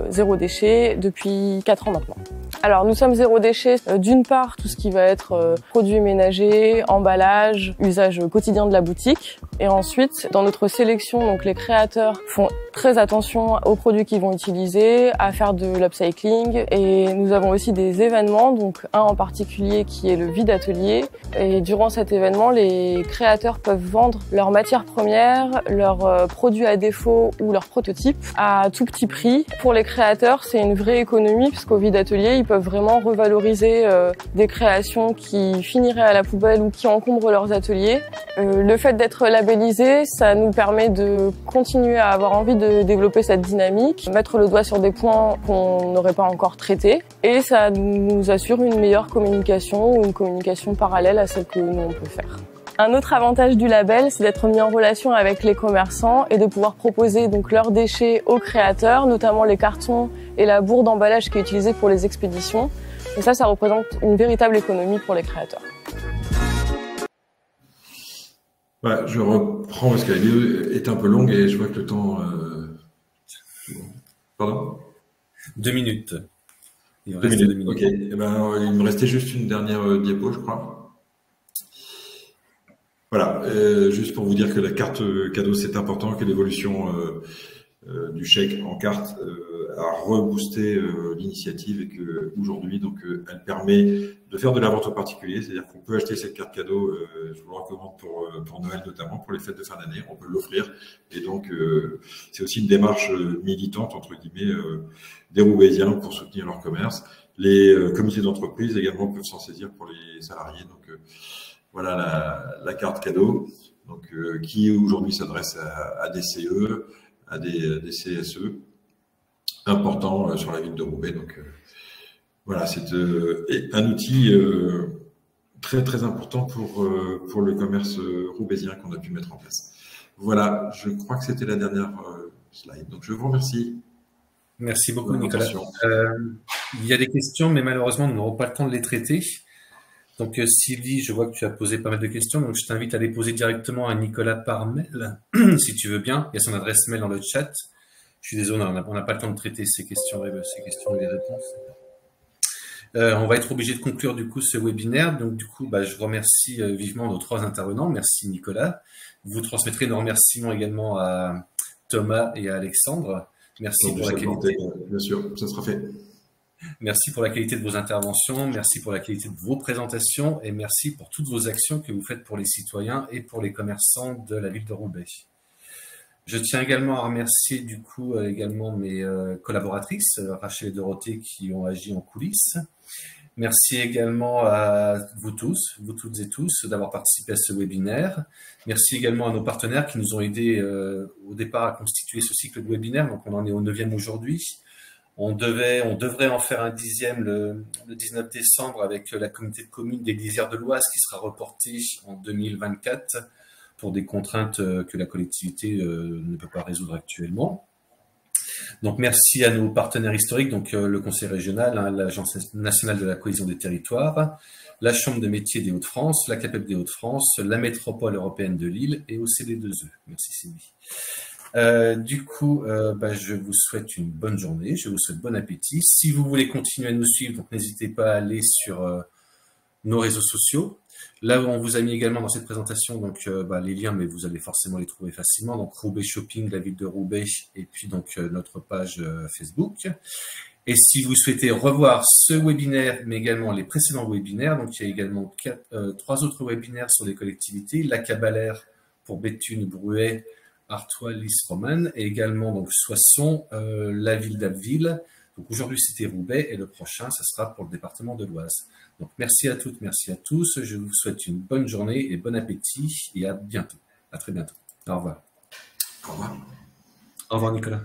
zéro déchet depuis 4 ans maintenant. Alors nous sommes zéro déchet, d'une part tout ce qui va être produits ménagers, emballage, usage quotidien de la boutique. Et ensuite, dans notre sélection, donc les créateurs font très attention aux produits qu'ils vont utiliser, à faire de l'upcycling. Et nous avons aussi des événements, donc un en particulier qui est le vide atelier. Et durant cet événement, les créateurs peuvent vendre leurs matières premières, leurs produits à défaut ou leurs prototypes à tout petit prix. Pour les créateurs, c'est une vraie économie puisqu'au vide atelier, ils peuvent vraiment revaloriser des créations qui finiraient à la poubelle ou qui encombrent leurs ateliers. Le fait d'être labellisé, ça nous permet de continuer à avoir envie de développer cette dynamique, mettre le doigt sur des points qu'on n'aurait pas encore traités et ça nous assure une meilleure communication ou une communication parallèle à celle que nous on peut faire. Un autre avantage du label, c'est d'être mis en relation avec les commerçants et de pouvoir proposer donc leurs déchets aux créateurs, notamment les cartons et la bourre d'emballage qui est utilisée pour les expéditions. Et ça représente une véritable économie pour les créateurs. Je reprends parce que la vidéo est un peu longue et je vois que le temps Pardon? 2 minutes. Il me 2 reste minutes. 2 minutes. Ok. Eh ben, il me restait juste une dernière diapo, je crois. Voilà. Juste pour vous dire que la carte cadeau, c'est important, que l'évolution du chèque en carte a reboosté l'initiative et que aujourd'hui, donc, elle permet de faire de la vente aux particuliers, c'est-à-dire qu'on peut acheter cette carte cadeau. Je vous le recommande pour Noël notamment, pour les fêtes de fin d'année, on peut l'offrir. Et donc, c'est aussi une démarche militante entre guillemets des Roubaisiens pour soutenir leur commerce. Les comités d'entreprise également peuvent s'en saisir pour les salariés. Donc, voilà la carte cadeau, donc qui aujourd'hui s'adresse à des CE, à des CSE importants sur la ville de Roubaix. Donc voilà, c'est un outil très très important pour le commerce roubaisien qu'on a pu mettre en place. Voilà, je crois que c'était la dernière slide. Donc je vous remercie. Merci beaucoup, Nicolas. Il y a des questions, mais malheureusement, nous n'aurons pas le temps de les traiter. Donc Sylvie, je vois que tu as posé pas mal de questions, donc je t'invite à les poser directement à Nicolas par mail, si tu veux bien. Il y a son adresse mail dans le chat. Je suis désolé, on n'a pas le temps de traiter ces questions et les réponses. On va être obligé de conclure du coup ce webinaire. Donc du coup, je remercie vivement nos 3 intervenants. Merci Nicolas. Vous transmettrez nos remerciements également à Thomas et à Alexandre. Merci pour la qualité. Bien sûr, ça sera fait. Merci pour la qualité de vos interventions, merci pour la qualité de vos présentations et merci pour toutes vos actions que vous faites pour les citoyens et pour les commerçants de la ville de Roubaix. Je tiens également à remercier du coup également mes collaboratrices, Rachel et Dorothée, qui ont agi en coulisses. Merci également à vous tous, vous toutes et tous, d'avoir participé à ce webinaire. Merci également à nos partenaires qui nous ont aidés au départ à constituer ce cycle de webinaire. Donc on en est au 9e aujourd'hui. On devrait en faire un 10e le 19 décembre avec la communauté de communes des Lisières de l'Oise qui sera reportée en 2024 pour des contraintes que la collectivité ne peut pas résoudre actuellement. Donc merci à nos partenaires historiques, donc le Conseil régional, l'Agence nationale de la cohésion des territoires, la Chambre de métiers des Hauts-de-France, la CAPEB des Hauts-de-France, la Métropole européenne de Lille et OCD2E. Merci Sylvie. Du coup, je vous souhaite une bonne journée, je vous souhaite bon appétit. Si vous voulez continuer à nous suivre, donc n'hésitez pas à aller sur nos réseaux sociaux. Là, on vous a mis également dans cette présentation donc les liens, mais vous allez forcément les trouver facilement. Donc Roubaix Shopping, la ville de Roubaix, et puis donc notre page Facebook. Et si vous souhaitez revoir ce webinaire, mais également les précédents webinaires, donc il y a également 3 autres webinaires sur les collectivités, la Cabalère pour Béthune, Bruay, Artois, Lys, Romaine, et également donc Soissons, la ville d'Abbeville. Donc aujourd'hui c'était Roubaix et le prochain ça sera pour le département de l'Oise. Donc merci à toutes, merci à tous. Je vous souhaite une bonne journée et bon appétit et à bientôt. À très bientôt. Au revoir. Au revoir. Au revoir Nicolas.